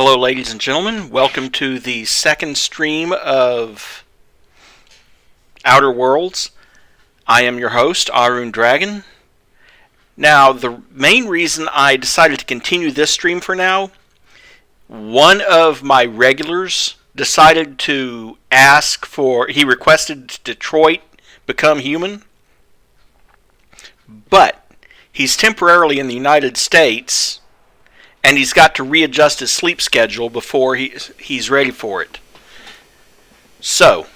Hello, ladies and gentlemen. Welcome to the second stream of Outer Worlds. I am your host, Arun Dragon. Now, the main reason I decided to continue this stream for now, one of my regulars decided to he requested Detroit become human, but he's temporarily in the United States, and he's got to readjust his sleep schedule before he's ready for it. So,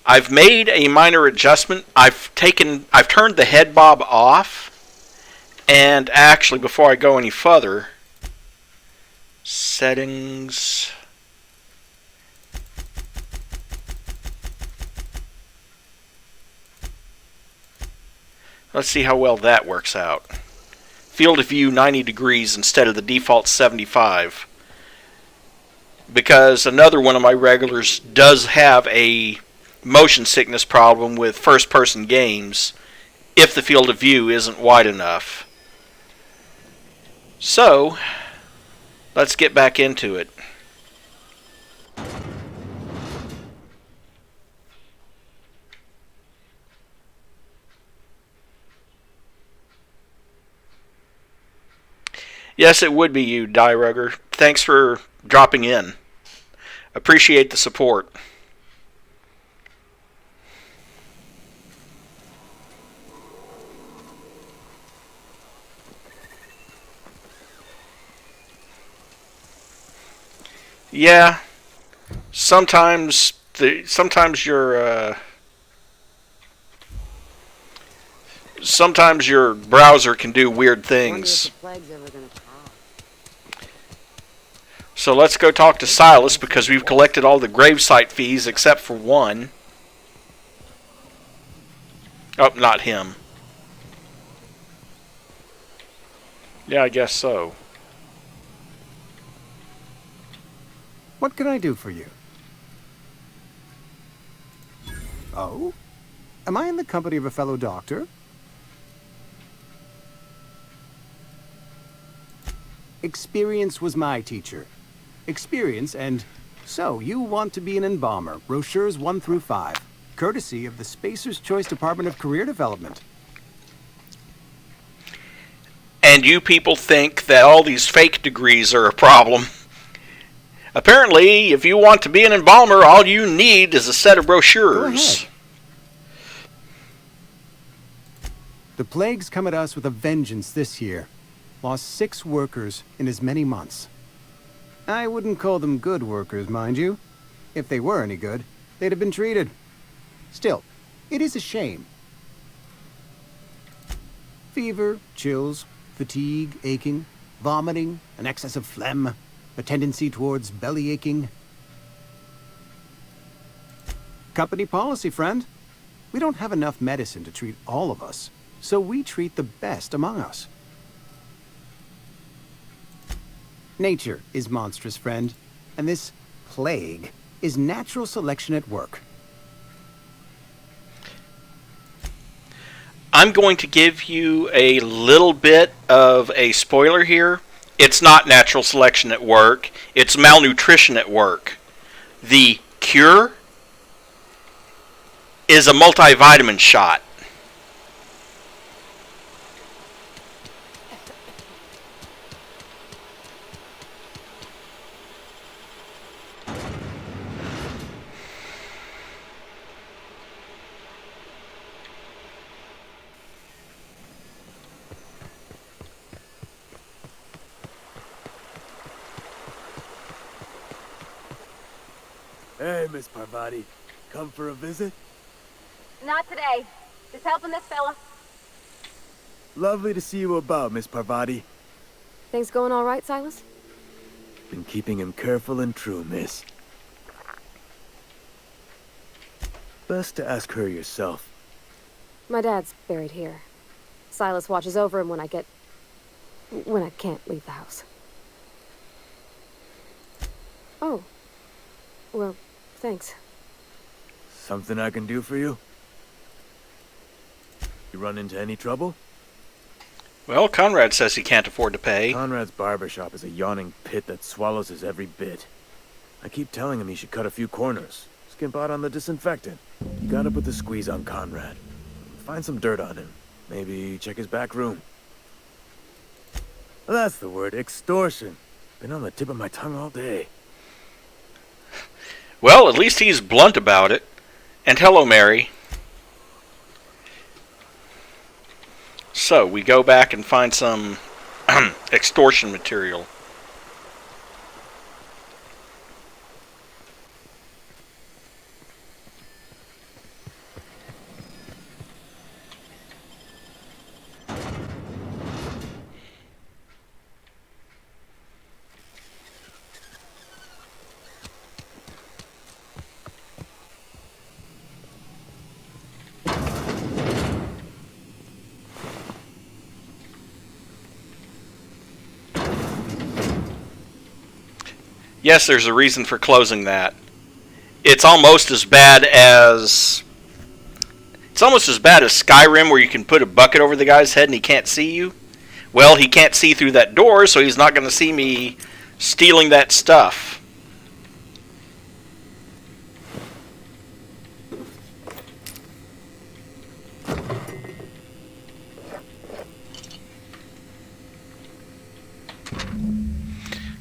I've made a minor adjustment. I've turned the head bob off, and actually, before I go any further, settings. Let's see how well that works out. Field of view 90 degrees instead of the default 75. Because another one of my regulars does have a motion sickness problem with first-person games if the field of view isn't wide enough. So, let's get back into it. Yes, it would be you, Die Rugger. Thanks for dropping in. Appreciate the support. Yeah, sometimes your browser can do weird things. So let's go talk to Silas, because we've collected all the gravesite fees except for one. Oh, not him. Yeah, I guess so. What can I do for you? Oh? Am I in the company of a fellow doctor? Experience was my teacher. Experience, and so you want to be an embalmer, brochures 1 through 5, courtesy of the Spacer's Choice Department of Career Development. And you people think that all these fake degrees are a problem. Apparently, if you want to be an embalmer, all you need is a set of brochures. The plague's come at us with a vengeance this year. Lost 6 workers in as many months. I wouldn't call them good workers, mind you. If they were any good, they'd have been treated. Still, it is a shame. Fever, chills, fatigue, aching, vomiting, an excess of phlegm, a tendency towards belly aching. Company policy, friend. We don't have enough medicine to treat all of us, so we treat the best among us. Nature is monstrous, friend, and this plague is natural selection at work. I'm going to give you a little bit of a spoiler here. It's not natural selection at work. It's malnutrition at work. The cure is a multivitamin shot. Hey, Miss Parvati. Come for a visit? Not today. Just helping this fella. Lovely to see you about, Miss Parvati. Things going all right, Silas? Been keeping him careful and true, miss. Best to ask her yourself. My dad's buried here. Silas watches over him when I can't leave the house. Oh. Well, thanks. Something I can do for you? You run into any trouble? Well, Conrad says he can't afford to pay. Conrad's barbershop is a yawning pit that swallows his every bit. I keep telling him he should cut a few corners. Skimp out on the disinfectant. You gotta put the squeeze on Conrad. Find some dirt on him. Maybe check his back room. That's the word, extortion. Been on the tip of my tongue all day. Well, at least he's blunt about it. And hello, Mary. So, we go back and find some extortion material. Yes, there's a reason for closing that. It's almost as bad as Skyrim, where you can put a bucket over the guy's head and he can't see you. Well, he can't see through that door, so he's not going to see me stealing that stuff.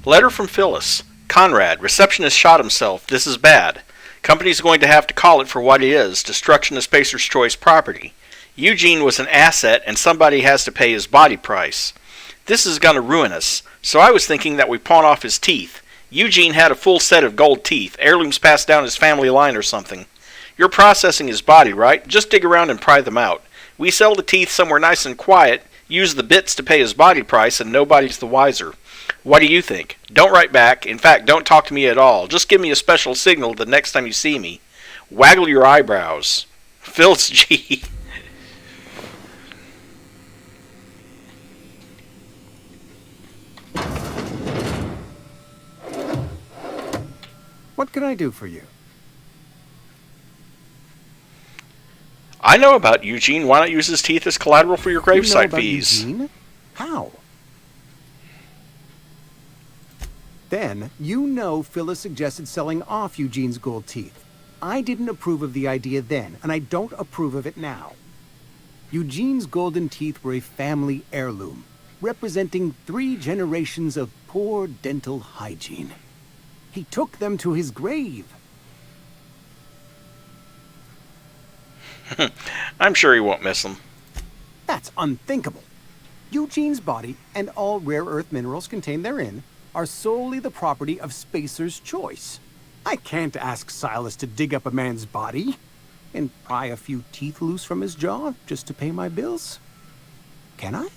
Letter from Phyllis. Conrad, receptionist shot himself. This is bad. Company's going to have to call it for what it is, destruction of Spacer's Choice property. Eugene was an asset and somebody has to pay his body price. This is going to ruin us, so I was thinking that we pawn off his teeth. Eugene had a full set of gold teeth, heirlooms passed down his family line or something. You're processing his body, right? Just dig around and pry them out. We sell the teeth somewhere nice and quiet, use the bits to pay his body price, and nobody's the wiser. What do you think? Don't write back. In fact, don't talk to me at all. Just give me a special signal the next time you see me. Waggle your eyebrows. Phyllis G. What can I do for you? I know about Eugene. Why not use his teeth as collateral for your You know gravesite about fees? Eugene? How? Then, you know Phyllis suggested selling off Eugene's gold teeth. I didn't approve of the idea then, and I don't approve of it now. Eugene's golden teeth were a family heirloom, representing 3 generations of poor dental hygiene. He took them to his grave. I'm sure he won't miss them. That's unthinkable. Eugene's body and all rare earth minerals contained therein are solely the property of Spacer's Choice. I can't ask Silas to dig up a man's body and pry a few teeth loose from his jaw just to pay my bills. Can I?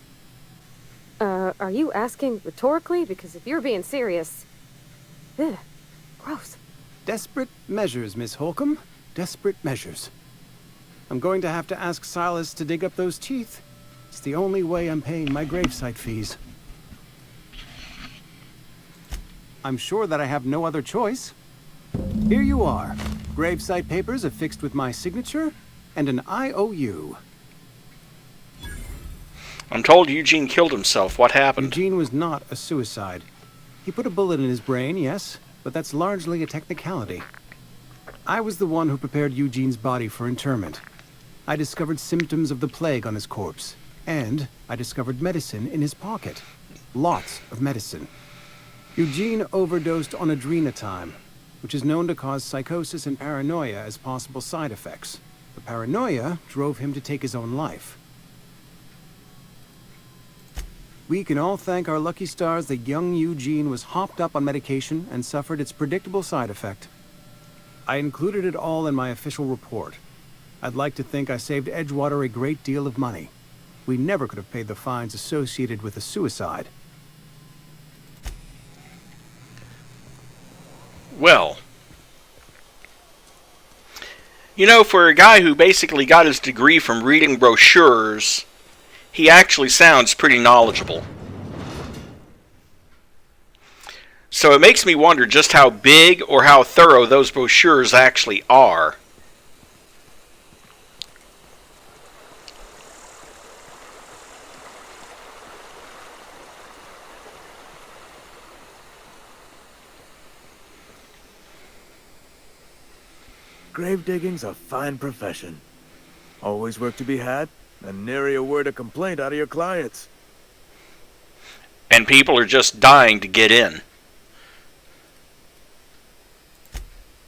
Are you asking rhetorically? Because if you're being serious... Ugh, gross. Desperate measures, Miss Holcomb. Desperate measures. I'm going to have to ask Silas to dig up those teeth. It's the only way I'm paying my gravesite fees. I'm sure that I have no other choice. Here you are. Gravesite papers affixed with my signature and an IOU. I'm told Eugene killed himself. What happened? Eugene was not a suicide. He put a bullet in his brain, yes, but that's largely a technicality. I was the one who prepared Eugene's body for interment. I discovered symptoms of the plague on his corpse, and I discovered medicine in his pocket. Lots of medicine. Eugene overdosed on adrenatime, which is known to cause psychosis and paranoia as possible side effects. The paranoia drove him to take his own life. We can all thank our lucky stars that young Eugene was hopped up on medication and suffered its predictable side effect. I included it all in my official report. I'd like to think I saved Edgewater a great deal of money. We never could have paid the fines associated with a suicide. Well, you know, for a guy who basically got his degree from reading brochures, he actually sounds pretty knowledgeable. So it makes me wonder just how big or how thorough those brochures actually are. grave digging's a fine profession. Always work to be had, and nary a word of complaint out of your clients. And people are just dying to get in.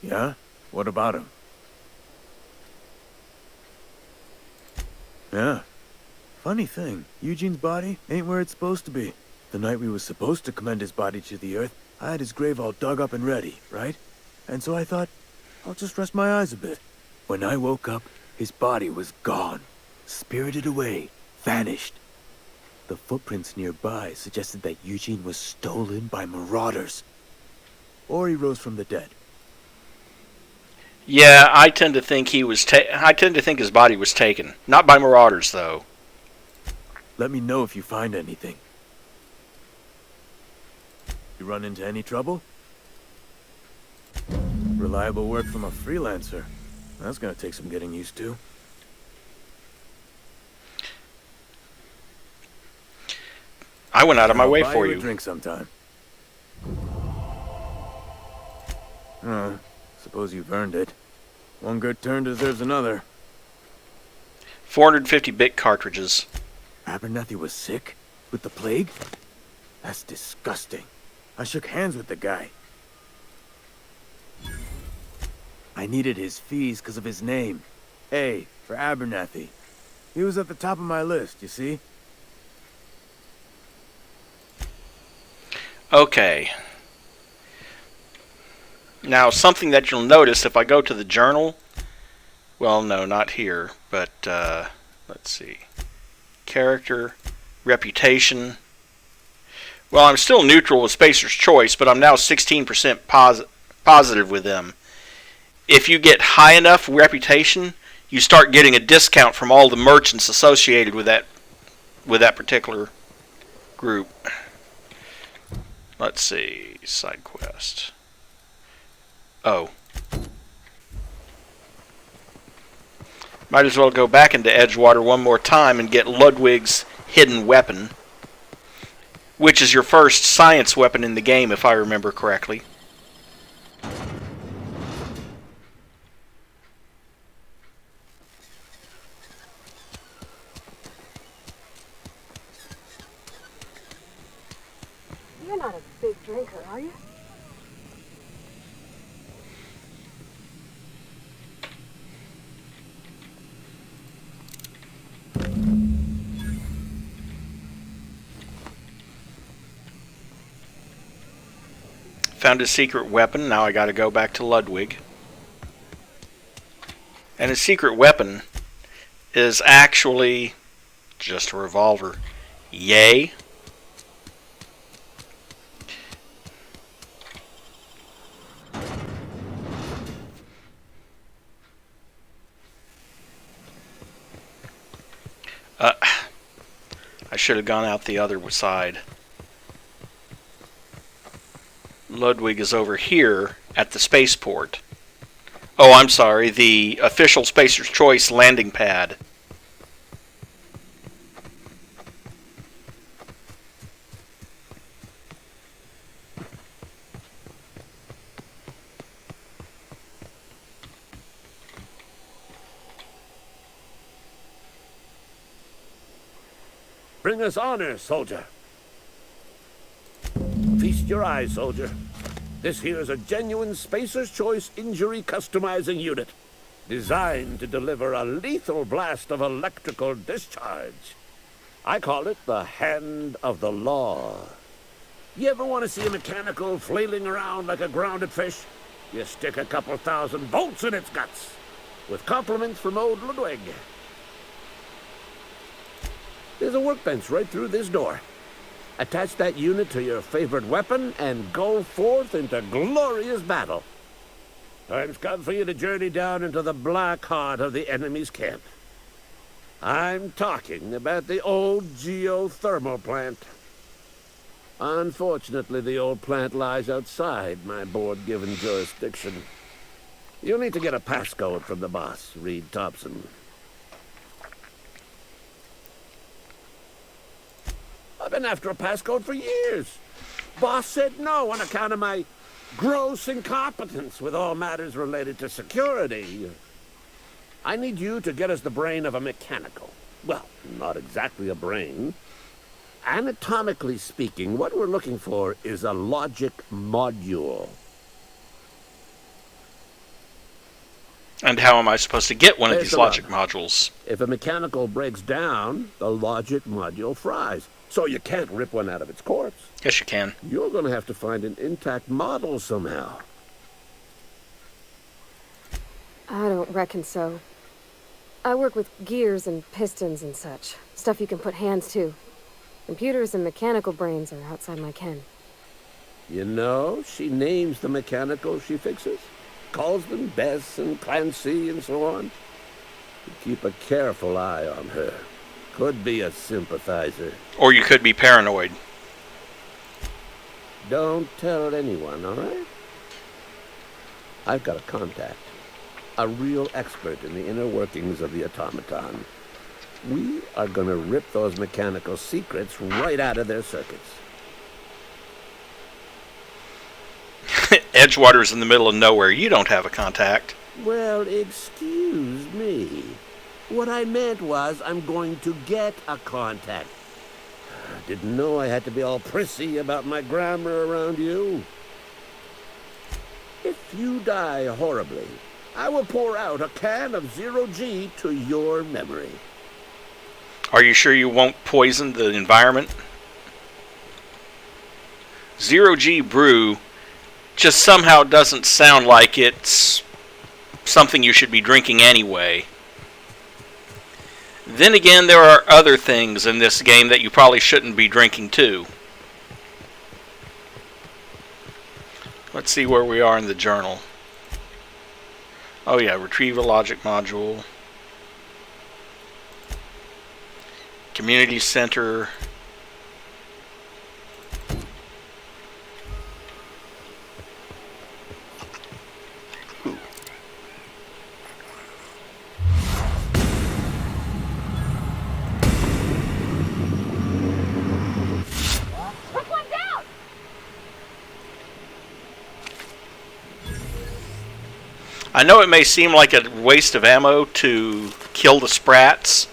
Yeah? What about him? Yeah. Funny thing, Eugene's body ain't where it's supposed to be. The night we was supposed to commend his body to the earth, I had his grave all dug up and ready, right? And so I thought, I'll just rest my eyes a bit. When I woke up, his body was gone. Spirited away. Vanished. The footprints nearby suggested that Eugene was stolen by marauders. Or he rose from the dead. Yeah, I tend to think his body was taken. Not by marauders, though. Let me know if you find anything. You run into any trouble? Reliable work from a freelancer. That's gonna take some getting used to. I went out of my way I'll buy for you you. a drink sometime. Suppose you've earned it. One good turn deserves another. 450-bit cartridges. Abernathy was sick? With the plague? That's disgusting. I shook hands with the guy. I needed his fees because of his name. A, for Abernathy. He was at the top of my list, you see? Okay. Now, something that you'll notice if I go to the journal... Well, no, not here, but, let's see. Character, reputation. Well, I'm still neutral with Spacer's Choice, but I'm now 16% positive with them. If you get high enough reputation, you start getting a discount from all the merchants associated with that particular group. Let's see, side quest. Oh. Might as well go back into Edgewater one more time and get Ludwig's hidden weapon, which is your first science weapon in the game, if I remember correctly. You're not a big drinker, are you? Found his secret weapon. Now I gotta go back to Ludwig. And his secret weapon is actually just a revolver. Yay. I should have gone out the other side. Ludwig is over here at the spaceport. Oh, I'm sorry, the official Spacer's Choice landing pad. Bring us honor, soldier. Feast your eyes, soldier. This here's a genuine Spacer's Choice injury customizing unit, designed to deliver a lethal blast of electrical discharge. I call it the Hand of the Law. You ever want to see a mechanical flailing around like a grounded fish? You stick a couple thousand volts in its guts. With compliments from old Ludwig. There's a workbench right through this door. Attach that unit to your favorite weapon and go forth into glorious battle. Time's come for you to journey down into the black heart of the enemy's camp. I'm talking about the old geothermal plant. Unfortunately, the old plant lies outside my board-given jurisdiction. You'll need to get a passcode from the boss, Reed Thompson. I've been after a passcode for years. Boss said no on account of my gross incompetence with all matters related to security. I need you to get us the brain of a mechanical. Well, not exactly a brain. Anatomically speaking, what we're looking for is a logic module. And how am I supposed to get one of There's these the logic rub. modules? If a mechanical breaks down, the logic module fries. So you can't rip one out of its corpse. Yes, you can. You're going to have to find an intact model somehow. I don't reckon so. I work with gears and pistons and such. Stuff you can put hands to. Computers and mechanical brains are outside my ken. You know, she names the mechanicals she fixes. Calls them Bess and Clancy and so on. You keep a careful eye on her. Could be a sympathizer. Or you could be paranoid. Don't tell anyone, all right? I've got a contact. A real expert in the inner workings of the automaton. We are going to rip those mechanical secrets right out of their circuits. Edgewater's in the middle of nowhere. You don't have a contact. Well, excuse me. What I meant was I'm going to get a contact. I didn't know I had to be all prissy about my grammar around you. If you die horribly, I will pour out a can of Zero-G to your memory. Are you sure you won't poison the environment? Zero-G brew just somehow doesn't sound like it's something you should be drinking anyway. Then again, there are other things in this game that you probably shouldn't be drinking too. Let's see where we are in the journal. Oh yeah, retrieve a logic module. Community center. Ooh. Put one down! I know it may seem like a waste of ammo to kill the sprats,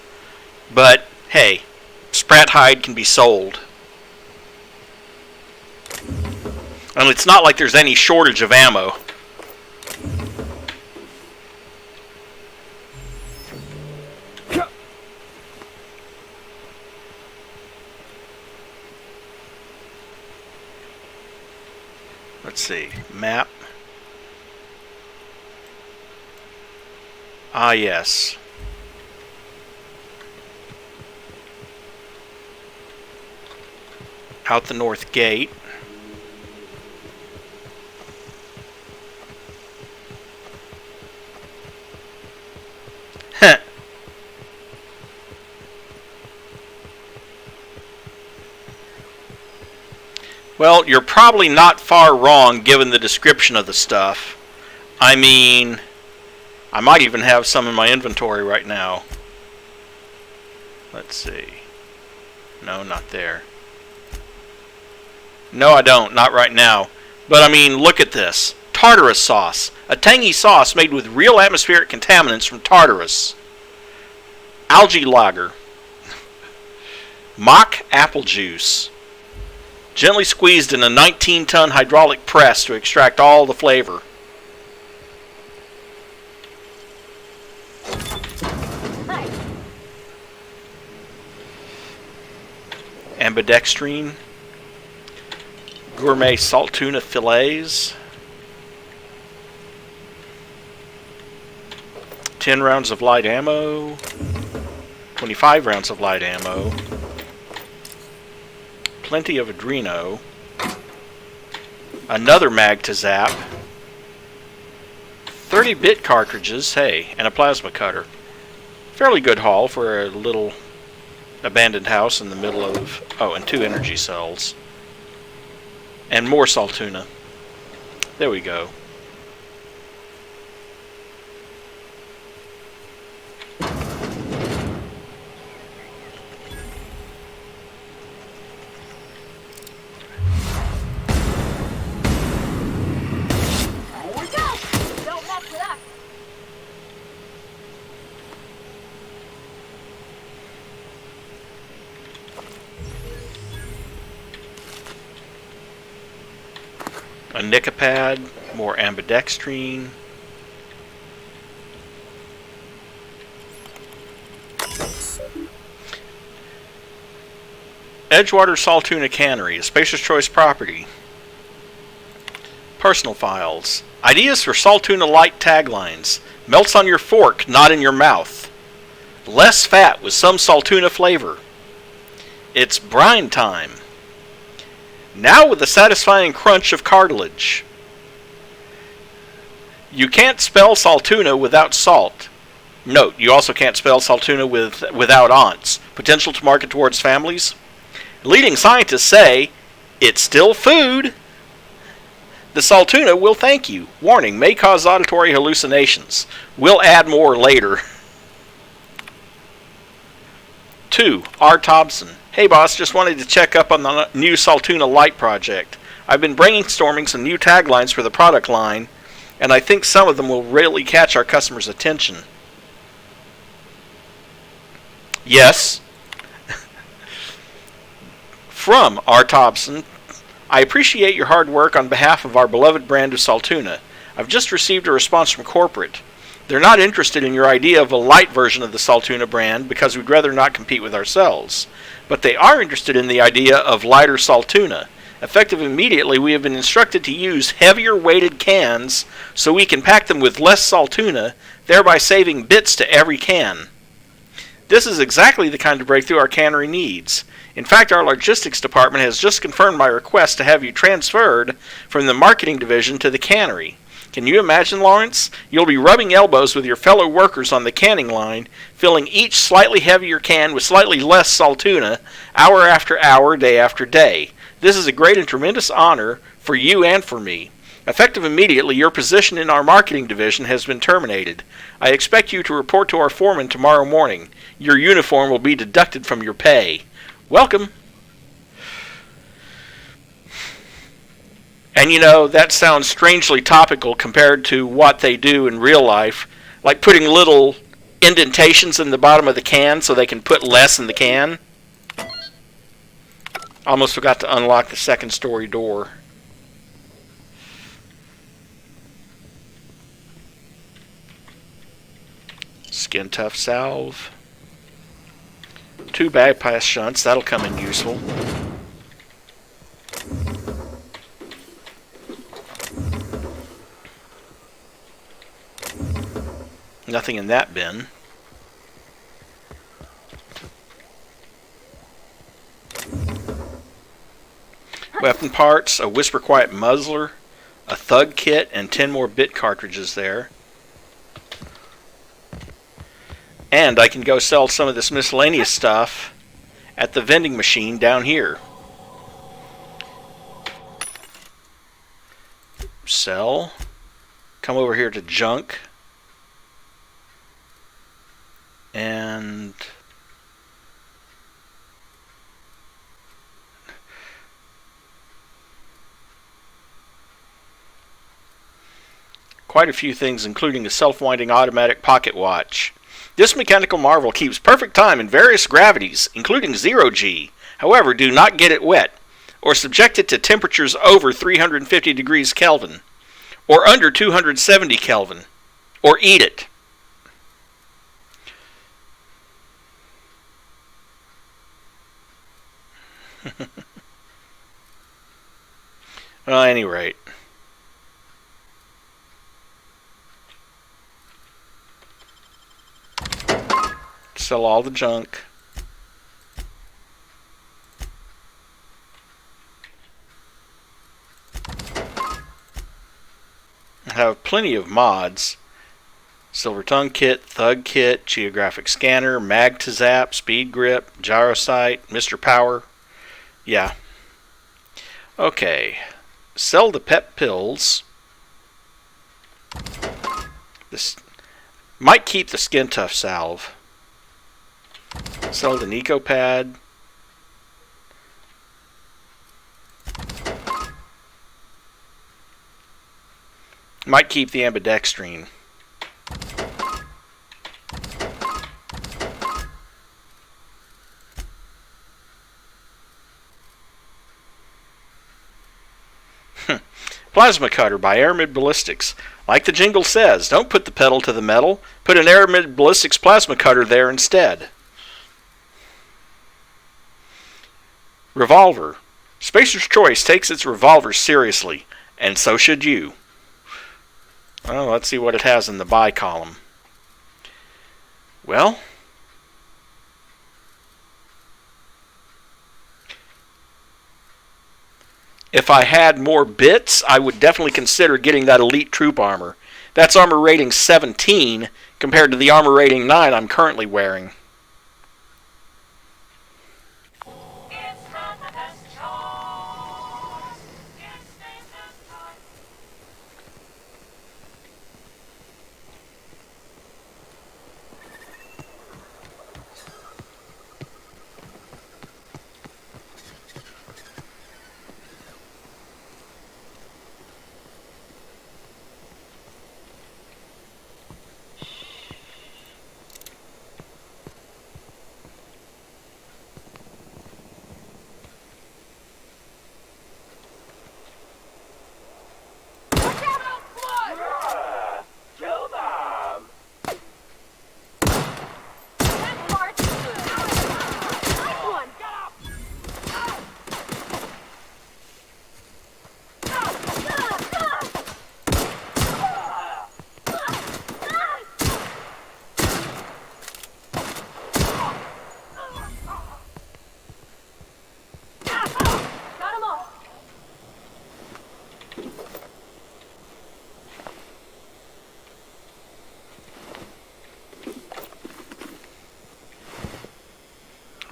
but hey, sprat hide can be sold. And it's not like there's any shortage of ammo. Let's see, map. Ah, yes. Out the north gate. Heh. Well, you're probably not far wrong given the description of the stuff. I mean, I might even have some in my inventory right now. Let's see. No, not there. No, I don't. Not right now. But I mean, look at this. Tartarus sauce. A tangy sauce made with real atmospheric contaminants from Tartarus. Algae lager. Mock apple juice. Gently squeezed in a 19-ton hydraulic press to extract all the flavor. Ambidextrine. Gourmet salt tuna fillets. 10 rounds of light ammo. 25 rounds of light ammo. Plenty of Adreno. Another mag to zap. 30-bit cartridges, hey, and a plasma cutter. Fairly good haul for a little abandoned house in the middle of... Oh, and 2 energy cells. And more Saltuna. There we go. a Nicopad, more ambidextrine. Edgewater Saltuna Cannery, a Spacer's Choice property. Personal files. Ideas for Saltuna Light taglines. Melts on your fork, not in your mouth. Less fat with some Saltuna flavor. It's brine time. Now with the satisfying crunch of cartilage. You can't spell Saltuna without salt. Note, you also can't spell Saltuna without aunts. Potential to market towards families. Leading scientists say, it's still food. The Saltuna will thank you. Warning, may cause auditory hallucinations. We'll add more later. 2. R. Thompson. Hey boss, just wanted to check up on the new Saltuna Light project. I've been brainstorming some new taglines for the product line, and I think some of them will really catch our customers' attention. Yes. From R. Thompson, I appreciate your hard work on behalf of our beloved brand of Saltuna. I've just received a response from corporate. They're not interested in your idea of a light version of the Saltuna brand because we'd rather not compete with ourselves. But they are interested in the idea of lighter Saltuna. Effective immediately, we have been instructed to use heavier weighted cans so we can pack them with less Saltuna, thereby saving bits to every can. This is exactly the kind of breakthrough our cannery needs. In fact, our logistics department has just confirmed my request to have you transferred from the marketing division to the cannery. Can you imagine, Lawrence? You'll be rubbing elbows with your fellow workers on the canning line, filling each slightly heavier can with slightly less Saltuna, hour after hour, day after day. This is a great and tremendous honor for you and for me. Effective immediately, your position in our marketing division has been terminated. I expect you to report to our foreman tomorrow morning. Your uniform will be deducted from your pay. Welcome. And you know, that sounds strangely topical compared to what they do in real life, like putting little indentations in the bottom of the can so they can put less in the can. Almost forgot to unlock the second story door. Skin Tough Salve. 2 bypass shunts, that'll come in useful. Nothing in that bin. Weapon parts, a Whisper Quiet muzzler, a Thug kit, and 10 more bit cartridges there. And I can go sell some of this miscellaneous stuff at the vending machine down here. Sell. Come over here to junk. And quite a few things, including a self-winding automatic pocket watch. This mechanical marvel keeps perfect time in various gravities, including 0G. However, do not get it wet, or subject it to temperatures over 350 degrees Kelvin, or under 270 Kelvin, or eat it. Well, at any rate. Sell all the junk. I have plenty of mods. Silver Tongue Kit, Thug Kit, Geographic Scanner, Mag to Zap, Speed Grip, Gyrosight, Mr. Power. Yeah. Okay. Sell the pep pills. This might keep the Skin Tough Salve. Sell the Nicopad. Might keep the ambidextrine. Plasma Cutter by Aramid Ballistics. Like the jingle says, don't put the pedal to the metal. Put an Aramid Ballistics Plasma Cutter there instead. Revolver. Spacer's Choice takes its revolvers seriously, and so should you. Well, let's see what it has in the buy column. Well, if I had more bits, I would definitely consider getting that Elite Troop armor. That's armor rating 17 compared to the armor rating 9 I'm currently wearing.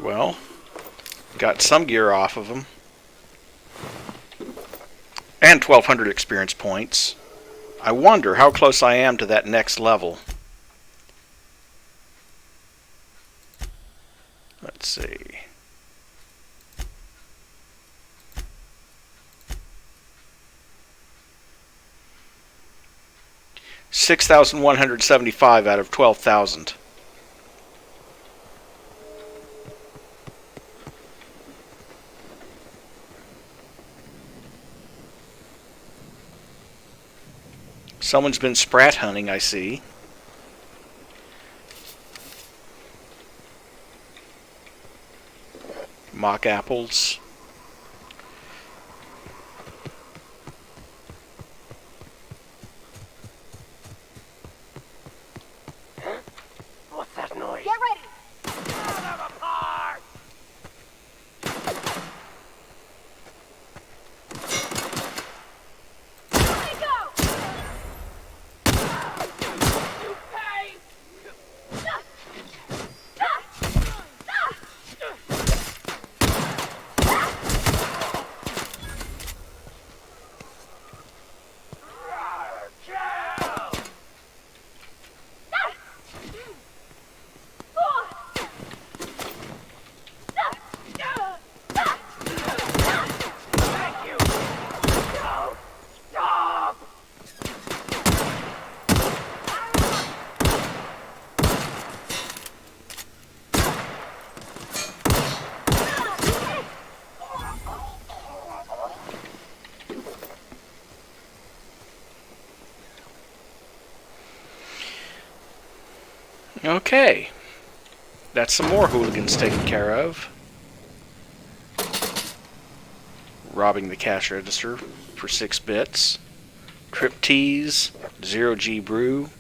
Well, got some gear off of them. And 1,200 experience points. I wonder how close I am to that next level. Let's see. $6,175 out of 12,000. Someone's been sprat hunting, I see. Mock apples. What's that noise? Get ready! Okay. That's some more hooligans taken care of. Robbing the cash register for 6 bits. Trip Tease, Zero G Brew.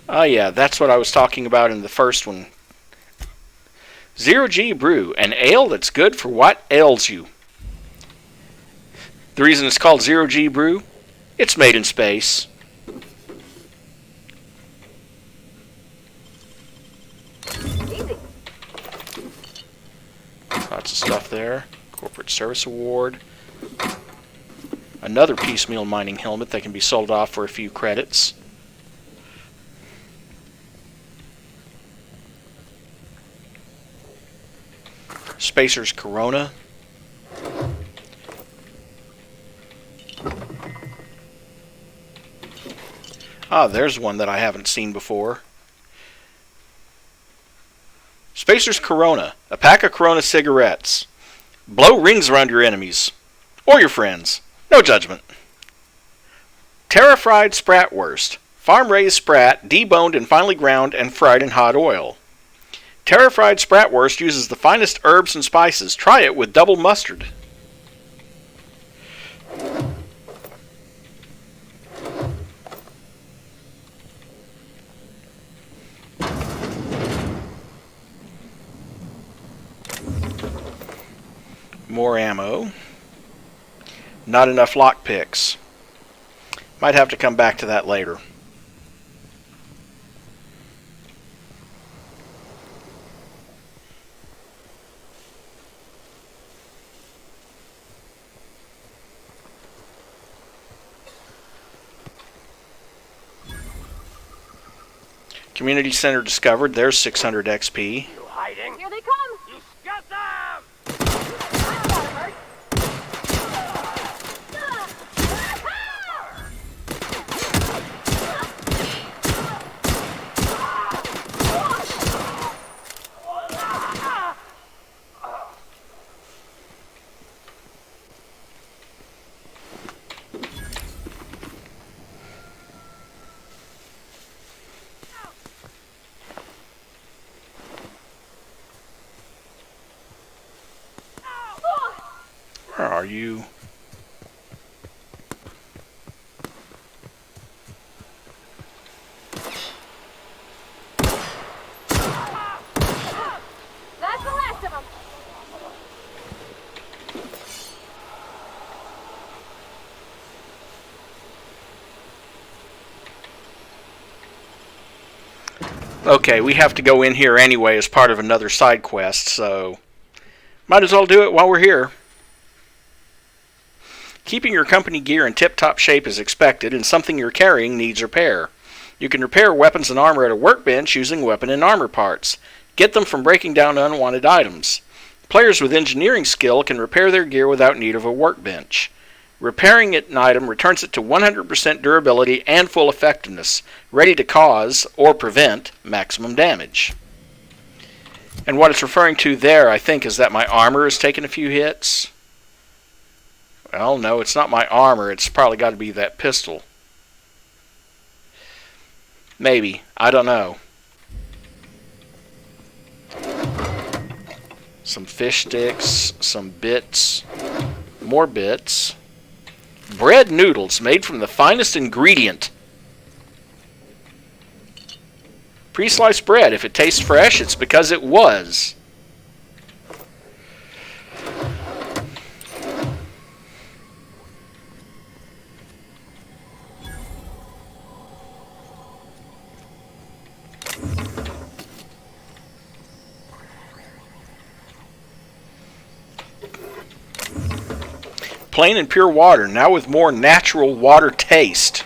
Oh yeah, that's what I was talking about in the first one. Zero G Brew, an ale that's good for what ails you. The reason it's called Zero G Brew, it's made in space. Easy. Lots of stuff there. Corporate Service Award. Another piecemeal mining helmet that can be sold off for a few credits. Spacer's Corona. Ah, there's one that I haven't seen before. Spacer's Corona, a pack of Corona cigarettes. Blow rings around your enemies. Or your friends. No judgment. Terra-fried Spratwurst. Farm-raised sprat, deboned and finely ground and fried in hot oil. Terra-fried Spratwurst uses the finest herbs and spices. Try it with double mustard. More ammo. Not enough lockpicks. Might have to come back to that later. Community Center discovered. There's 600 XP. You hiding? Here they come! You got them! That gotta hurt. Where are you? That's the last of them! Okay, we have to go in here anyway as part of another side quest, so might as well do it while we're here. Keeping your company gear in tip-top shape is expected, and something you're carrying needs repair. You can repair weapons and armor at a workbench using weapon and armor parts. Get them from breaking down unwanted items. Players with engineering skill can repair their gear without need of a workbench. Repairing an item returns it to 100% durability and full effectiveness, ready to cause, or prevent, maximum damage. And what it's referring to there, I think, is that my armor has taken a few hits. Well, no, it's not my armor. It's probably got to be that pistol. Maybe. I don't know. Some fish sticks, some bits, more bits. Bread noodles made from the finest ingredient. Pre-sliced bread. If it tastes fresh, it's because it was. Plain and pure water, now with more natural water taste.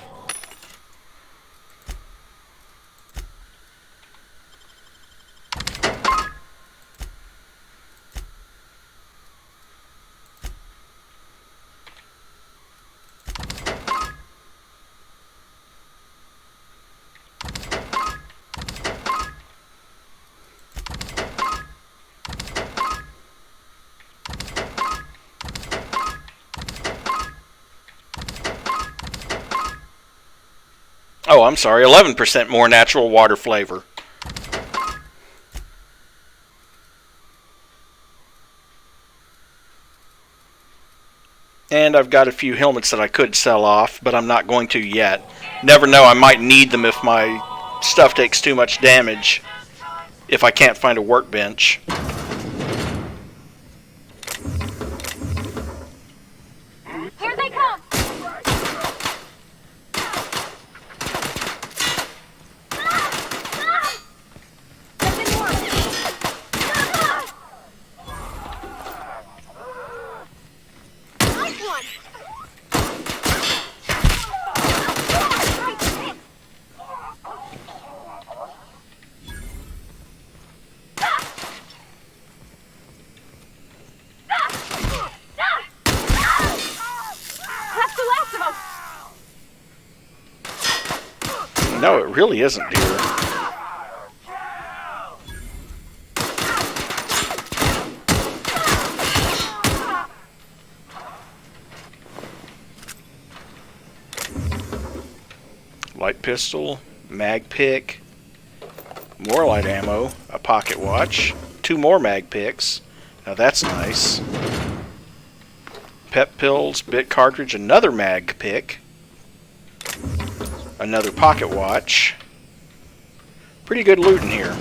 Oh, I'm sorry, 11% more natural water flavor. And I've got a few helmets that I could sell off, but I'm not going to yet. Never know, I might need them if my stuff takes too much damage, if I can't find a workbench. Here they come! Nothing more. Nice one! That's the last of them! No, it really isn't, dear. light pistol, mag pick, more light ammo, a pocket watch, 2 more mag picks. Now that's nice. Pep pills, bit cartridge, another mag pick, another pocket watch. Pretty good loot in here.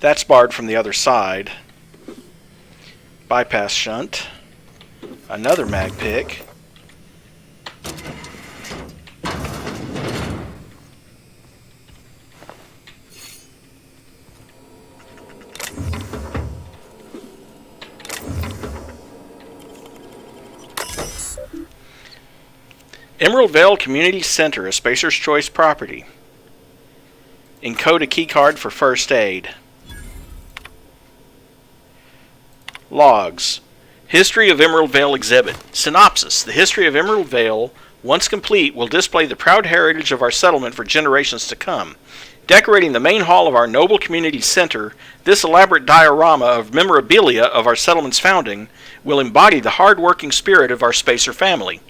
That's barred from the other side. Bypass shunt. Another mag pick. Emerald Vale Community Center, a Spacer's Choice property. Encode a keycard for first aid. Logs. History of Emerald Vale exhibit. Synopsis. The history of Emerald Vale, once complete, will display the proud heritage of our settlement for generations to come. Decorating the main hall of our noble community center, this elaborate diorama of memorabilia of our settlement's founding will embody the hard-working spirit of our Spacer family.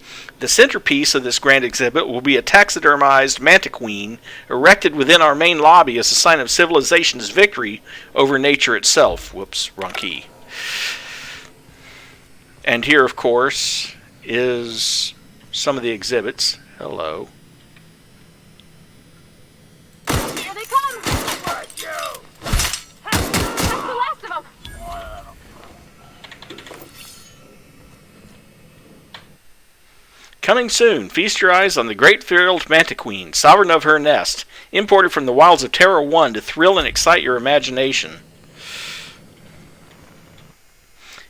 The centerpiece of this grand exhibit will be a taxidermized mantiqueen erected within our main lobby as a sign of civilization's victory over nature itself. Whoops, wrong key. And here, of course, is some of the exhibits. Hello. Here they come! That's the last of them! Coming soon, feast your eyes on the great frilled mantiqueen, sovereign of her nest, imported from the wilds of Terra 1 to thrill and excite your imagination.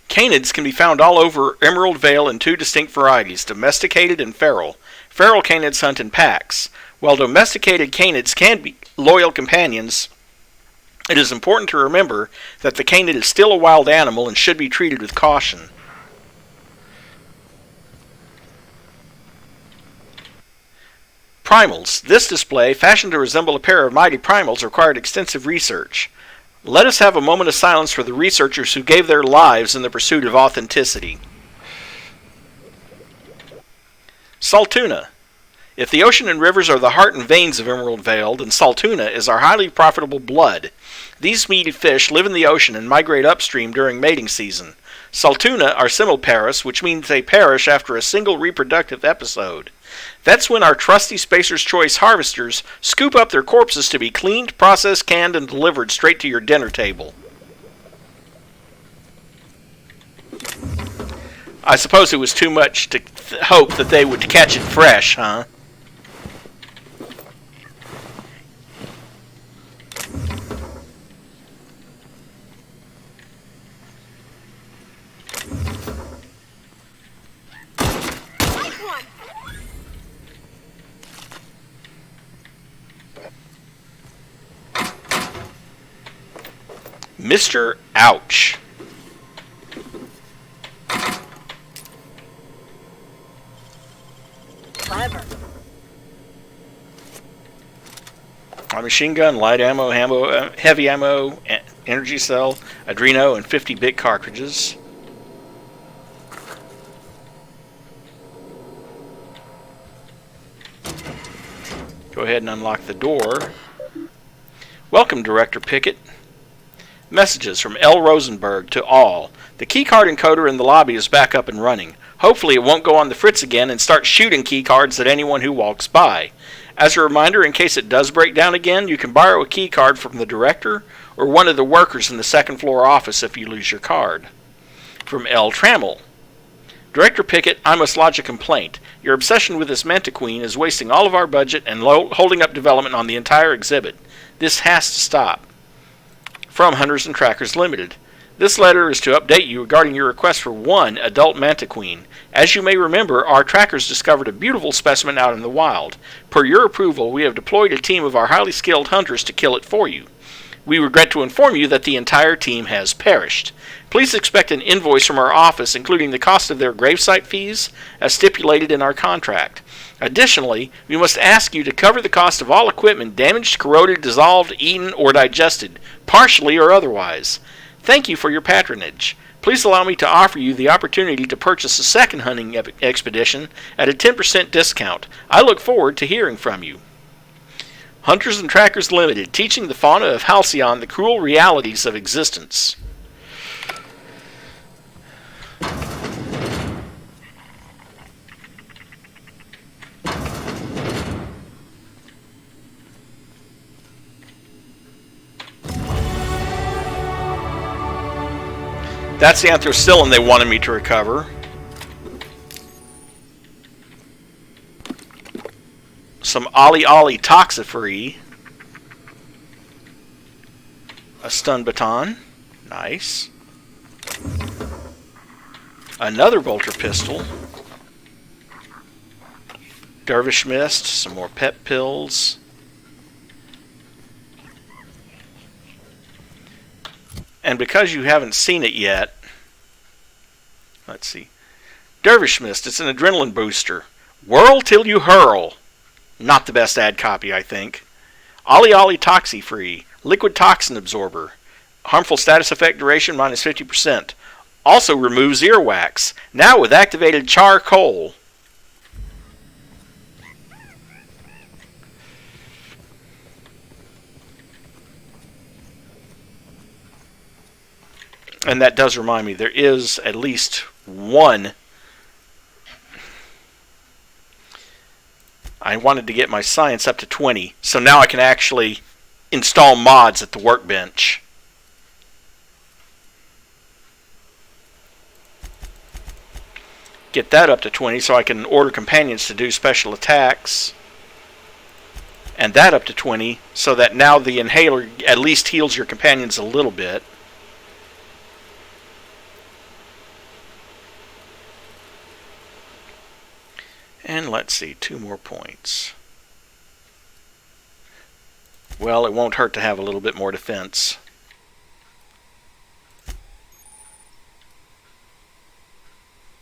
Canids can be found all over Emerald Vale in 2 distinct varieties, domesticated and feral. Feral canids hunt in packs. While domesticated canids can be loyal companions, it is important to remember that the canid is still a wild animal and should be treated with caution. Primals. This display, fashioned to resemble a pair of mighty primals, required extensive research. Let us have a moment of silence for the researchers who gave their lives in the pursuit of authenticity. Saltuna. If the ocean and rivers are the heart and veins of Emerald Vale, then Saltuna is our highly profitable blood. These meaty fish live in the ocean and migrate upstream during mating season. Saltuna are simiparis, which means they perish after a single reproductive episode. That's when our trusty Spacer's Choice harvesters scoop up their corpses to be cleaned, processed, canned, and delivered straight to your dinner table. I suppose it was too much to hope that they would catch it fresh, huh? Mr. Ouch. Clever. A machine gun, light ammo, heavy ammo, energy cell, Adreno, and 50-bit cartridges. Go ahead and unlock the door. Welcome, Director Pickett. Messages from L. Rosenberg to all. The keycard encoder in the lobby is back up and running. Hopefully it won't go on the fritz again and start shooting keycards at anyone who walks by. As a reminder, in case it does break down again, you can borrow a keycard from the director or one of the workers in the second floor office if you lose your card. From L. Trammell. Director Pickett, I must lodge a complaint. Your obsession with this mantiqueen is wasting all of our budget and holding up development on the entire exhibit. This has to stop. From Hunters and Trackers Limited. This letter is to update you regarding your request for one adult mantiqueen. As you may remember, our trackers discovered a beautiful specimen out in the wild. Per your approval, we have deployed a team of our highly skilled hunters to kill it for you. We regret to inform you that the entire team has perished. Please expect an invoice from our office, including the cost of their gravesite fees, as stipulated in our contract. Additionally, we must ask you to cover the cost of all equipment damaged, corroded, dissolved, eaten, or digested, partially or otherwise. Thank you for your patronage. Please allow me to offer you the opportunity to purchase a second hunting expedition at a 10% discount. I look forward to hearing from you. Hunters and Trackers Limited, teaching the fauna of Halcyon the cruel realities of existence. That's the anthracillin they wanted me to recover. Some Ollie Ollie Toxifree. A stun baton. Nice. Another bolter pistol. Dervish Mist. Some more pep pills. And because you haven't seen it yet, let's see. Dervish Mist, it's an adrenaline booster. Whirl till you hurl. Not the best ad copy, I think. Ollie Ollie Toxifree, liquid toxin absorber. Harmful status effect duration minus 50%. Also removes earwax. Now with activated charcoal. And that does remind me, there is at least one. I wanted to get my science up to 20, so now I can actually install mods at the workbench. Get that up to 20 so I can order companions to do special attacks. And that up to 20 so that now the inhaler at least heals your companions a little bit. And let's see, 2 more points. Well, it won't hurt to have a little bit more defense.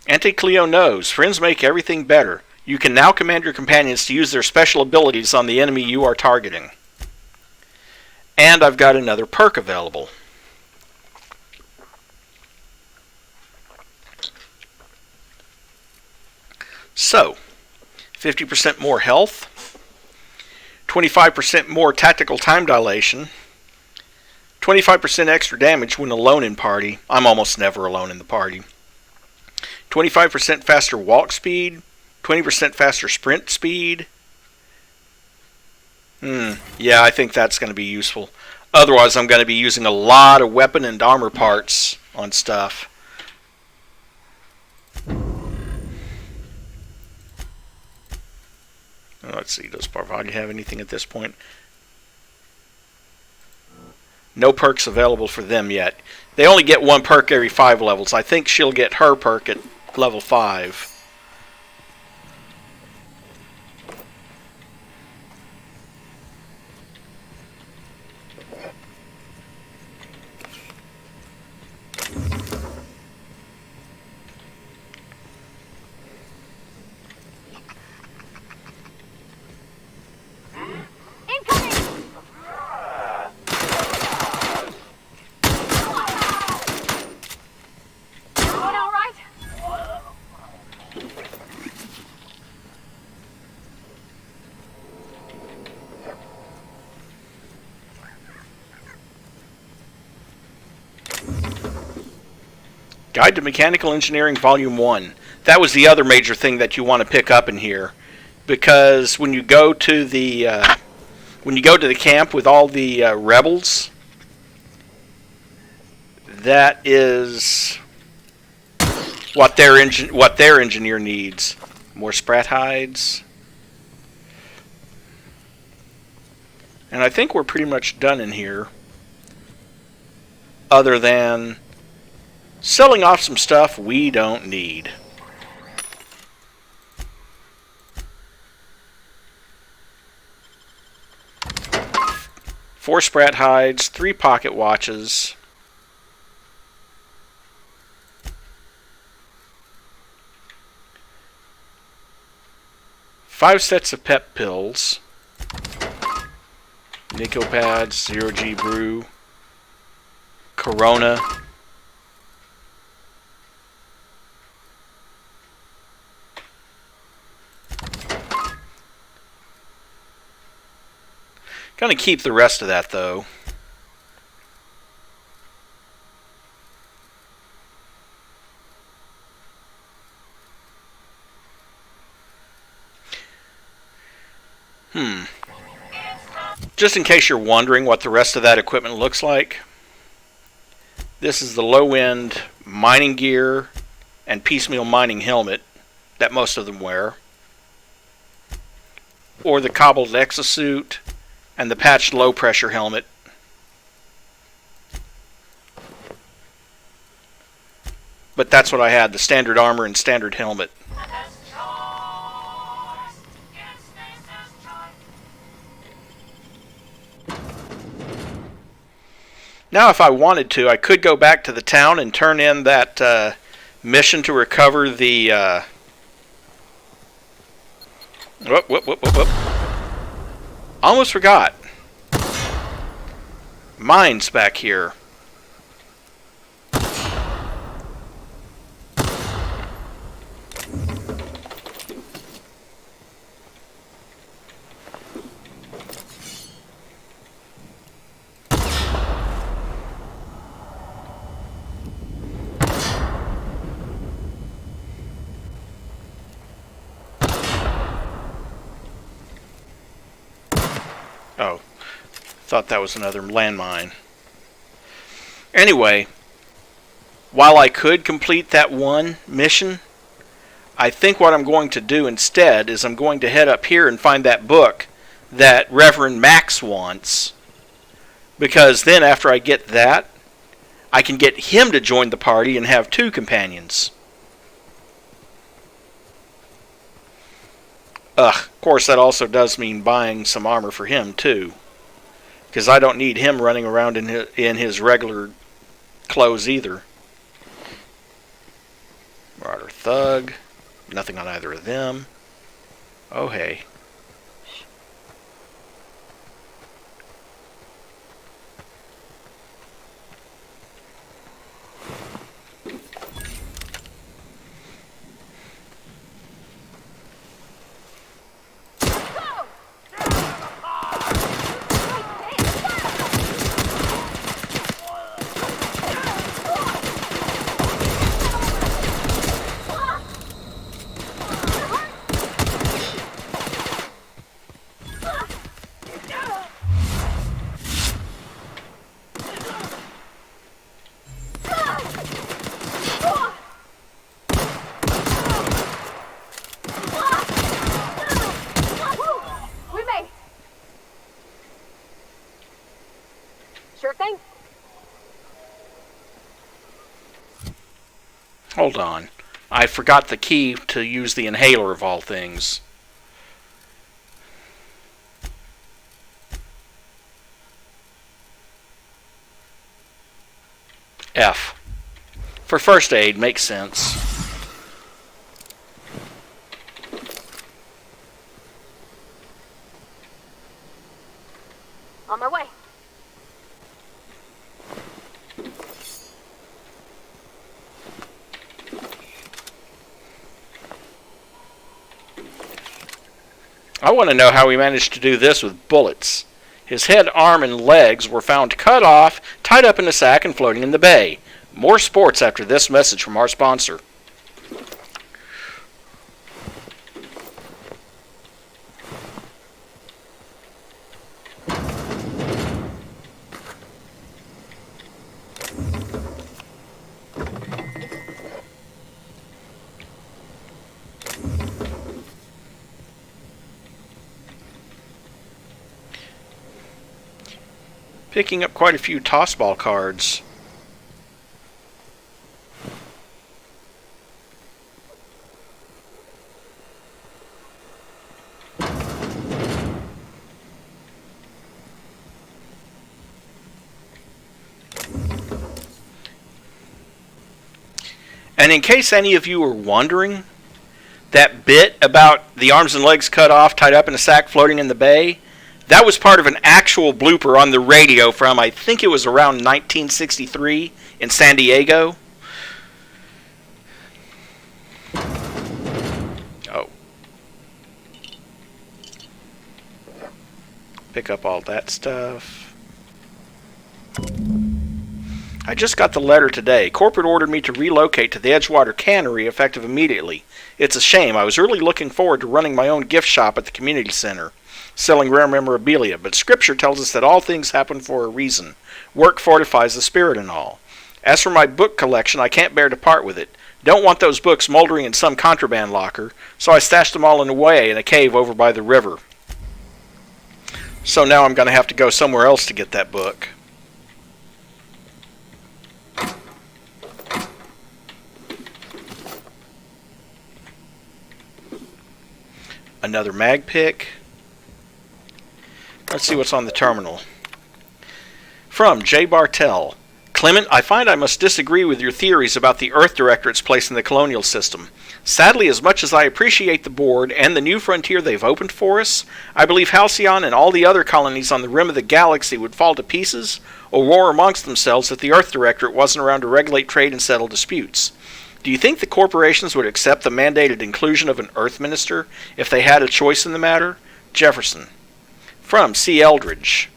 Anti-Cleo knows. Friends make everything better. You can now command your companions to use their special abilities on the enemy you are targeting. And I've got another perk available. So, 50% more health, 25% more tactical time dilation, 25% extra damage when alone in party. I'm almost never alone in the party. 25% faster walk speed, 20% faster sprint speed. Yeah, I think that's going to be useful. Otherwise, I'm going to be using a lot of weapon and armor parts on stuff. Let's see, does Parvati have anything at this point? No perks available for them yet. They only get 1 perk every 5 levels. I think she'll get her perk at level 5. Guide to Mechanical Engineering Volume 1. That was the other major thing that you want to pick up in here, because when you go to the camp with all the rebels, that is what their engineer needs. More sprat hides. And I think we're pretty much done in here, other than selling off some stuff we don't need. 4 sprat hides, 3 pocket watches, 5 sets of pep pills, Nico pads, 0G brew, Corona, gonna keep the rest of that though. Just in case you're wondering what the rest of that equipment looks like, this is the low-end mining gear and piecemeal mining helmet that most of them wear, or the cobbled exosuit and the patched low-pressure helmet. But that's what I had, the standard armor and standard helmet. Now, if I wanted to, I could go back to the town and turn in that mission to recover the... Almost forgot. Mines back here. Oh, thought that was another landmine. Anyway, while I could complete that one mission, I think what I'm going to do instead is I'm going to head up here and find that book that Reverend Max wants. Because then after I get that, I can get him to join the party and have 2 companions. Of course, that also does mean buying some armor for him, too. Because I don't need him running around in his regular clothes, either. Marauder Thug. Nothing on either of them. Oh, hey. Sure thing. Hold on. I forgot the key to use the inhaler of all things. F. For first aid, makes sense. On my way. I want to know how he managed to do this with bullets. His head, arm, and legs were found cut off, tied up in a sack, and floating in the bay. More sports after this message from our sponsor. Picking up quite a few tossball cards. And in case any of you are wondering, that bit about the arms and legs cut off, tied up in a sack floating in the bay, that was part of an actual blooper on the radio from, I think it was around 1963 in San Diego. Oh. Pick up all that stuff. I just got the letter today. Corporate ordered me to relocate to the Edgewater Cannery effective immediately. It's a shame. I was really looking forward to running my own gift shop at the community center, selling rare memorabilia, but Scripture tells us that all things happen for a reason. Work fortifies the spirit and all. As for my book collection, I can't bear to part with it. Don't want those books moldering in some contraband locker, so I stashed them all away in a cave over by the river. So now I'm going to have to go somewhere else to get that book. Another mag pick. Let's see what's on the terminal. From J. Bartell. Clement, I find I must disagree with your theories about the Earth Directorate's place in the colonial system. Sadly, as much as I appreciate the board and the new frontier they've opened for us, I believe Halcyon and all the other colonies on the rim of the galaxy would fall to pieces or war amongst themselves if the Earth Directorate wasn't around to regulate trade and settle disputes. Do you think the corporations would accept the mandated inclusion of an Earth Minister if they had a choice in the matter? Jefferson. From C. Eldridge.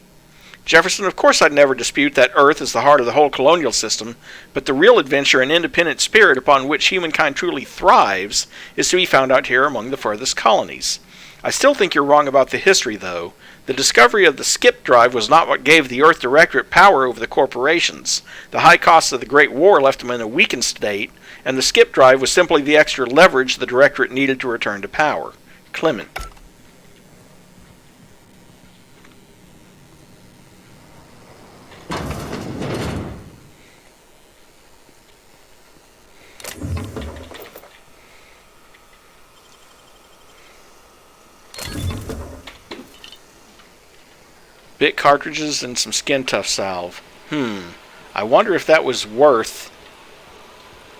Jefferson, of course I'd never dispute that Earth is the heart of the whole colonial system, but the real adventure and independent spirit upon which humankind truly thrives is to be found out here among the furthest colonies. I still think you're wrong about the history, though. The discovery of the skip drive was not what gave the Earth Directorate power over the corporations. The high costs of the Great War left them in a weakened state, and the skip drive was simply the extra leverage the Directorate needed to return to power. Clement. Bit cartridges and some skin tough salve. I wonder if that was worth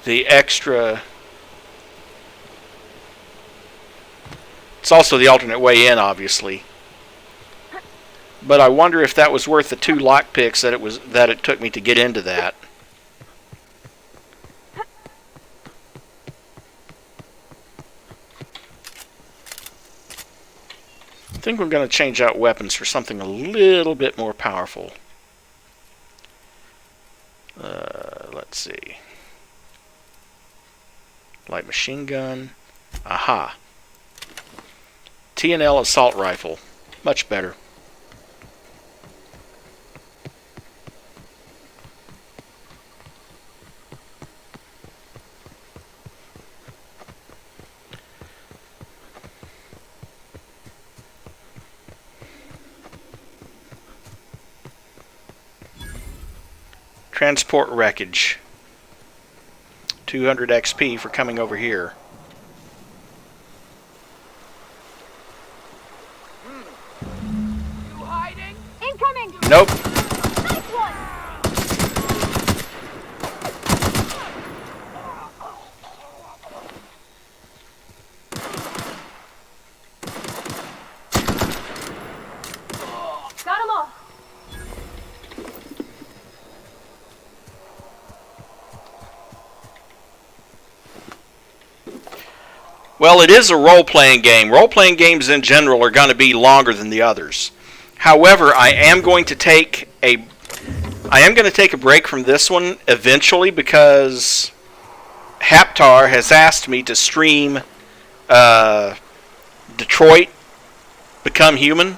the extra. It's also the alternate way in, obviously. But I wonder if that was worth the 2 lockpicks that it took me to get into that. I think we're going to change out weapons for something a little bit more powerful. Let's see. Light machine gun. Aha. T&L assault rifle. Much better. Transport wreckage. 200 XP for coming over here. You hiding? Incoming! Nope. Nice one! Got 'em all! Well, it is a role-playing game. Role-playing games in general are going to be longer than the others. However, I am going to take a break from this one eventually because Haptar has asked me to stream Detroit Become Human,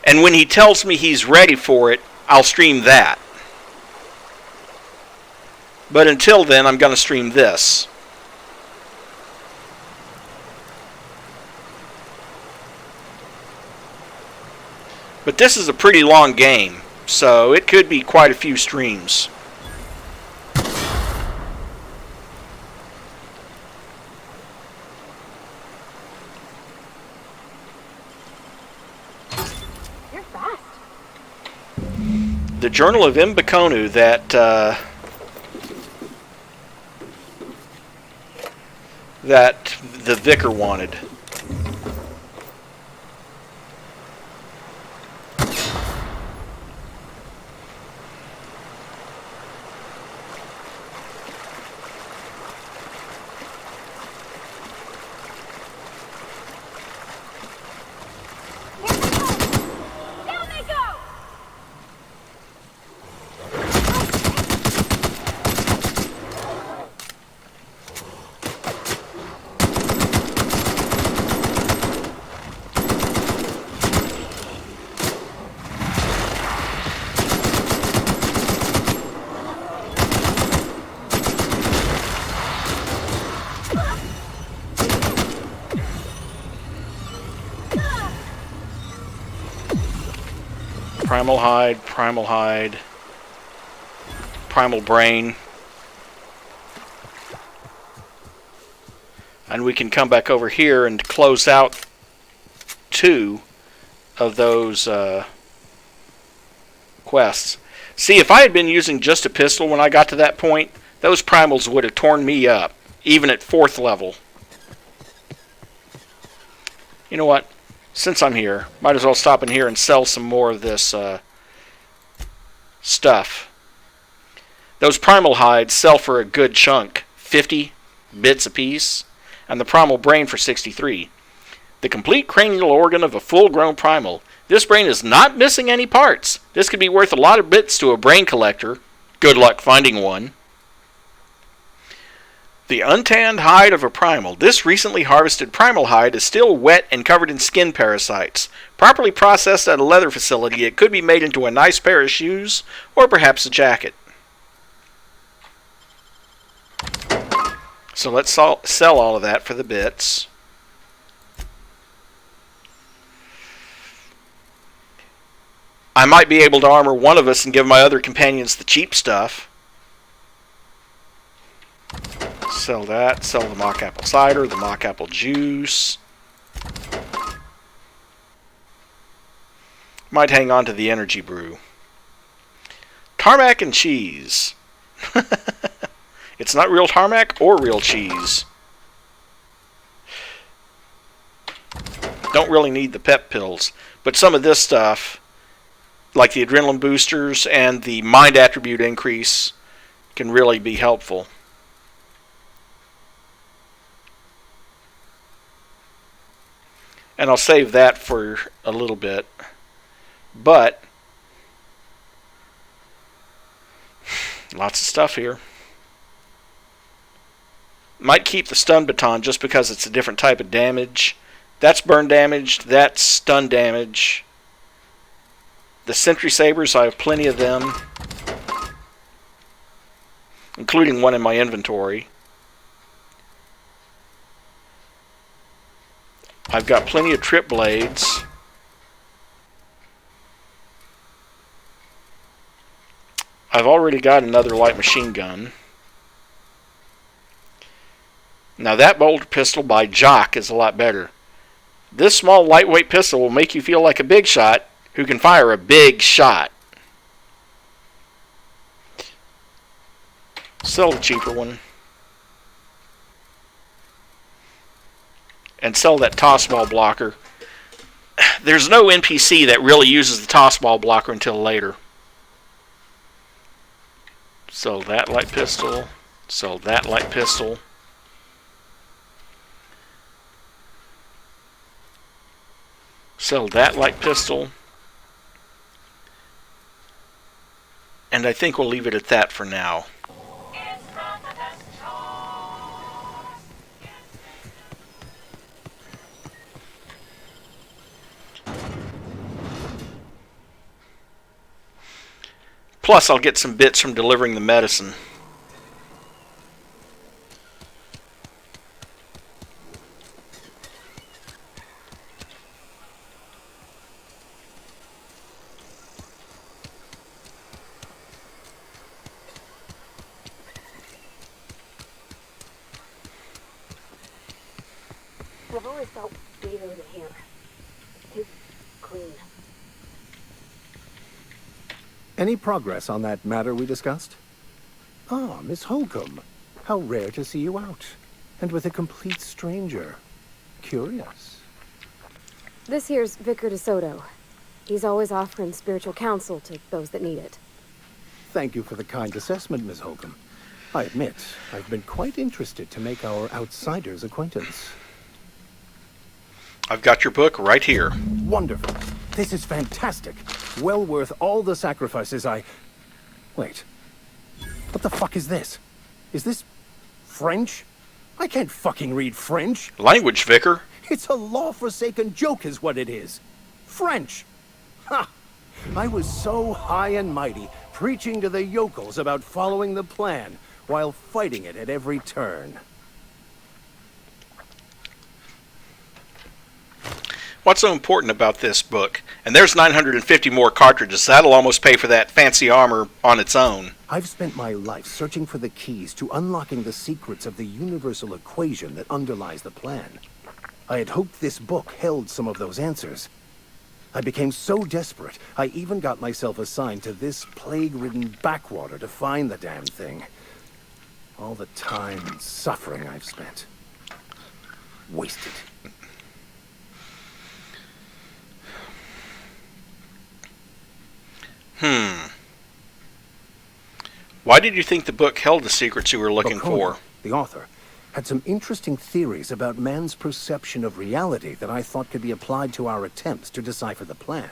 and when he tells me he's ready for it, I'll stream that. But until then, I'm going to stream this. But this is a pretty long game, so it could be quite a few streams. You're fast. The Journal of Mbakonu that that the vicar wanted. Down they go! Primal hide, primal hide, primal brain. And we can come back over here and close out 2 of those quests. See, if I had been using just a pistol when I got to that point, those primals would have torn me up, even at 4th level. You know what? Since I'm here, might as well stop in here and sell some more of this stuff. Those primal hides sell for a good chunk, 50 bits apiece, and the primal brain for 63. The complete cranial organ of a full-grown primal. This brain is not missing any parts. This could be worth a lot of bits to a brain collector. Good luck finding one. The untanned hide of a primal. This recently harvested primal hide is still wet and covered in skin parasites. Properly processed at a leather facility, it could be made into a nice pair of shoes or perhaps a jacket. So let's sell all of that for the bits. I might be able to armor one of us and give my other companions the cheap stuff. Sell that. Sell the mock apple cider, the mock apple juice. Might hang on to the energy brew. Tarmac and cheese. It's not real tarmac or real cheese. Don't really need the pep pills, but some of this stuff, like the adrenaline boosters and the mind attribute increase, can really be helpful. And I'll save that for a little bit. But lots of stuff here. Might keep the stun baton just because it's a different type of damage. That's burn damage, that's stun damage. The sentry sabers, I have plenty of them, including one in my inventory. I've got plenty of trip blades. I've already got another light machine gun. Now that bolt pistol by Jock is a lot better. This small lightweight pistol will make you feel like a big shot who can fire a big shot. Sell the cheaper one. And sell that toss ball blocker. There's no NPC that really uses the toss ball blocker until later. Sell that light pistol. Sell that light pistol. Sell that light pistol. And I think we'll leave it at that for now. Plus, I'll get some bits from delivering the medicine. I've always felt weird in here. Too clean. Any progress on that matter we discussed? Ah, Miss Holcomb. How rare to see you out. And with a complete stranger. Curious. This here's Vicar DeSoto. He's always offering spiritual counsel to those that need it. Thank you for the kind assessment, Miss Holcomb. I admit, I've been quite interested to make our outsider's acquaintance. I've got your book right here. Wonderful. This is fantastic. Well worth all the sacrifices I... Wait. What the fuck is this? Is this... French? I can't fucking read French. Language, Vicar. It's a law-forsaken joke is what it is. French. Ha! I was so high and mighty, preaching to the yokels about following the plan, while fighting it at every turn. What's so important about this book? And there's 950 more cartridges. That'll almost pay for that fancy armor on its own. I've spent my life searching for the keys to unlocking the secrets of the universal equation that underlies the plan. I had hoped this book held some of those answers. I became so desperate, I even got myself assigned to this plague-ridden backwater to find the damn thing. All the time and suffering I've spent. Wasted. Why did you think the book held the secrets you were looking Bacona, for? the author, had some interesting theories about man's perception of reality that I thought could be applied to our attempts to decipher the plan.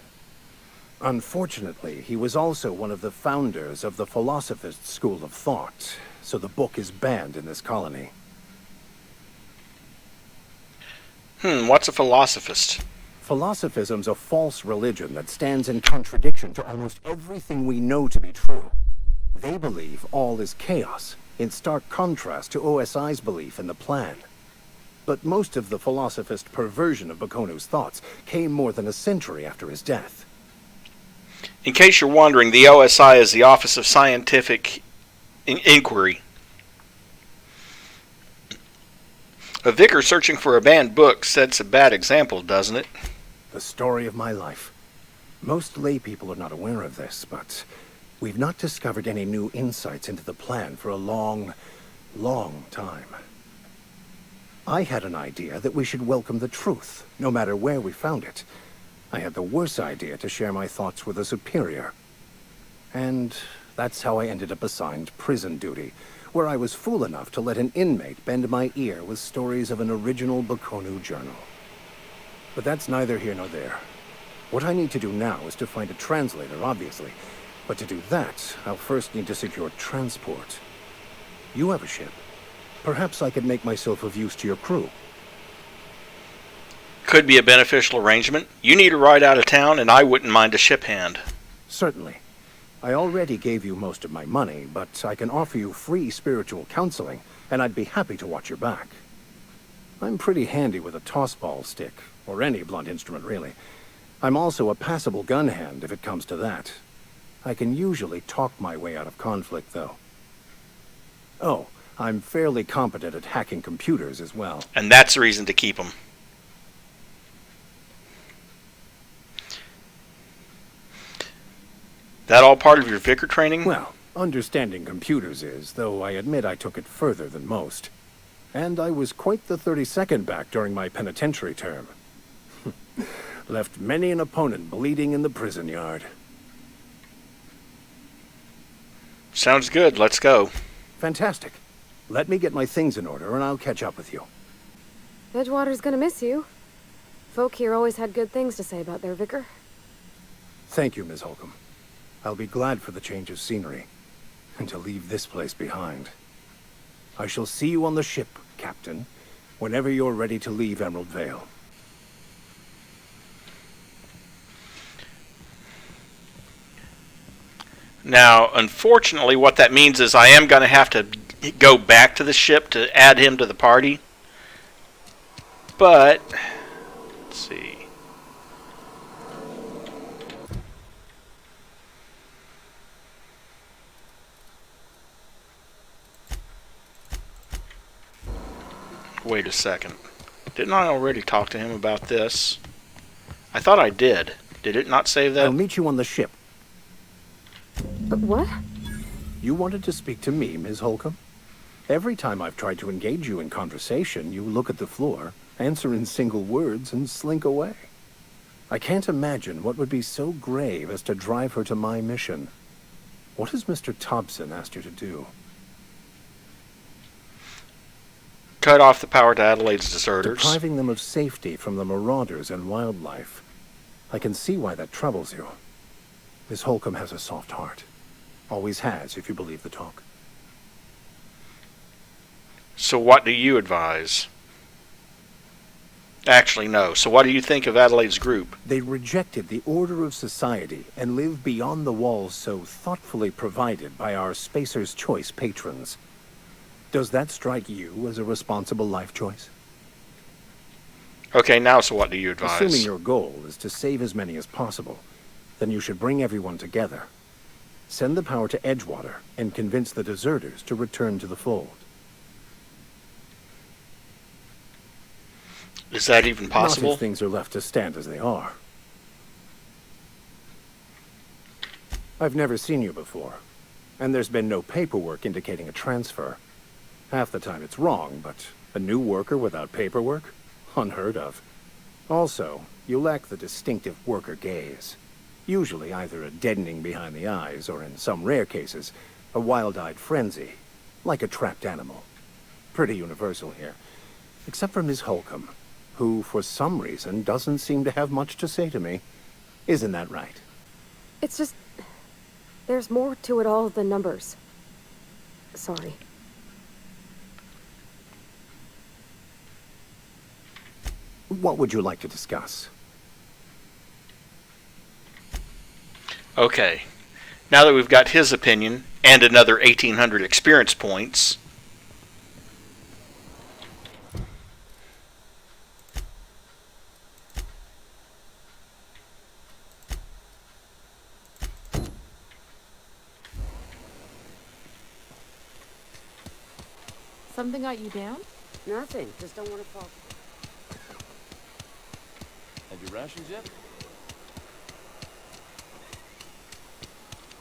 Unfortunately, he was also one of the founders of the Philosophist school of thought, so the book is banned in this colony. What's a philosophist? Philosophism's a false religion that stands in contradiction to almost everything we know to be true. They believe all is chaos, in stark contrast to OSI's belief in the plan. But most of the philosophist perversion of Bakonu's thoughts came more than a century after his death. In case you're wondering, the OSI is the Office of Scientific Inquiry. A vicar searching for a banned book sets a bad example, doesn't it? The story of my life. Most lay people are not aware of this, but we've not discovered any new insights into the plan for a long, long time. I had an idea that we should welcome the truth, no matter where we found it. I had the worse idea to share my thoughts with a superior. And that's how I ended up assigned prison duty, where I was fool enough to let an inmate bend my ear with stories of an original Bakonu journal. But that's neither here nor there. What I need to do now is to find a translator, obviously. But to do that, I'll first need to secure transport. You have a ship. Perhaps I could make myself of use to your crew. Could be a beneficial arrangement. You need a ride out of town, and I wouldn't mind a ship hand. Certainly. I already gave you most of my money, but I can offer you free spiritual counseling, and I'd be happy to watch your back. I'm pretty handy with a tossball stick, or any blunt instrument, really. I'm also a passable gun hand, if it comes to that. I can usually talk my way out of conflict, though. Oh, I'm fairly competent at hacking computers as well. And that's the reason to keep them. That all part of your vicar training? Well, understanding computers is, though I admit I took it further than most. And I was quite the 32nd back during my penitentiary term. Left many an opponent bleeding in the prison yard. Sounds good. Let's go. Fantastic. Let me get my things in order and I'll catch up with you. Edgewater's gonna miss you. Folk here always had good things to say about their vicar. Thank you, Ms. Holcomb. I'll be glad for the change of scenery, and to leave this place behind. I shall see you on the ship, Captain, whenever you're ready to leave Emerald Vale. Now, unfortunately, what that means is I am going to have to go back to the ship to add him to the party. But, let's see. Wait a second. Didn't I already talk to him about this? I thought I did. Did it not save that? I'll meet you on the ship. What? You wanted to speak to me, Ms. Holcomb? Every time I've tried to engage you in conversation, you look at the floor, answer in single words, and slink away. I can't imagine what would be so grave as to drive her to my mission. What has Mr. Thompson asked you to do? Cut off the power to Adelaide's deserters. Depriving them of safety from the marauders and wildlife. I can see why that troubles you. Miss Holcomb has a soft heart. Always has, if you believe the talk. So what do you advise? Actually, no. So what do you think of Adelaide's group? They rejected the order of society and live beyond the walls so thoughtfully provided by our Spacer's Choice patrons. Does that strike you as a responsible life choice? Okay, now so what do you advise? Assuming your goal is to save as many as possible, then you should bring everyone together. Send the power to Edgewater and convince the deserters to return to the fold. Is that even possible? Not if things are left to stand as they are. I've never seen you before, and there's been no paperwork indicating a transfer. Half the time it's wrong, but a new worker without paperwork? Unheard of. Also, you lack the distinctive worker gaze. Usually either a deadening behind the eyes, or in some rare cases, a wild-eyed frenzy, like a trapped animal. Pretty universal here, except for Miss Holcomb, who, for some reason, doesn't seem to have much to say to me. Isn't that right? It's just... there's more to it all than numbers. Sorry. What would you like to discuss? Okay. Now that we've got his opinion and another 1,800 experience points, Something got you down? Nothing. Just don't want to fall. Have your rations yet?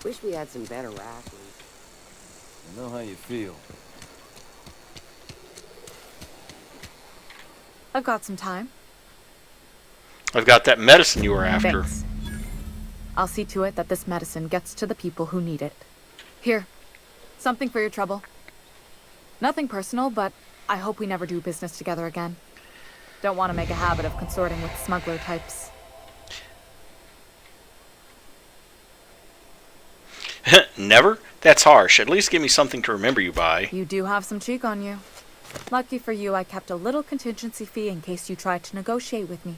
Wish we had some better rations. I know how you feel. I've got some time. I've got that medicine you were after. Thanks. I'll see to it that this medicine gets to the people who need it. Here. Something for your trouble. Nothing personal, but I hope we never do business together again. Don't want to make a habit of consorting with smuggler types. Never? That's harsh. At least give me something to remember you by. You do have some cheek on you. Lucky for you, I kept a little contingency fee in case you tried to negotiate with me.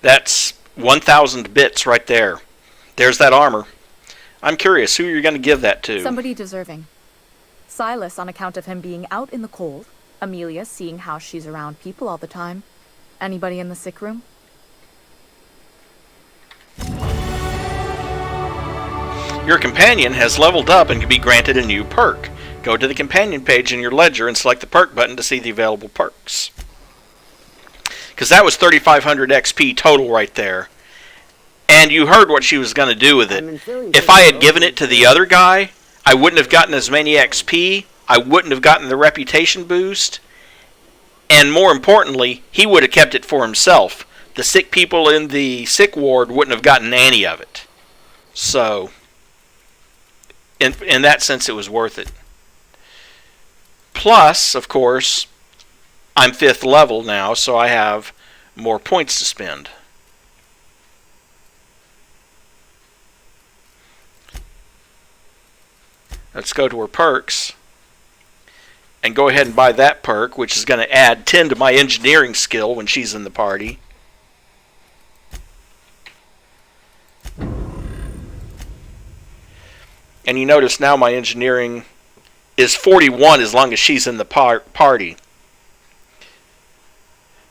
That's 1,000 bits right there. There's that armor. I'm curious, who you're going to give that to? Somebody deserving. Silas, on account of him being out in the cold. Amelia, seeing how she's around people all the time. Anybody in the sick room? Your companion has leveled up and can be granted a new perk. Go to the companion page in your ledger and select the perk button to see the available perks. Because that was 3,500 XP total right there. And you heard what she was going to do with it. If I had given it to the other guy, I wouldn't have gotten as many XP, I wouldn't have gotten the reputation boost, and more importantly, he would have kept it for himself. The sick people in the sick ward wouldn't have gotten any of it. So, in that sense, it was worth it. Plus, of course, I'm 5th level now, so I have more points to spend. Let's go to her perks and go ahead and buy that perk, which is going to add 10 to my engineering skill when she's in the party. And you notice now my engineering is 41 as long as she's in the party.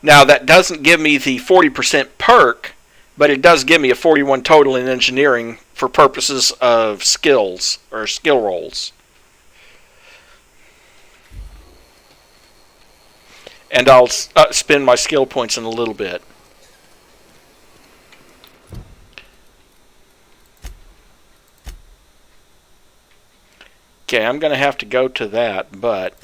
Now that doesn't give me the 40% perk, but it does give me a 41 total in engineering for purposes of skills or skill rolls. And I'll spend my skill points in a little bit. Okay, I'm going to have to go to that, but...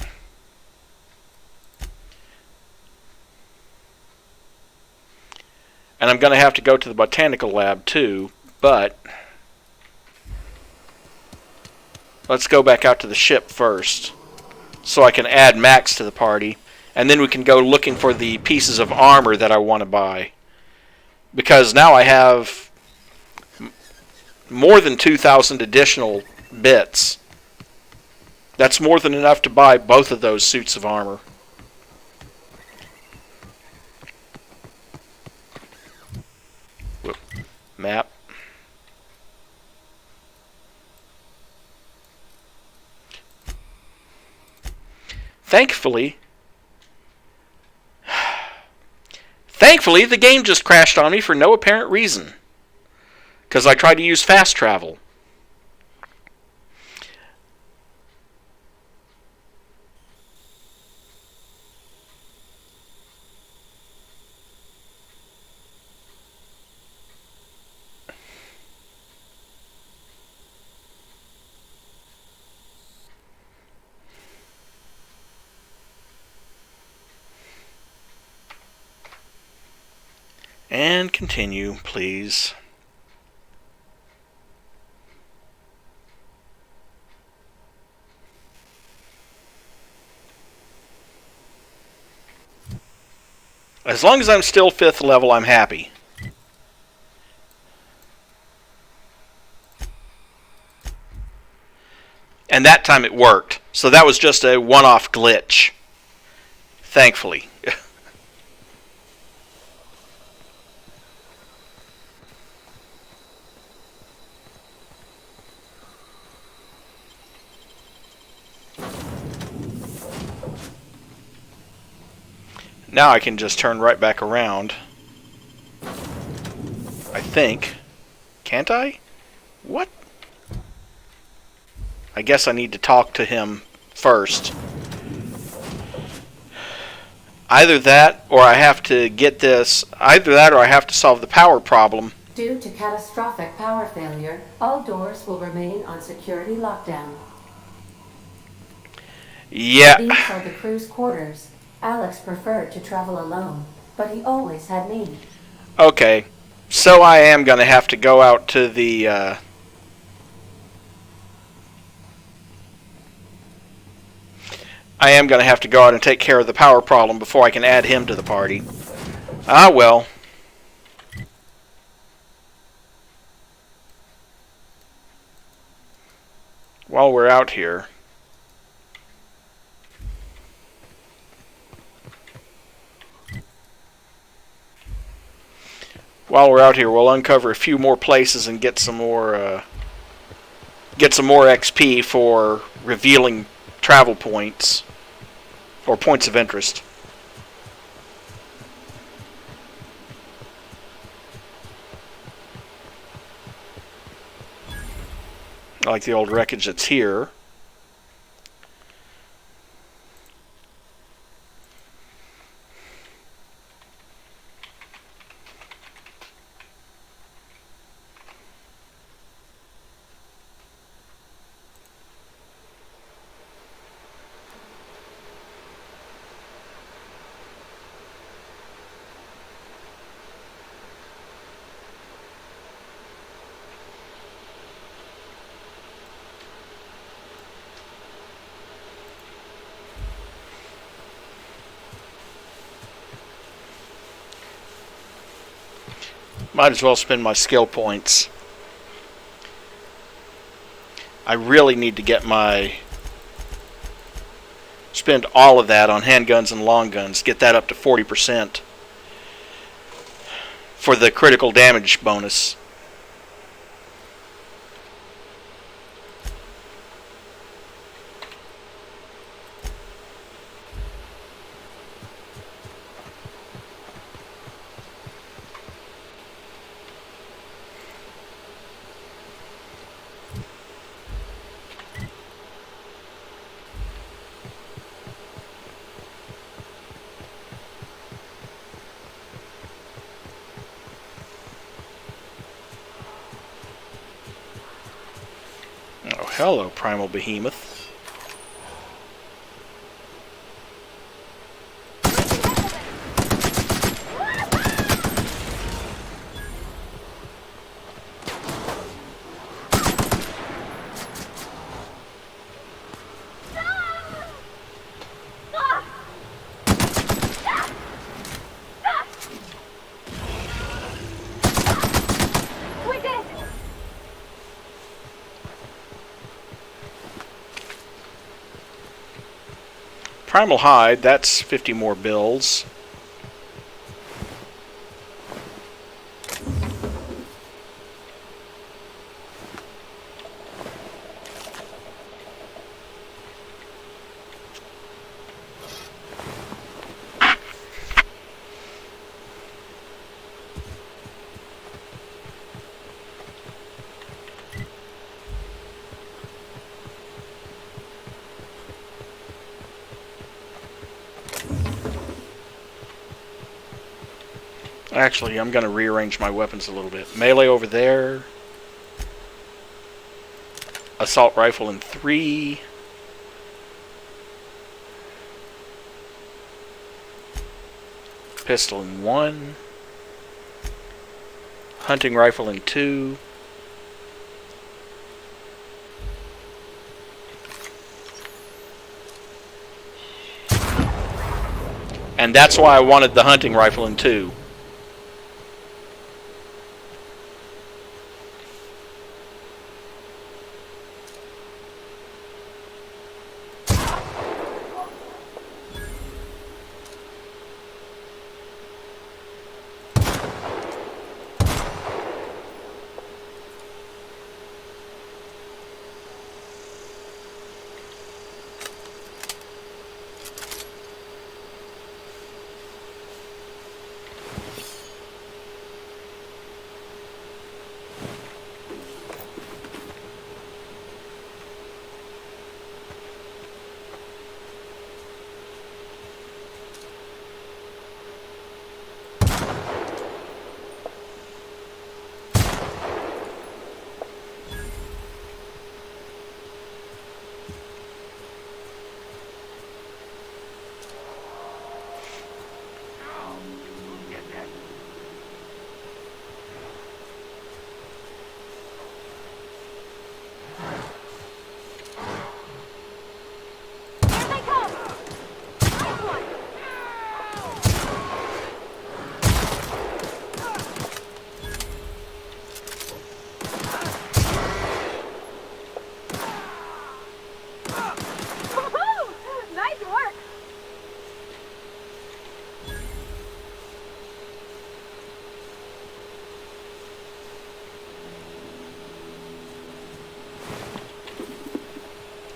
And I'm going to have to go to the botanical lab too, but... Let's go back out to the ship first, so I can add Max to the party, and then we can go looking for the pieces of armor that I want to buy. Because now I have more than 2,000 additional bits. That's more than enough to buy both of those suits of armor. Whoop. Map. Thankfully, the game just crashed on me for no apparent reason. Because I tried to use fast travel. And continue, please. As long as I'm still 5th level, I'm happy. And that time it worked. So that was just a one-off glitch. Thankfully. Now I can just turn right back around. I think. Can't I? What? I guess I need to talk to him first. Either that, or I have to get this... Either that, or I have to solve the power problem. Due to catastrophic power failure, all doors will remain on security lockdown. Yeah. These are the crew's quarters. Alex preferred to travel alone, but he always had me. Okay, so I am going to have to go out to the... I am going to have to go out and take care of the power problem before I can add him to the party. Ah, well. While we're out here... While we're out here, we'll uncover a few more places and get some more XP for revealing travel points or points of interest. I like the old wreckage that's here. Might as well spend my skill points. I really need to get spend all of that on handguns and long guns. Get that up to 40% for the critical damage bonus. Oh, hello, Primal Behemoth. Primal Hide, that's 50 more bills. Actually, I'm going to rearrange my weapons a little bit. Melee over there. Assault rifle in 3. Pistol in 1. Hunting rifle in 2. And that's why I wanted the hunting rifle in 2.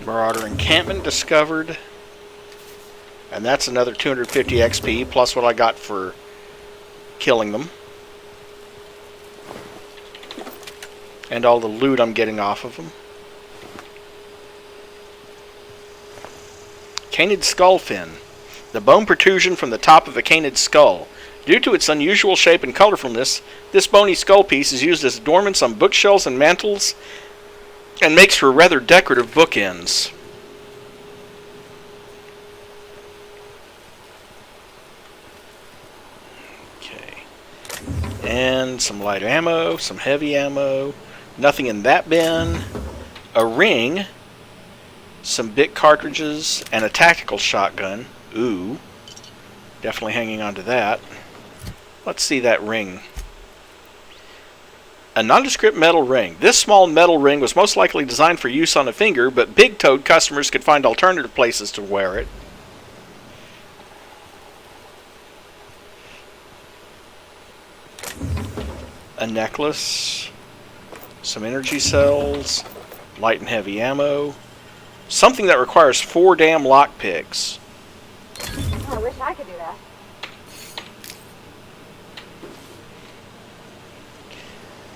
Marauder encampment discovered. And that's another 250 XP, plus what I got for killing them. And all the loot I'm getting off of them. Canid skull fin. The bone protrusion from the top of a canid skull. Due to its unusual shape and colorfulness, this bony skull piece is used as adornments on bookshelves and mantels, and makes for rather decorative bookends. Okay. And some light ammo, some heavy ammo. Nothing in that bin. A ring. Some bit cartridges. And a tactical shotgun. Ooh. Definitely hanging on to that. Let's see that ring. A nondescript metal ring. This small metal ring was most likely designed for use on a finger, but big-toed customers could find alternative places to wear it. A necklace. Some energy cells. Light and heavy ammo. Something that requires 4 damn lockpicks. I wish I could do that.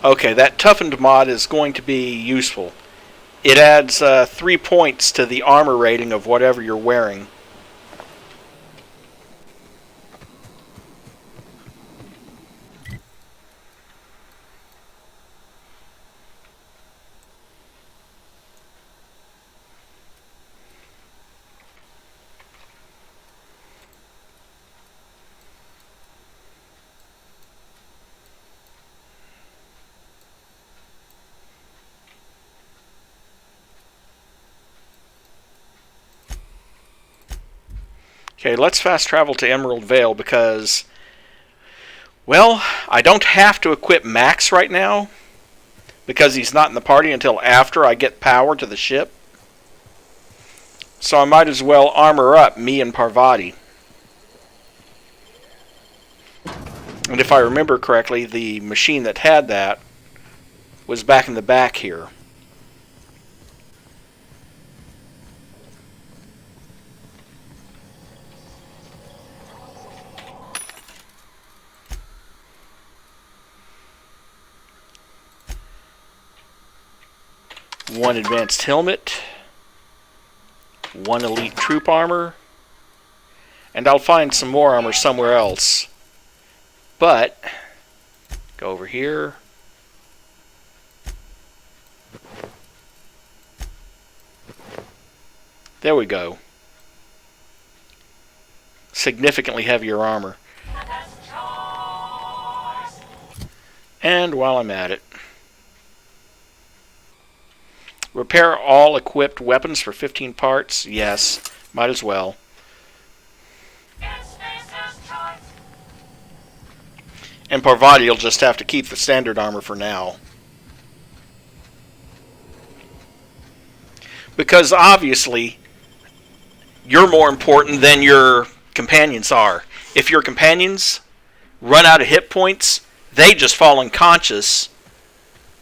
Okay, that toughened mod is going to be useful. It adds 3 points to the armor rating of whatever you're wearing. Okay, let's fast travel to Emerald Vale because, well, I don't have to equip Max right now because he's not in the party until after I get power to the ship. So I might as well armor up me and Parvati. And if I remember correctly, the machine that had that was back in the back here. One advanced helmet, one elite troop armor, and I'll find some more armor somewhere else. But, go over here. There we go. Significantly heavier armor. And while I'm at it, repair all equipped weapons for 15 parts. Yes, might as well. And Parvati will just have to keep the standard armor for now. Because obviously, you're more important than your companions are. If your companions run out of hit points, they just fall unconscious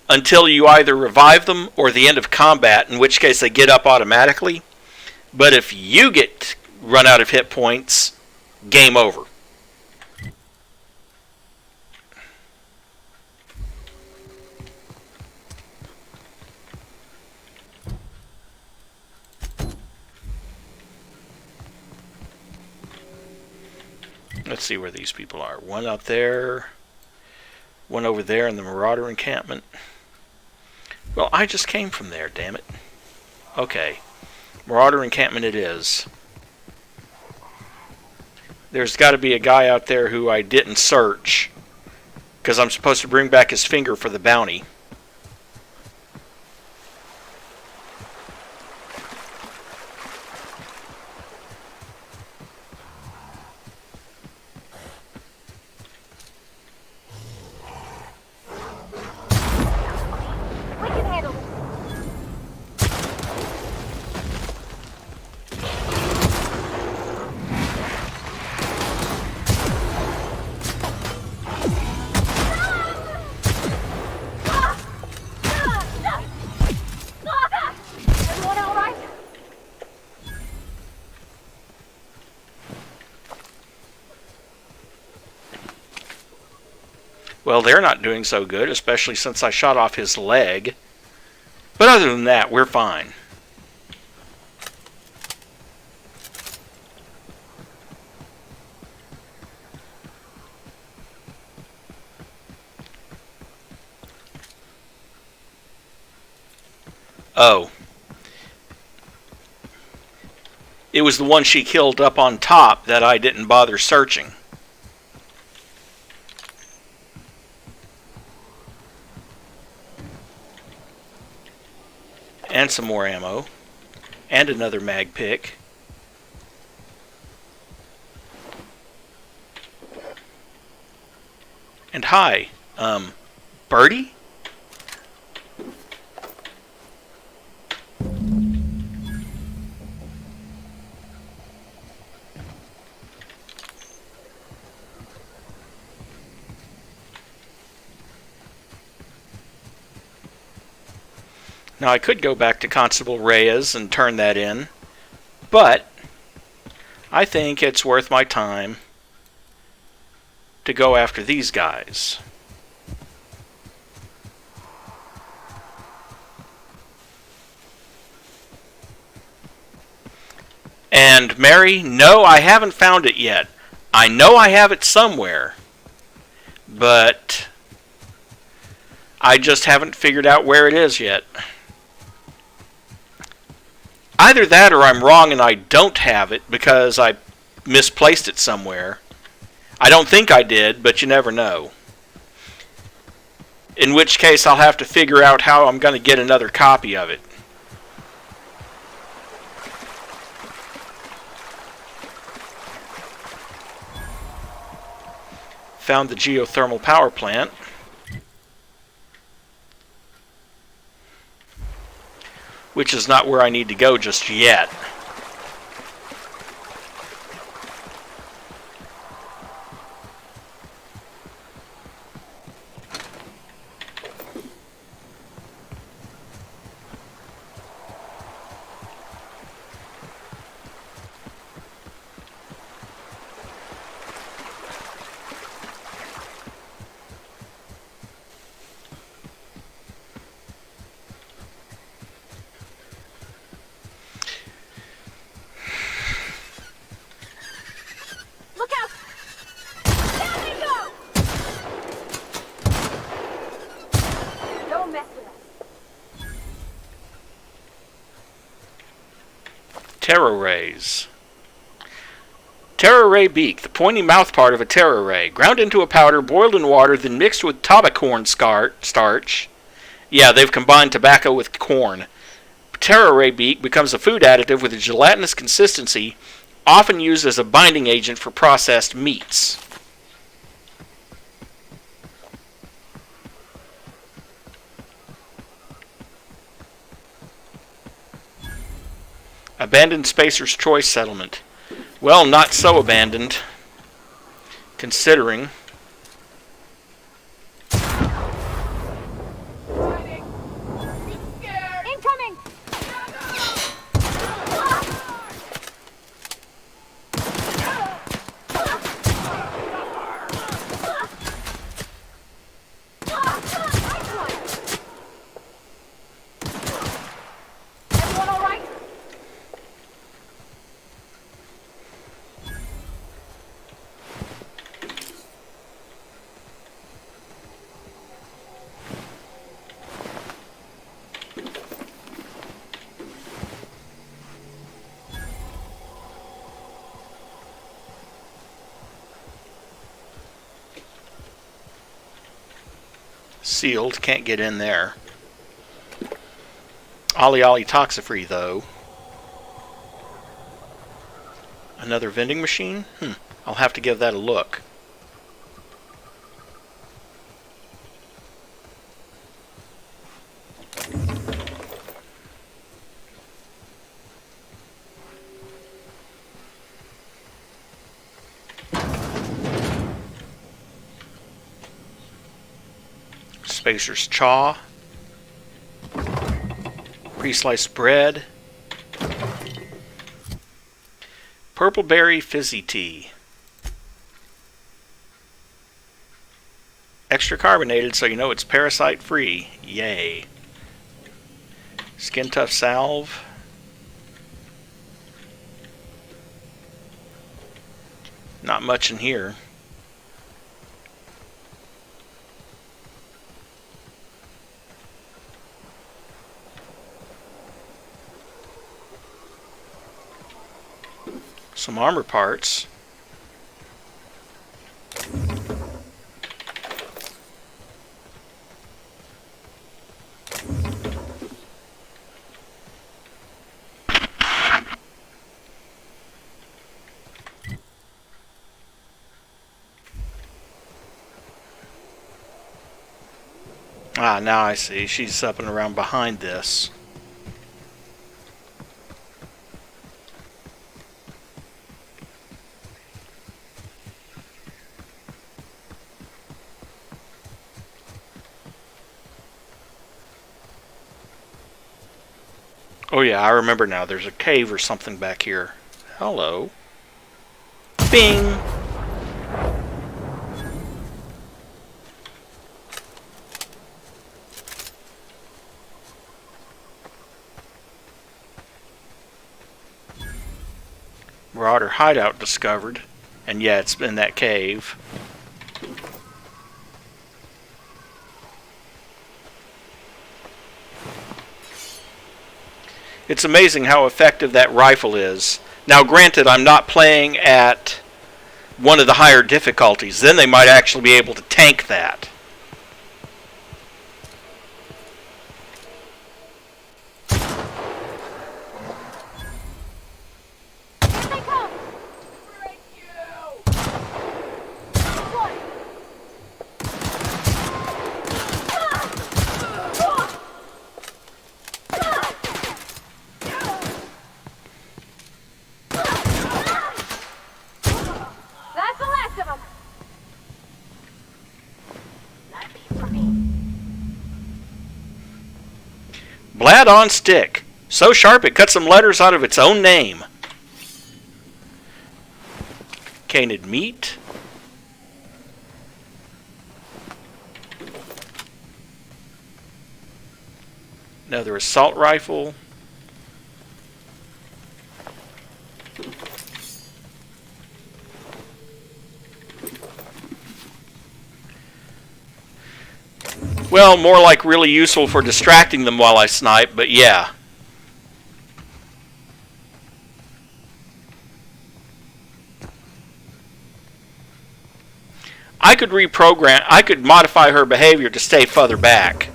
until you either revive them or the end of combat, in which case they get up automatically. But if you get run out of hit points, game over. Let's see where these people are. One out there, one over there in the Marauder encampment. Well, I just came from there, damn it. Okay, Marauder encampment it is. There's got to be a guy out there who I didn't search, because I'm supposed to bring back his finger for the bounty. Well, they're not doing so good, especially since I shot off his leg. But other than that, we're fine. Oh. It was the one she killed up on top that I didn't bother searching. And some more ammo. And another mag pick. And hi, Birdie? Now I could go back to Constable Reyes and turn that in, but I think it's worth my time to go after these guys. And Mary, no, I haven't found it yet. I know I have it somewhere, but I just haven't figured out where it is yet. Either that or I'm wrong and I don't have it because I misplaced it somewhere. I don't think I did, but you never know. In which case I'll have to figure out how I'm going to get another copy of it. Found the geothermal power plant. Which is not where I need to go just yet. Terror rays. Terror ray beak, the pointy mouth part of a terror ray. Ground into a powder, boiled in water, then mixed with tobacorn starch. Yeah, they've combined tobacco with corn. Terror ray beak becomes a food additive with a gelatinous consistency, often used as a binding agent for processed meats. Abandoned Spacer's Choice Settlement. Well, not so abandoned, considering. Incoming! Everyone all right? Sealed, can't get in there. Ollie Ollie Toxifree, though. Another vending machine? I'll have to give that a look. Spacer's Chaw. Pre-sliced bread. Purple berry fizzy tea. Extra carbonated so you know it's parasite free. Yay. Skin Tough salve. Not much in here. Some armor parts. Ah, now I see. She's up and around behind this. Oh yeah, I remember now. There's a cave or something back here. Hello. Bing! Marauder hideout discovered. And yeah, it's in that cave. It's amazing how effective that rifle is. Now granted, I'm not playing at one of the higher difficulties. Then they might actually be able to tank that. Blad on stick. So sharp it cuts some letters out of its own name. Canid meat. Another assault rifle. Well, more like really useful for distracting them while I snipe, but yeah. I could modify her behavior to stay further back.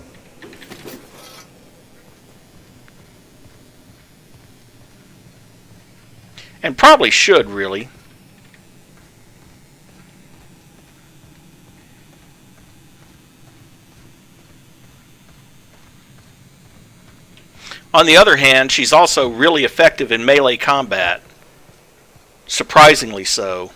And probably should, really. On the other hand, she's also really effective in melee combat. Surprisingly so.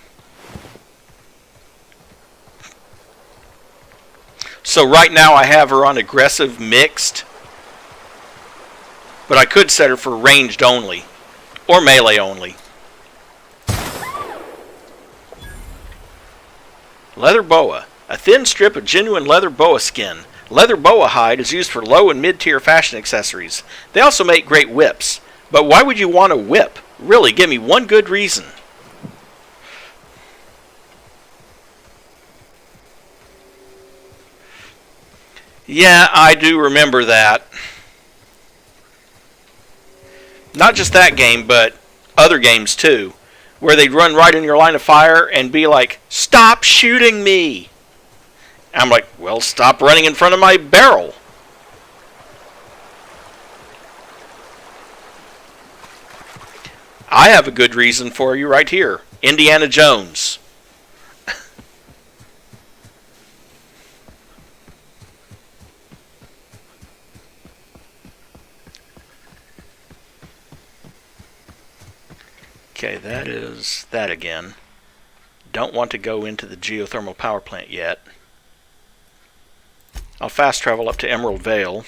So right now I have her on aggressive mixed. But I could set her for ranged only. Or melee only. Leather boa. A thin strip of genuine leather boa skin. Leather boa hide is used for low and mid-tier fashion accessories. They also make great whips. But why would you want a whip? Really, give me one good reason. Yeah, I do remember that. Not just that game, but other games too. Where they'd run right in your line of fire and be like, "Stop shooting me!" I'm like, well, stop running in front of my barrel. I have a good reason for you right here. Indiana Jones. Okay, that is that again. Don't want to go into the geothermal power plant yet. I'll fast travel up to Emerald Vale.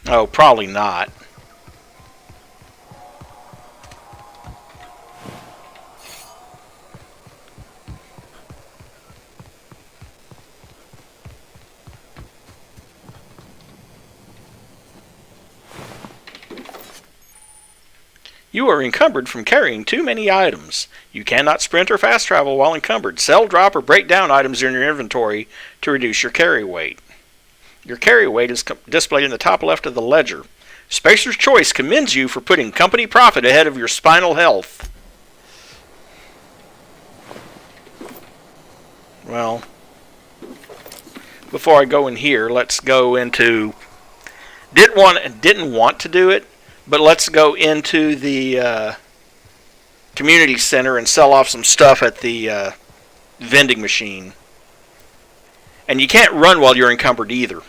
Oh, probably not. You are encumbered from carrying too many items. You cannot sprint or fast travel while encumbered. Sell, drop, or break down items in your inventory to reduce your carry weight. Your carry weight is displayed in the top left of the ledger. Spacer's Choice commends you for putting company profit ahead of your spinal health. Well, before I go in here, let's go into... Didn't want to do it, but let's go into the community center and sell off some stuff at the vending machine. And you can't run while you're encumbered either.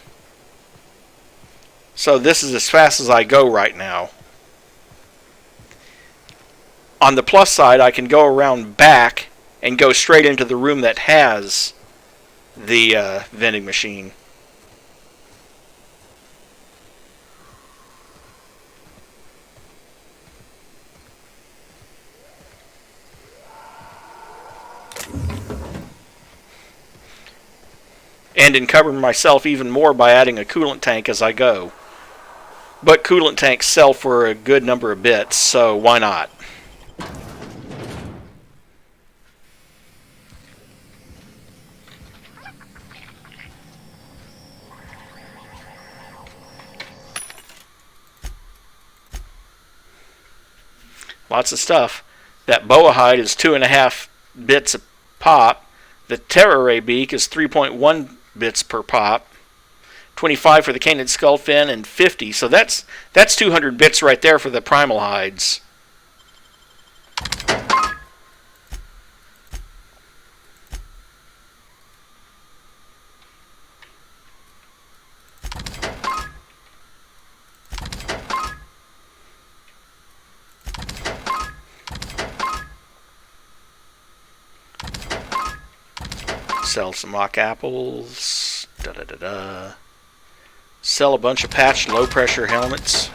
So this is as fast as I go right now. On the plus side, I can go around back and go straight into the room that has the vending machine. And encumber myself even more by adding a coolant tank as I go. But coolant tanks sell for a good number of bits, so why not? Lots of stuff. That boa hide is 2.5 bits a pop. The Terra Ray beak is 3.1 bits per pop. 25 for the Canid skull fin and 50. So that's 200 bits right there for the primal hides. Sell some mock apples. Sell a bunch of patched low pressure helmets.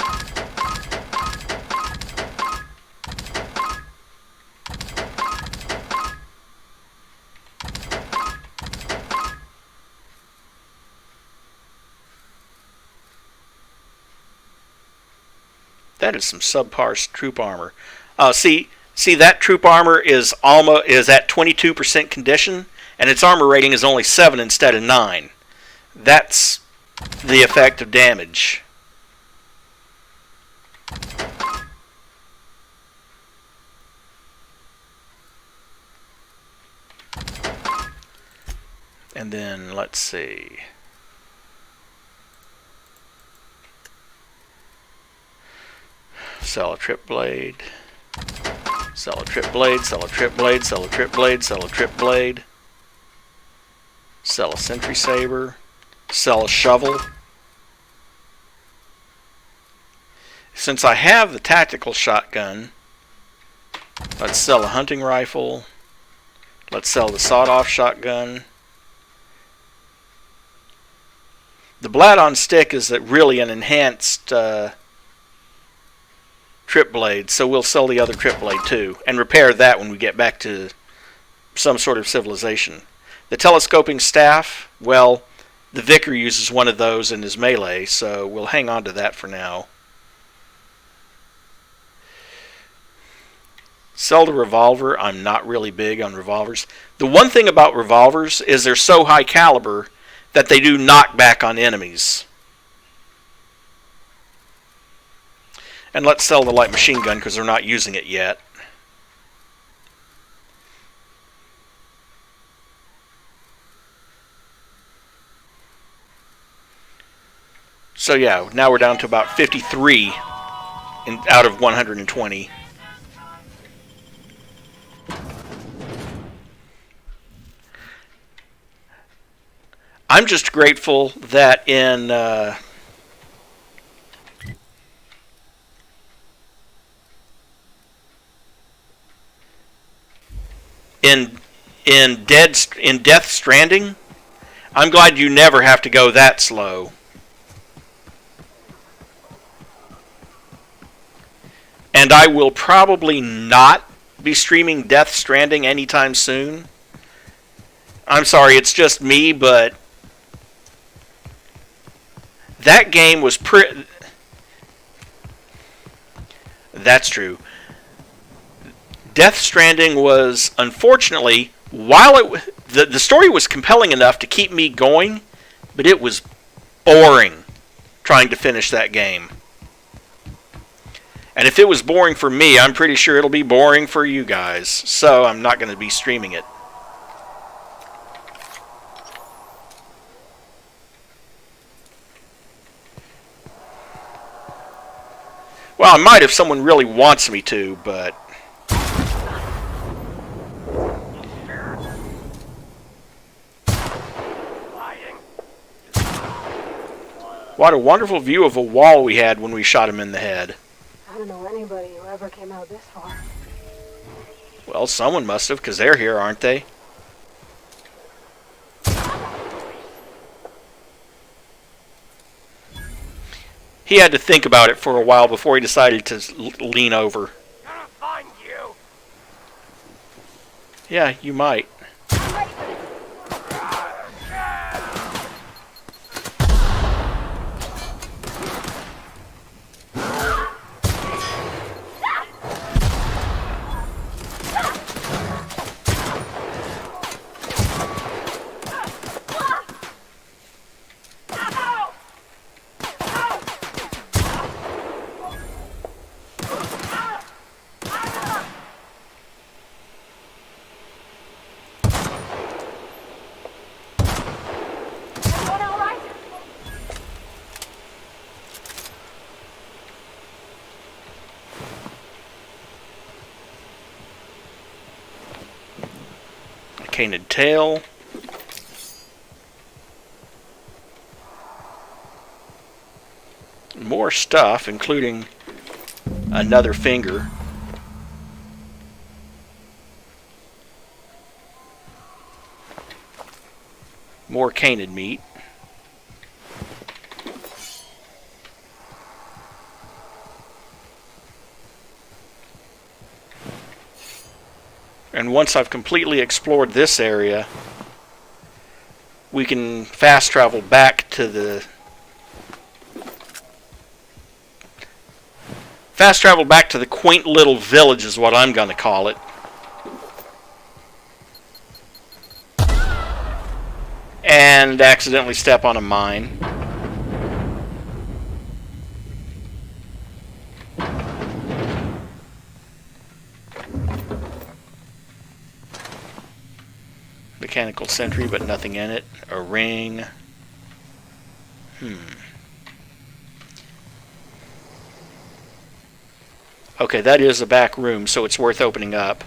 That is some subpar troop armor. See that troop armor is at 22% condition, and its armor rating is only 7 instead of 9. That's the effect of damage. And then, let's see. Sell a trip blade. Sell a trip blade, sell a trip blade, sell a trip blade, sell a trip blade. Sell a sentry saber. Sell a shovel. Since I have the tactical shotgun, let's sell a hunting rifle. Let's sell the sawed-off shotgun. The Blad on Stick is really an enhanced trip blade, so we'll sell the other trip blade too, and repair that when we get back to some sort of civilization. The telescoping staff, well, the Vicar uses one of those in his melee, so we'll hang on to that for now. Sell the revolver. I'm not really big on revolvers. The one thing about revolvers is they're so high caliber that they do knock back on enemies. And let's sell the light machine gun because they're not using it yet. So yeah, now we're down to about 53 out of 120. I'm just grateful that in Death Stranding, I'm glad you never have to go that slow. And I will probably not be streaming Death Stranding anytime soon. I'm sorry, it's just me, but that game was That's true. Death Stranding was, unfortunately, while the story was compelling enough to keep me going, but it was boring trying to finish that game. And if it was boring for me, I'm pretty sure it'll be boring for you guys. So I'm not going to be streaming it. Well, I might if someone really wants me to, but... What a wonderful view of a wall we had when we shot him in the head. I don't know anybody who ever came out this far. Well, someone must have, because they're here, aren't they? He had to think about it for a while before he decided to lean over. Gonna find you. Yeah, you might. Canid tail. More stuff, including another finger. More canid meat. And once I've completely explored this area, we can fast travel back to the quaint little village is what I'm going to call it. And accidentally step on a mine. Mechanical sentry, but nothing in it. A ring. Okay, that is a back room, so it's worth opening up.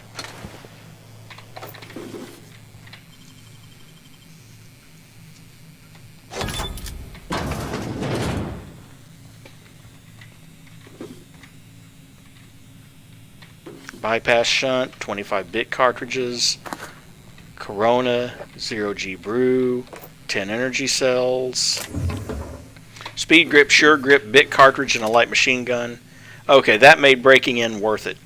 Bypass shunt, 25-bit cartridges, Corona, 0G brew, 10 energy cells, speed grip, sure grip, bit cartridge, and a light machine gun. Okay, that made breaking in worth it.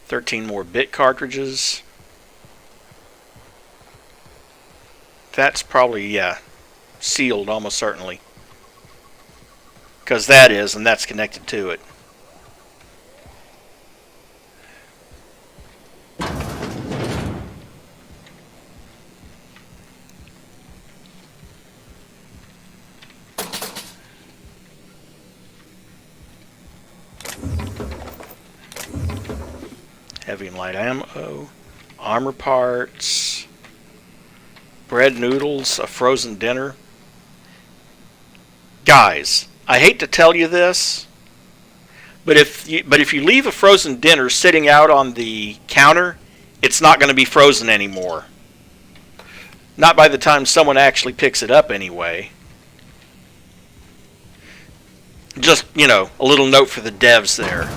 $13 more bit cartridges. That's probably, yeah, sealed almost certainly. Because that is, and that's connected to it. Heavy and light ammo, armor parts, bread noodles, a frozen dinner. Guys, I hate to tell you this, but if you leave a frozen dinner sitting out on the counter, it's not going to be frozen anymore. Not by the time someone actually picks it up anyway. Just, you know, a little note for the devs there.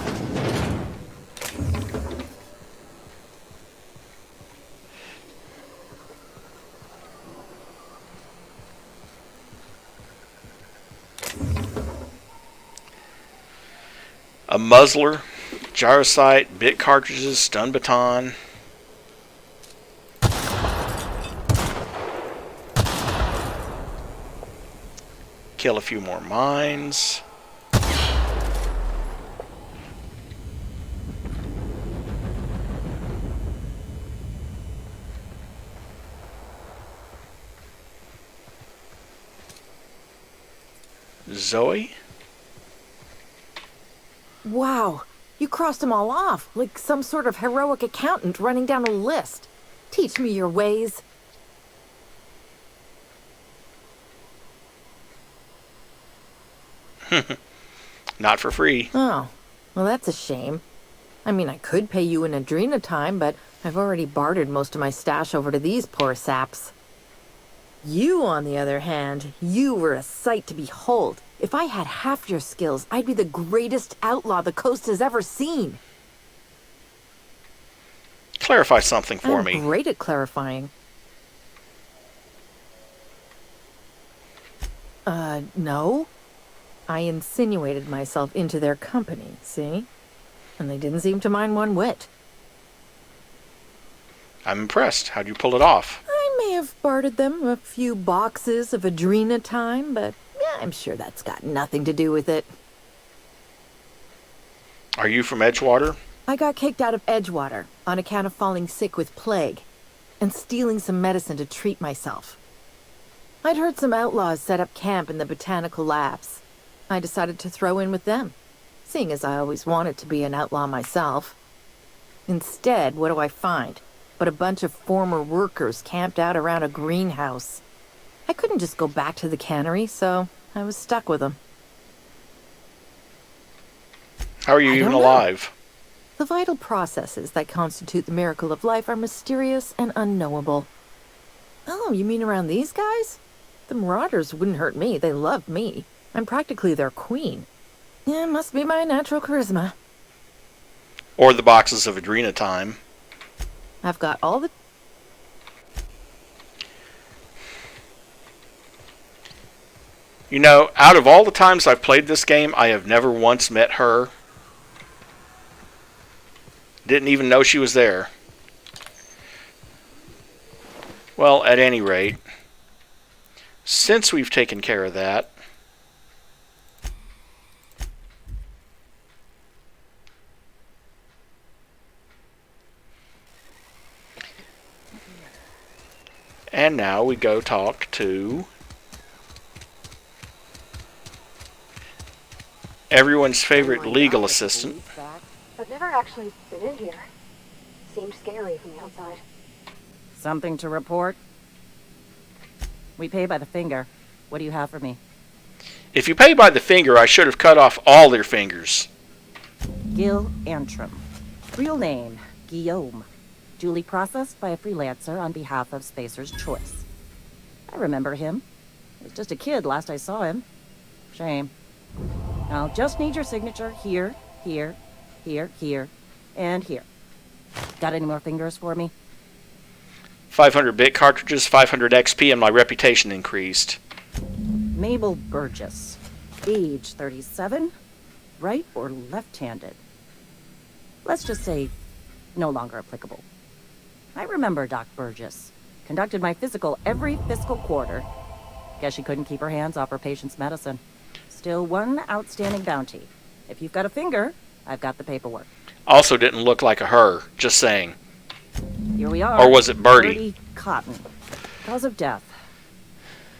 A muzzler, gyrosight, bit cartridges, stun baton. Kill a few more mines. Zoe? Wow, you crossed them all off, like some sort of heroic accountant running down a list. Teach me your ways. Not for free. Oh, well that's a shame. I mean, I could pay you in Adrena time, but I've already bartered most of my stash over to these poor saps. You, on the other hand, you were a sight to behold. If I had half your skills, I'd be the greatest outlaw the coast has ever seen. Clarify something for me. I'm great at clarifying. No. I insinuated myself into their company, see? And they didn't seem to mind one whit. I'm impressed. How'd you pull it off? I may have bartered them a few boxes of Adrena time, but I'm sure that's got nothing to do with it. Are you from Edgewater? I got kicked out of Edgewater on account of falling sick with plague and stealing some medicine to treat myself. I'd heard some outlaws set up camp in the botanical labs. I decided to throw in with them, seeing as I always wanted to be an outlaw myself. Instead, what do I find but a bunch of former workers camped out around a greenhouse? I couldn't just go back to the cannery, so I was stuck with them. How are you even alive? The vital processes that constitute the miracle of life are mysterious and unknowable. Oh, you mean around these guys? The Marauders wouldn't hurt me. They love me. I'm practically their queen. Yeah, must be my natural charisma. Or the boxes of Adrena time. I've got all the... You know, out of all the times I've played this game, I have never once met her. Didn't even know she was there. Well, at any rate, since we've taken care of that, And now we go talk to everyone's favorite legal assistant. I've never actually been in here. Seemed scary from the outside. Something to report? We pay by the finger. What do you have for me? If you pay by the finger, I should have cut off all your fingers. Gil Antrim. Real name, Guillaume. Duly processed by a freelancer on behalf of Spacer's Choice. I remember him. He was just a kid last I saw him. Shame. I'll just need your signature here, here, here, here, and here. Got any more fingers for me? 500-bit cartridges, 500 XP, and my reputation increased. Mabel Burgess. Age 37. Right or left-handed? Let's just say no longer applicable. I remember Doc Burgess. Conducted my physical every fiscal quarter. Guess she couldn't keep her hands off her patient's medicine. Still one outstanding bounty. If you've got a finger, I've got the paperwork. Also didn't look like a her, just saying. Here we are. Or was it Birdie? Birdie Cotton. Cause of death.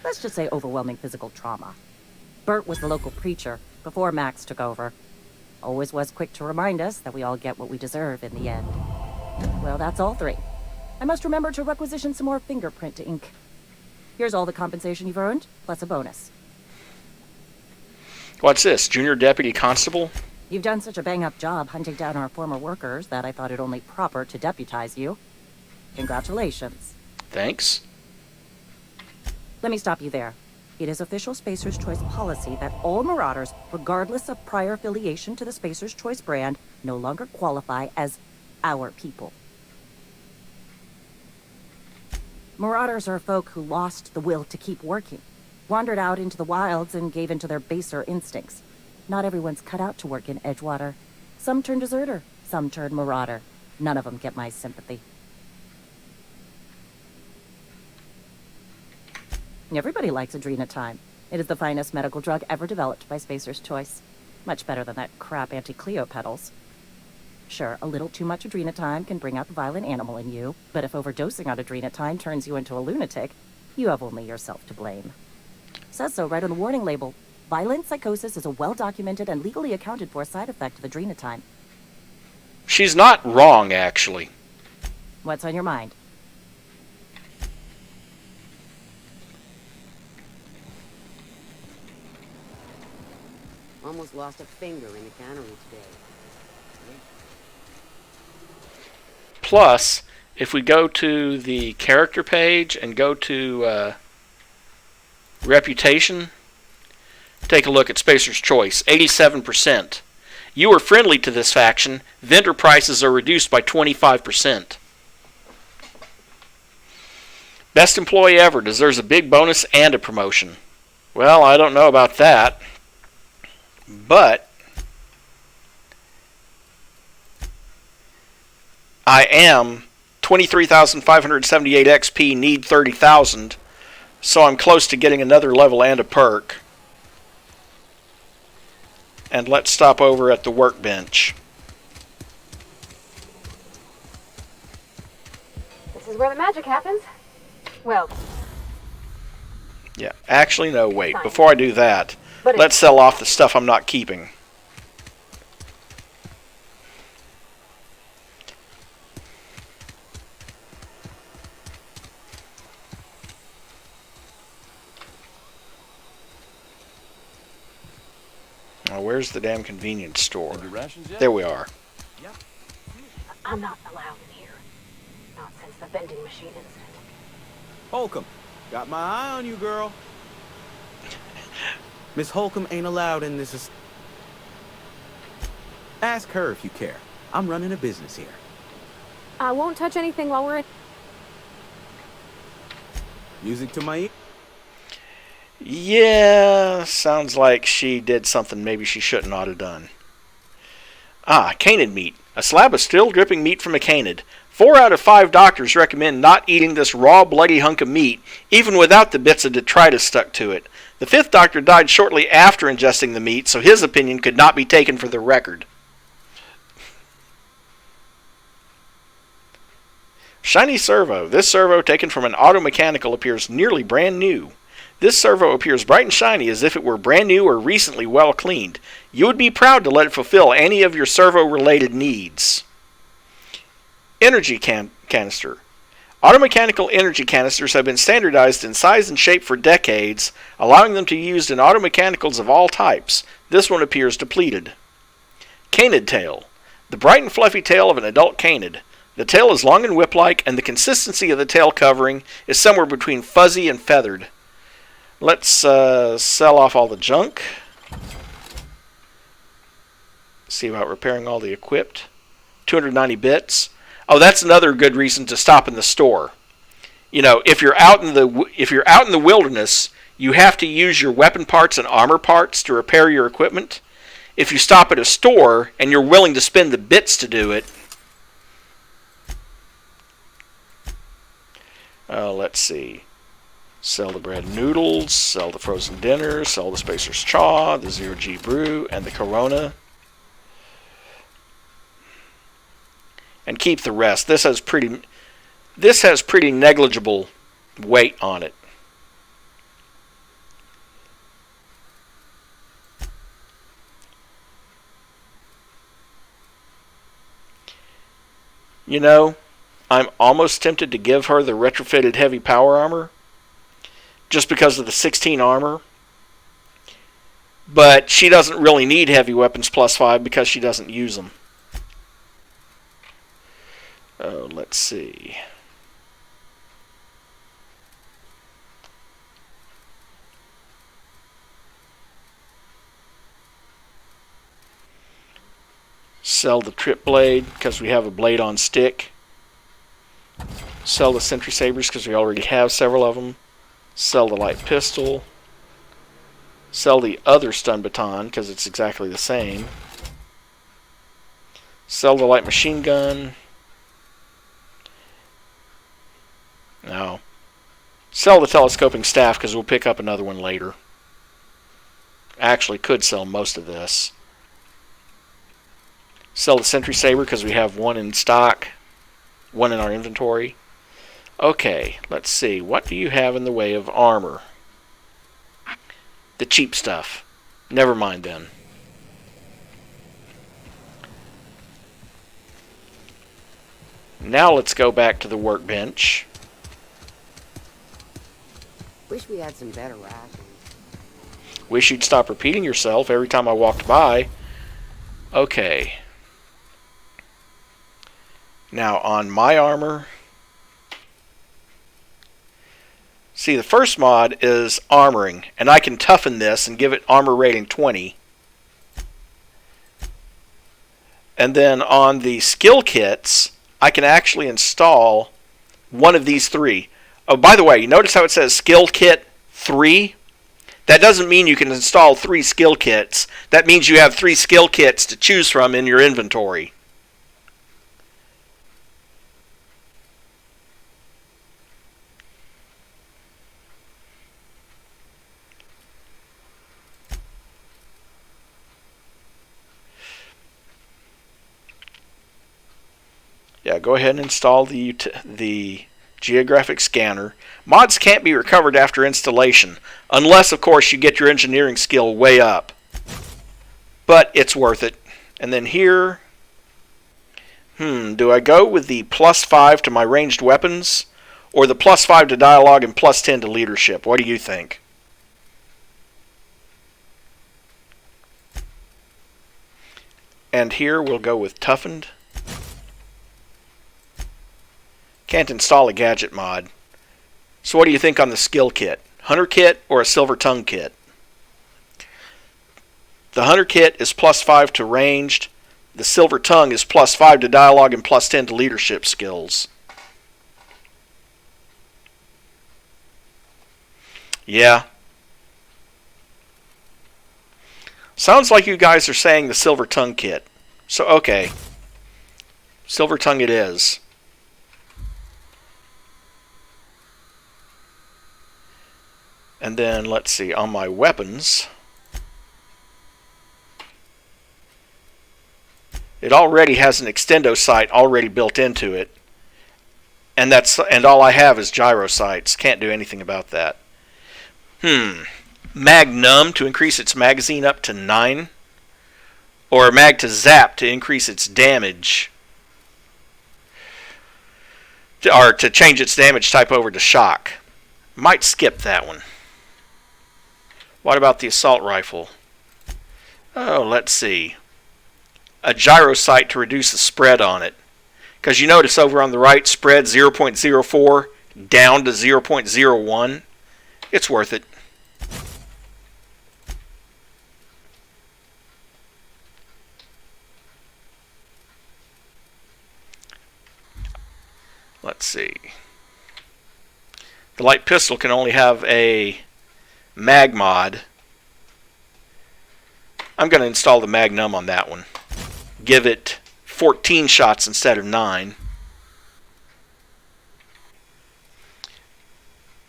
Let's just say overwhelming physical trauma. Bert was the local preacher before Max took over. Always was quick to remind us that we all get what we deserve in the end. Well, that's all three. I must remember to requisition some more fingerprint ink. Here's all the compensation you've earned, plus a bonus. What's this, Junior Deputy Constable? You've done such a bang-up job hunting down our former workers that I thought it only proper to deputize you. Congratulations. Thanks. Let me stop you there. It is official Spacer's Choice policy that all Marauders, regardless of prior affiliation to the Spacer's Choice brand, no longer qualify as our people. Marauders are folk who lost the will to keep working, wandered out into the wilds and gave into their baser instincts. Not everyone's cut out to work in Edgewater. Some turn deserter, some turn marauder. None of them get my sympathy. Everybody likes Adrenatime. It is the finest medical drug ever developed by Spacer's Choice. Much better than that crap Anti-Cleo pedals. Sure, a little too much Adrenatime can bring out the violent animal in you, but if overdosing on Adrenatime turns you into a lunatic, you have only yourself to blame. Says so right on the warning label. Violent psychosis is a well-documented and legally accounted for side effect of Adrenatime. She's not wrong, actually. What's on your mind? Almost lost a finger in the cannery today. Plus, if we go to the character page and go to reputation, take a look at Spacer's Choice, 87%. You are friendly to this faction. Vendor prices are reduced by 25%. Best employee ever deserves a big bonus and a promotion. Well, I don't know about that. But I am 23,578 XP, need 30,000. So I'm close to getting another level and a perk. And let's stop over at the workbench. This is where the magic happens. Well, yeah, actually, no, wait. Before I do that, but let's sell off the stuff I'm not keeping. Now, where's the damn convenience store? There we are. I'm not allowed in here. Not since the vending machine incident. Holcomb, got my eye on you, girl. Miss Holcomb ain't allowed in this. Ask her if you care. I'm running a business here. I won't touch anything while we're in. Music to my ear. Yeah, sounds like she did something maybe she shouldn't ought to done. Ah, canid meat. A slab of still dripping meat from a canid. 4 out of 5 doctors recommend not eating this raw, bloody hunk of meat, even without the bits of detritus stuck to it. The 5th doctor died shortly after ingesting the meat, so his opinion could not be taken for the record. Shiny servo. This servo, taken from an auto mechanical, appears nearly brand new. This servo appears bright and shiny as if it were brand new or recently well cleaned. You would be proud to let it fulfill any of your servo-related needs. Energy canister. Automechanical energy canisters have been standardized in size and shape for decades, allowing them to be used in automechanicals of all types. This one appears depleted. Canid tail. The bright and fluffy tail of an adult canid. The tail is long and whip-like, and the consistency of the tail covering is somewhere between fuzzy and feathered. Let's sell off all the junk. See about repairing all the equipped. 290 bits. Oh, that's another good reason to stop in the store. You know, if you're out in the wilderness, you have to use your weapon parts and armor parts to repair your equipment. If you stop at a store and you're willing to spend the bits to do it, let's see. Sell the bread and noodles, sell the frozen dinner, sell the Spacer's Chaw, the Zero G Brew, and the Corona. And keep the rest. This has pretty negligible weight on it. You know, I'm almost tempted to give her the retrofitted heavy power armor, just because of the 16 armor. But she doesn't really need heavy weapons +5 because she doesn't use them. Oh, let's see. Sell the trip blade because we have a blade on stick. Sell the sentry sabers because we already have several of them. Sell the light pistol. Sell the other stun baton because it's exactly the same. Sell the light machine gun. No. Sell the telescoping staff because we'll pick up another one later. Actually, could sell most of this. Sell the sentry saber because we have one in stock, one in our inventory. Okay, let's see. What do you have in the way of armor? The cheap stuff. Never mind then. Now let's go back to the workbench. Wish we had some better rations. Wish you'd stop repeating yourself every time I walked by. Okay. Now on my armor. See, the first mod is armoring, and I can toughen this and give it armor rating 20. And then on the skill kits, I can actually install one of these three. Oh, by the way, you notice how it says skill kit 3? That doesn't mean you can install 3 skill kits. That means you have 3 skill kits to choose from in your inventory. Yeah, go ahead and install the geographic scanner. Mods can't be recovered after installation, unless, of course, you get your engineering skill way up. But it's worth it. And then here, do I go with the +5 to my ranged weapons, or the +5 to dialogue and +10 to leadership? What do you think? And here we'll go with toughened. Can't install a gadget mod. So what do you think on the skill kit? Hunter kit or a silver tongue kit? The hunter kit is +5 to ranged. The silver tongue is +5 to dialogue and +10 to leadership skills. Yeah. Sounds like you guys are saying the silver tongue kit. So okay. Silver tongue it is. And then, let's see, on my weapons, it already has an extendo sight already built into it. and all I have is gyro sights. Can't do anything about that. Magnum to increase its magazine up to 9, or Mag to Zap to increase its damage, or to change its damage type over to Shock. Might skip that one. What about the assault rifle? Oh, let's see. A gyro sight to reduce the spread on it. Because you notice over on the right, spread 0.04 down to 0.01. It's worth it. Let's see. The light pistol can only have a mag mod. I'm going to install the Magnum on that one. Give it 14 shots instead of 9.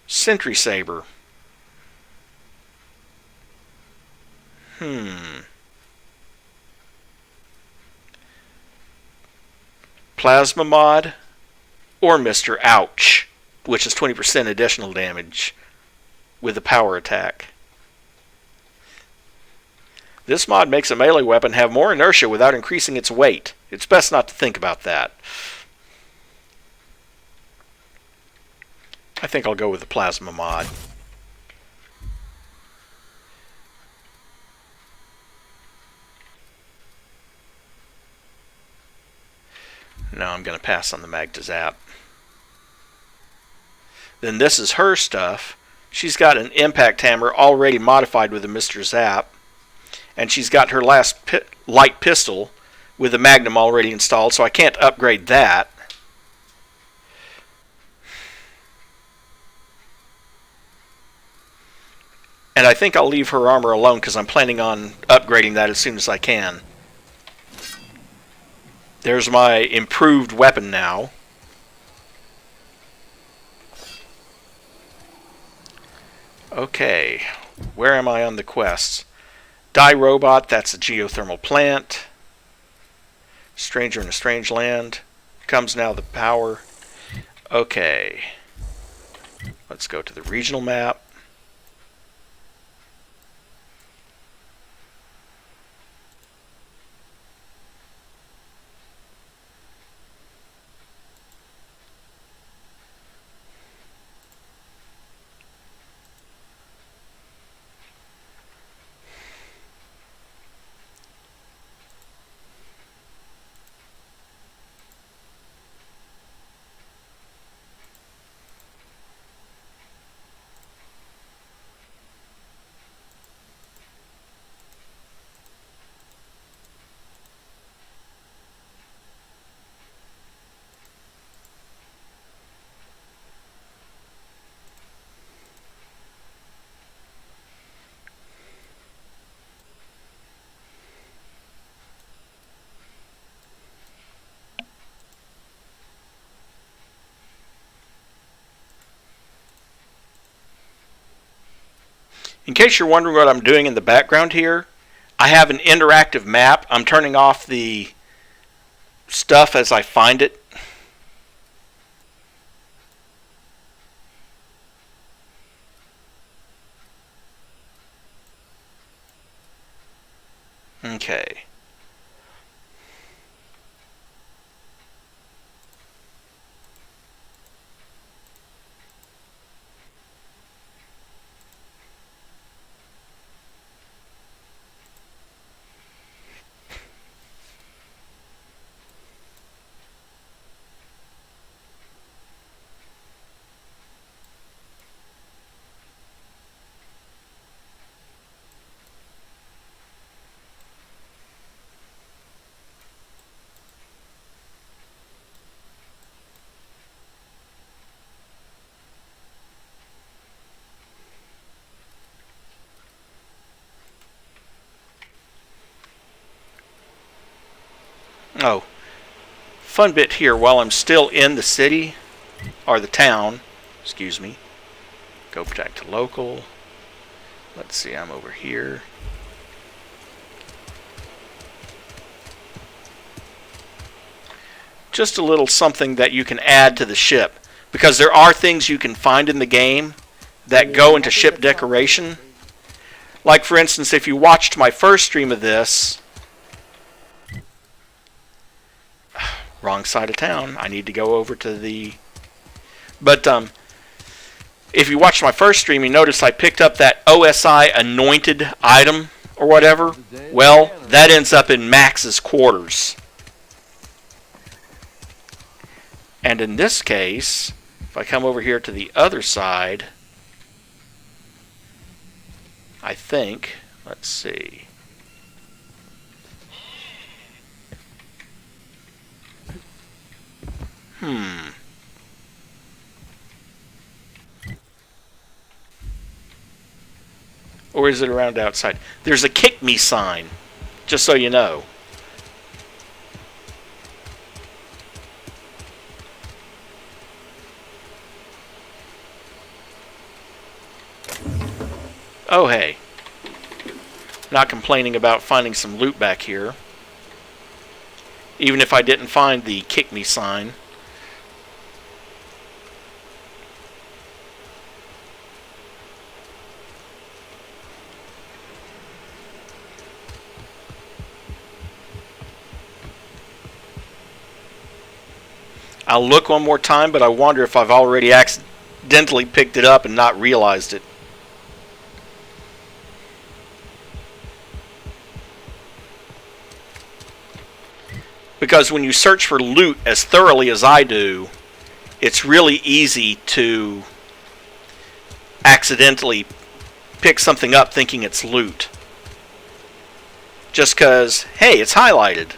Sentry Saber. Plasma mod or Mr. Ouch, which is 20% additional damage with a power attack. This mod makes a melee weapon have more inertia without increasing its weight. It's best not to think about that. I think I'll go with the plasma mod. No, I'm going to pass on the Mag to Zap. Then this is her stuff. She's got an impact hammer already modified with a Mr. Zap. And she's got her last light pistol with a Magnum already installed, so I can't upgrade that. And I think I'll leave her armor alone because I'm planning on upgrading that as soon as I can. There's my improved weapon now. Okay, where am I on the quests? Die Robot, that's a geothermal plant. Stranger in a Strange Land. Comes now the power. Okay. Let's go to the regional map. In case you're wondering what I'm doing in the background here, I have an interactive map. I'm turning off the stuff as I find it. Okay. Oh, fun bit here while I'm still in the city, or the town, excuse me. Go back to local. Let's see, I'm over here. just a little something that you can add to the ship. Because there are things you can find in the game that go into ship decoration. Like, for instance, if you watched my first stream of this... Wrong side of town. I need to go over to the... But, if you watched my first stream, you notice I picked up that OSI anointed item or whatever. Well, that ends up in Max's quarters. And in this case, if I come over here to the other side, I think, let's see. Or is it around outside? There's a kick me sign, just so you know. Oh, hey. Not complaining about finding some loot back here. Even if I didn't find the kick me sign. I'll look one more time, but I wonder if I've already accidentally picked it up and not realized it. Because when you search for loot as thoroughly as I do, it's really easy to accidentally pick something up thinking it's loot. Just because, hey, it's highlighted.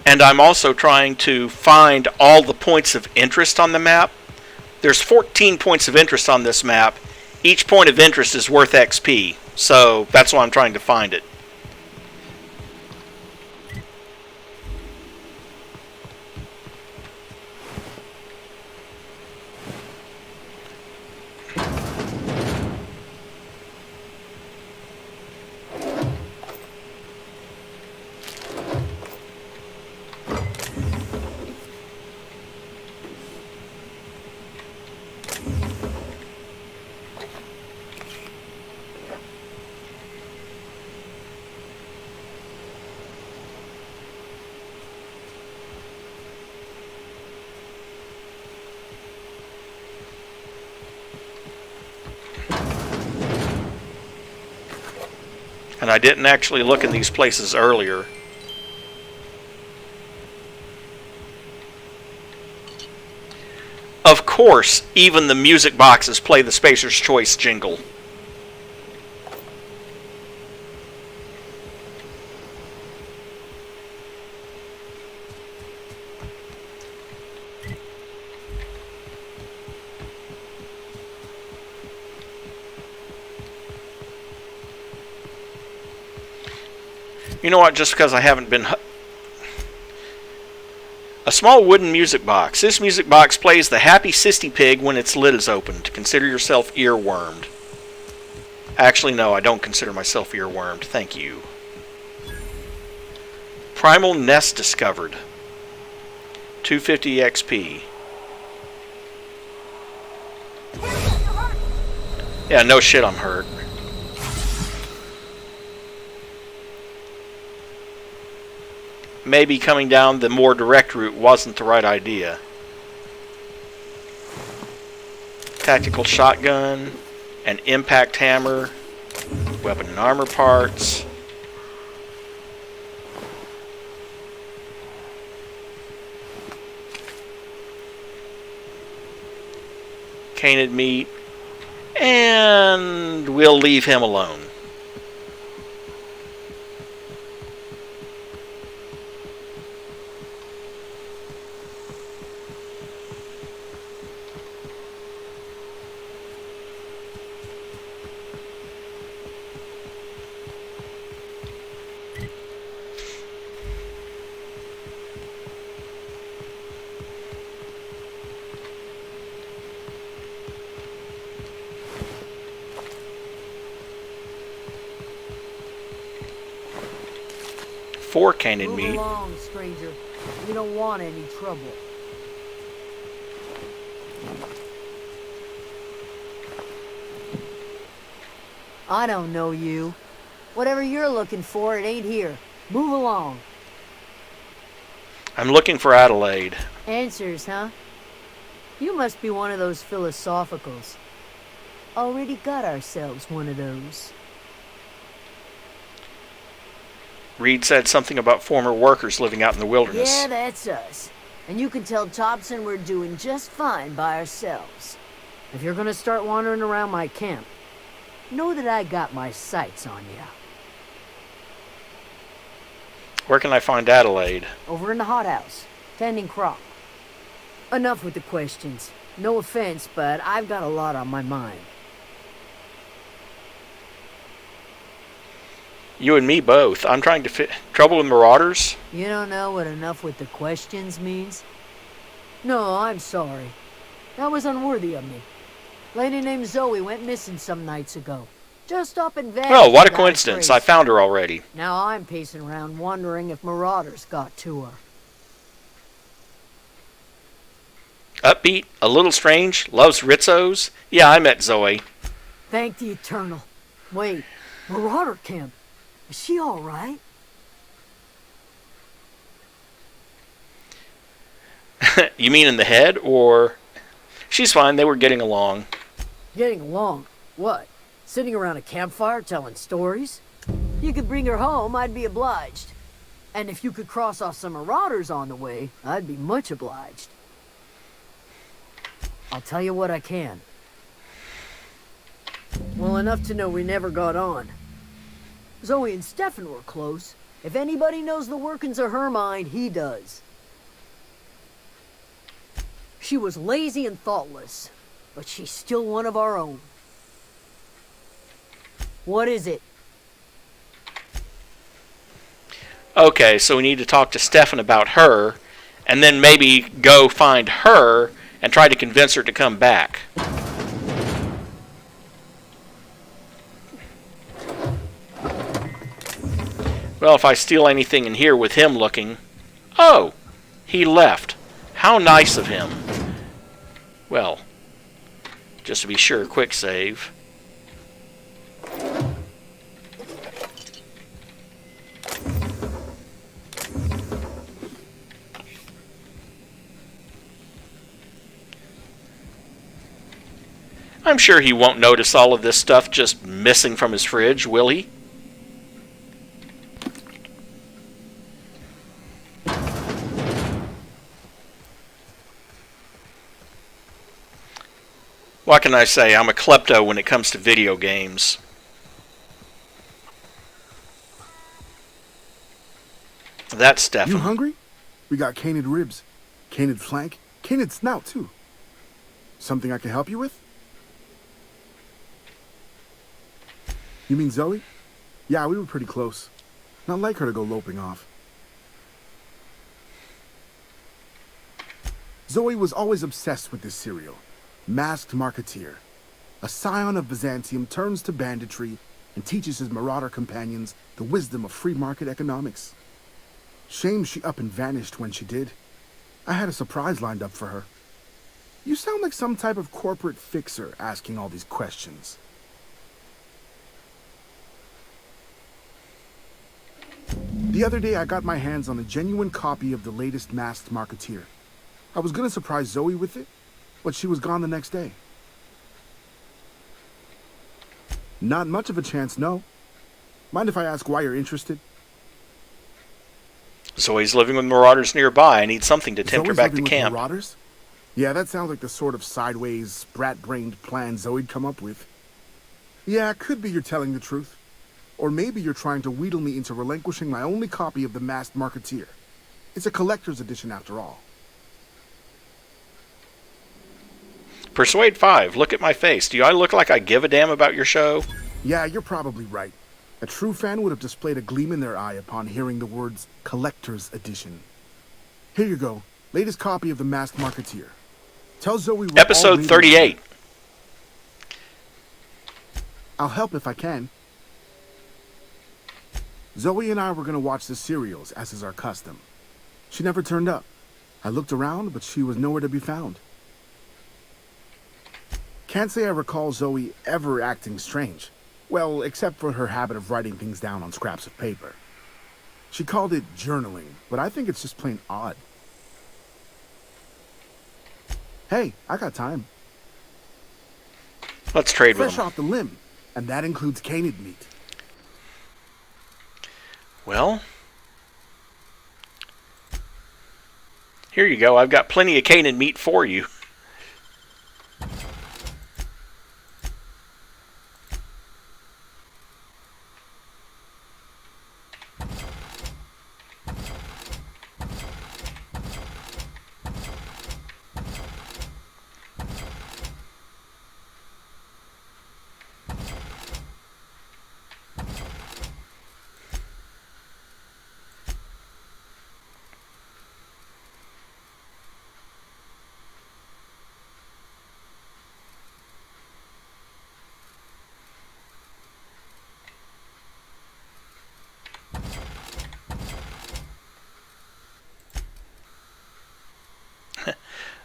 And I'm also trying to find all the points of interest on the map. There's 14 points of interest on this map. Each point of interest is worth XP. So that's why I'm trying to find it. And I didn't actually look in these places earlier. Of course, even the music boxes play the Spacer's Choice jingle. You know what, just because I haven't been... A small wooden music box. This music box plays the Happy Sisty Pig when its lid is opened. Consider yourself earwormed. Actually, no, I don't consider myself earwormed. Thank you. Primal Nest discovered. 250 XP. Yeah, no shit, I'm hurt. Maybe coming down the more direct route wasn't the right idea. Tactical shotgun, an impact hammer, weapon and armor parts. Canid meat. And we'll leave him alone. Four canid Move meat. along, stranger. We don't want any trouble. I don't know you. Whatever you're looking for, it ain't here. Move along. I'm looking for Adelaide. Answers, huh? You must be one of those philosophicals. Already got ourselves one of those. Reed said something about former workers living out in the wilderness. Yeah, that's us. And you can tell Thompson we're doing just fine by ourselves. If you're gonna start wandering around my camp, know that I got my sights on you. Where can I find Adelaide? Over in the hothouse, tending crop. Enough with the questions. No offense, but I've got a lot on my mind. You and me both. I'm trying to fit trouble with marauders. You don't know what enough with the questions means? No, I'm sorry. That was unworthy of me. Lady named Zoe went missing some nights ago. Just up in Van. Oh, what a coincidence. I found her already. Now I'm pacing around wondering if marauders got to her. Upbeat, a little strange, loves Rizzos. Yeah, I met Zoe. Thank the Eternal. Wait, Marauder Camp. Is she all right? You mean in the head, or... She's fine, they were getting along. Getting along? What? Sitting around a campfire telling stories? You could bring her home, I'd be obliged. And if you could cross off some marauders on the way, I'd be much obliged. I'll tell you what I can. Well, enough to know we never got on. Zoe and Stefan were close. If anybody knows the workings of her mind, he does. She was lazy and thoughtless, but she's still one of our own. What is it? Okay, so we need to talk to Stefan about her, and then maybe go find her and try to convince her to come back. Well, if I steal anything in here with him looking... Oh! He left. How nice of him. Well, just to be sure, quick save. I'm sure he won't notice all of this stuff just missing from his fridge, will he? What can I say? I'm a klepto when it comes to video games. That's Stefan. You hungry? We got canid ribs, canid flank, canid snout too. Something I can help you with? You mean Zoe? Yeah, we were pretty close. Not like her to go loping off. Zoe was always obsessed with this cereal. Masked Marketeer. A scion of Byzantium turns to banditry and teaches his marauder companions the wisdom of free market economics. Shame she up and vanished when she did. I had a surprise lined up for her. You sound like some type of corporate fixer asking all these questions. The other day I got my hands on a genuine copy of the latest Masked Marketeer. I was gonna surprise Zoe with it, but she was gone the next day. Not much of a chance, no. Mind if I ask why you're interested? Zoe's living with marauders nearby. I need something to tempt her Zoe's back living to with camp. Marauders? Yeah, that sounds like the sort of sideways, sprat-brained plan Zoe'd come up with. Yeah, it could be you're telling the truth. Or maybe you're trying to wheedle me into relinquishing my only copy of The Masked Marketeer. It's a collector's edition after all. Persuade 5, look at my face. Do I look like I give a damn about your show? Yeah, you're probably right. A true fan would have displayed a gleam in their eye upon hearing the words collector's edition. Here you go. Latest copy of The Masked Marketeer. Tell Zoe we're Episode all reading 38. it. I'll help if I can. Zoe and I were going to watch the serials, as is our custom. She never turned up. I looked around, but she was nowhere to be found. Can't say I recall Zoe ever acting strange. Well, except for her habit of writing things down on scraps of paper. She called it journaling, but I think it's just plain odd. Hey, I got time. Let's trade with Fresh them. off the limb, and that includes canid meat. Well, here you go. I've got plenty of canid meat for you.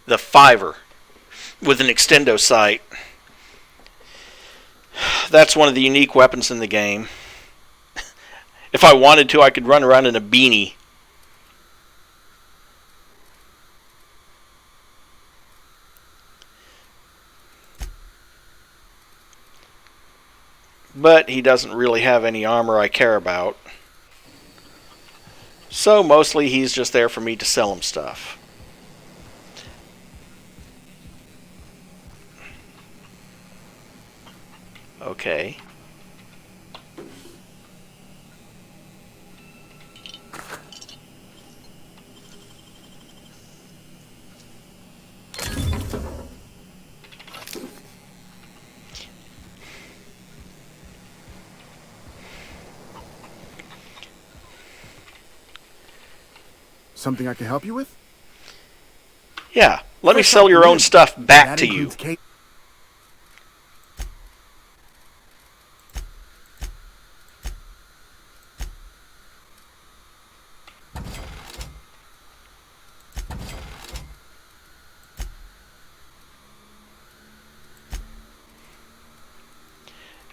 The Fiver with an extendo sight. That's one of the unique weapons in the game. If I wanted to, I could run around in a beanie. But he doesn't really have any armor I care about. So mostly he's just there for me to sell him stuff. Okay. Something I can help you with? Yeah, let me sell your own stuff back to you.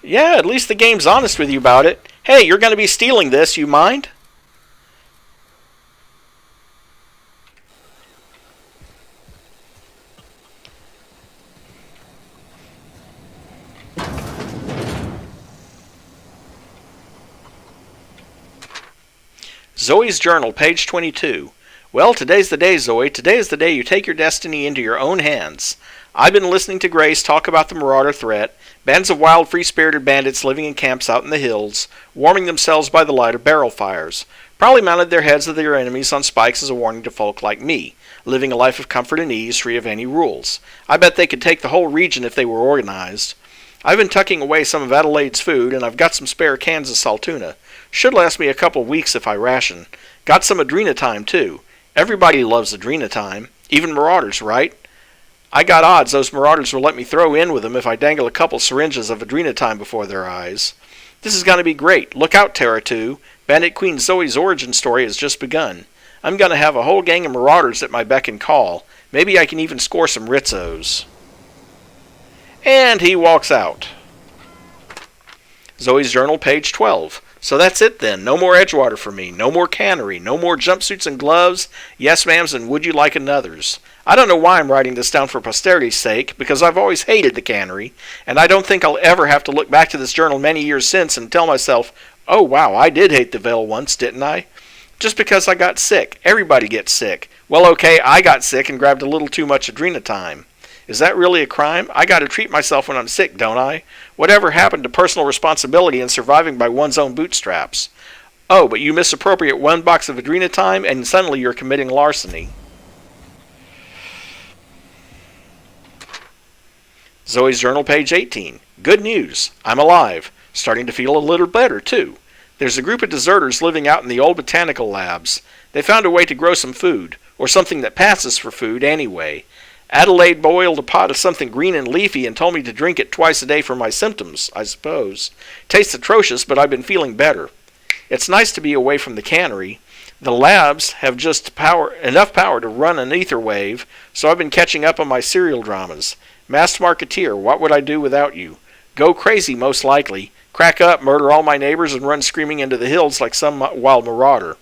Yeah, at least the game's honest with you about it. Hey, you're going to be stealing this, you mind? Zoe's Journal, page 22. Well, today's the day, Zoe. Today is the day you take your destiny into your own hands. I've been listening to Grace talk about the Marauder threat, bands of wild, free-spirited bandits living in camps out in the hills, warming themselves by the light of barrel fires. Probably mounted their heads of their enemies on spikes as a warning to folk like me, living a life of comfort and ease, free of any rules. I bet they could take the whole region if they were organized. I've been tucking away some of Adelaide's food, and I've got some spare cans of saltuna. Should last me a couple weeks if I ration. Got some Adrenatime, too. Everybody loves Adrenatime. Even Marauders, right? I got odds those Marauders will let me throw in with them if I dangle a couple syringes of Adrenatime before their eyes. This is going to be great. Look out, Terra 2. Bandit Queen Zoe's origin story has just begun. I'm going to have a whole gang of Marauders at my beck and call. Maybe I can even score some Rizzos. And he walks out. Zoe's Journal, page 12. So that's it then. No more Edgewater for me. No more cannery. No more jumpsuits and gloves. Yes, ma'ams, and would you like another's? I don't know why I'm writing this down for posterity's sake, because I've always hated the cannery, and I don't think I'll ever have to look back to this journal many years since and tell myself, oh wow, I did hate the veil once, didn't I? Just because I got sick. Everybody gets sick. Well, okay, I got sick and grabbed a little too much Adrenatime. Is that really a crime? I gotta treat myself when I'm sick, don't I? Whatever happened to personal responsibility and surviving by one's own bootstraps? Oh, but you misappropriate 1 box of Adrenatime and suddenly you're committing larceny. Zoe's journal, page 18. Good news. I'm alive. Starting to feel a little better, too. There's a group of deserters living out in the old botanical labs. They found a way to grow some food, or something that passes for food anyway. Adelaide boiled a pot of something green and leafy and told me to drink it twice a day for my symptoms, I suppose. Tastes atrocious, but I've been feeling better. It's nice to be away from the cannery. The labs have just enough power to run an ether wave, so I've been catching up on my serial dramas. Masked Marketeer, what would I do without you? Go crazy, most likely. Crack up, murder all my neighbors, and run screaming into the hills like some wild marauder.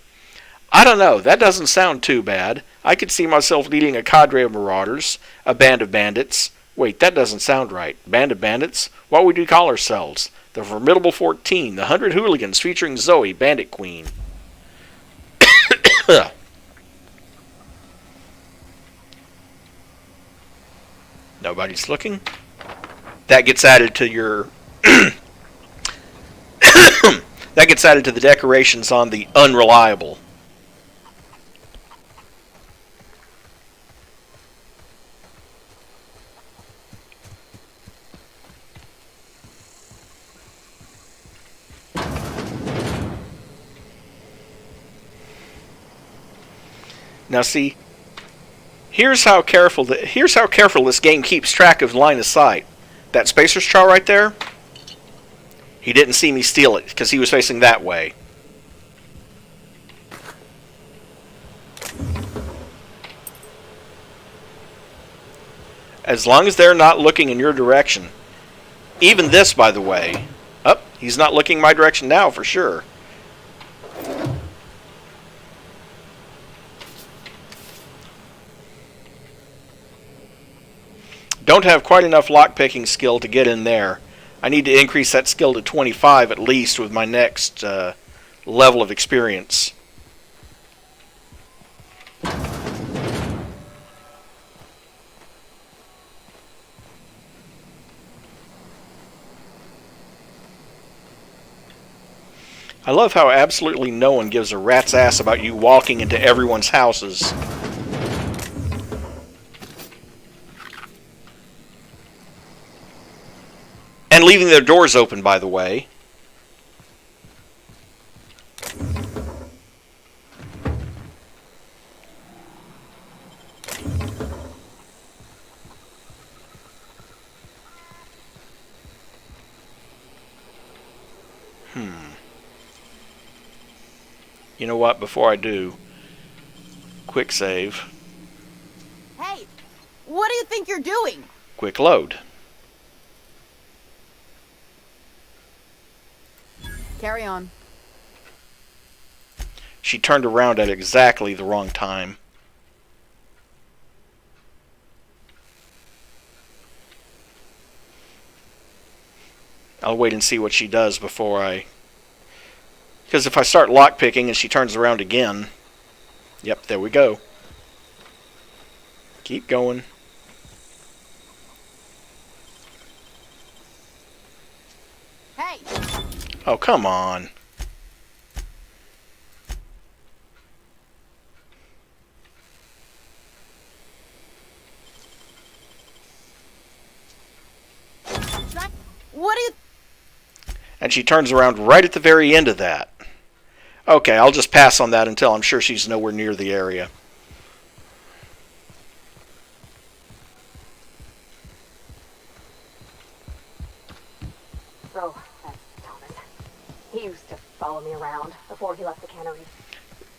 I don't know, that doesn't sound too bad. I could see myself leading a cadre of marauders, a band of bandits. Wait, that doesn't sound right. Band of bandits? What would we call ourselves? The Formidable 14, the 100 Hooligans featuring Zoe, Bandit Queen. Nobody's looking. That gets added to your... that gets added to the decorations on the unreliable. Now see, here's how careful this game keeps track of line of sight. That Spacer's Char right there, he didn't see me steal it because he was facing that way. As long as they're not looking in your direction. Even this, by the way. Oh, he's not looking my direction now for sure. Don't have quite enough lockpicking skill to get in there. I need to increase that skill to 25 at least with my next level of experience. I love how absolutely no one gives a rat's ass about you walking into everyone's houses. And leaving their doors open, by the way. You know what? Before I do, quick save. Hey, what do you think you're doing? Quick load. Carry on. She turned around at exactly the wrong time. I'll wait and see what she does before I... Because if I start lockpicking and she turns around again... Yep, there we go. Keep going. Hey! Oh, come on. What do you... And she turns around right at the very end of that. Okay, I'll just pass on that until I'm sure she's nowhere near the area. So, that's Thomas. He used to follow me around before he left the cannery.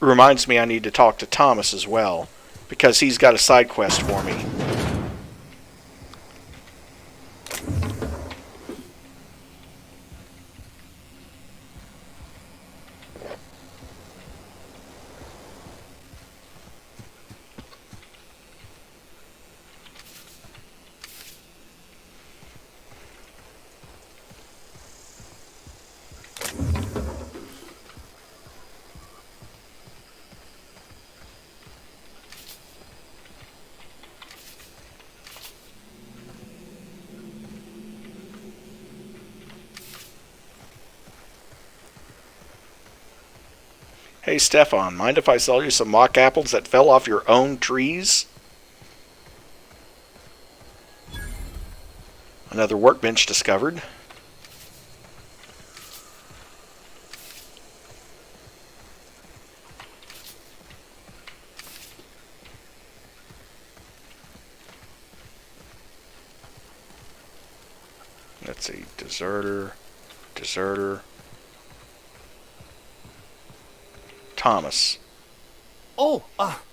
Reminds me I need to talk to Thomas as well, because he's got a side quest for me. Hey, Stefan, mind if I sell you some mock apples that fell off your own trees? Another workbench discovered. Let's see, deserter. Thomas. Oh,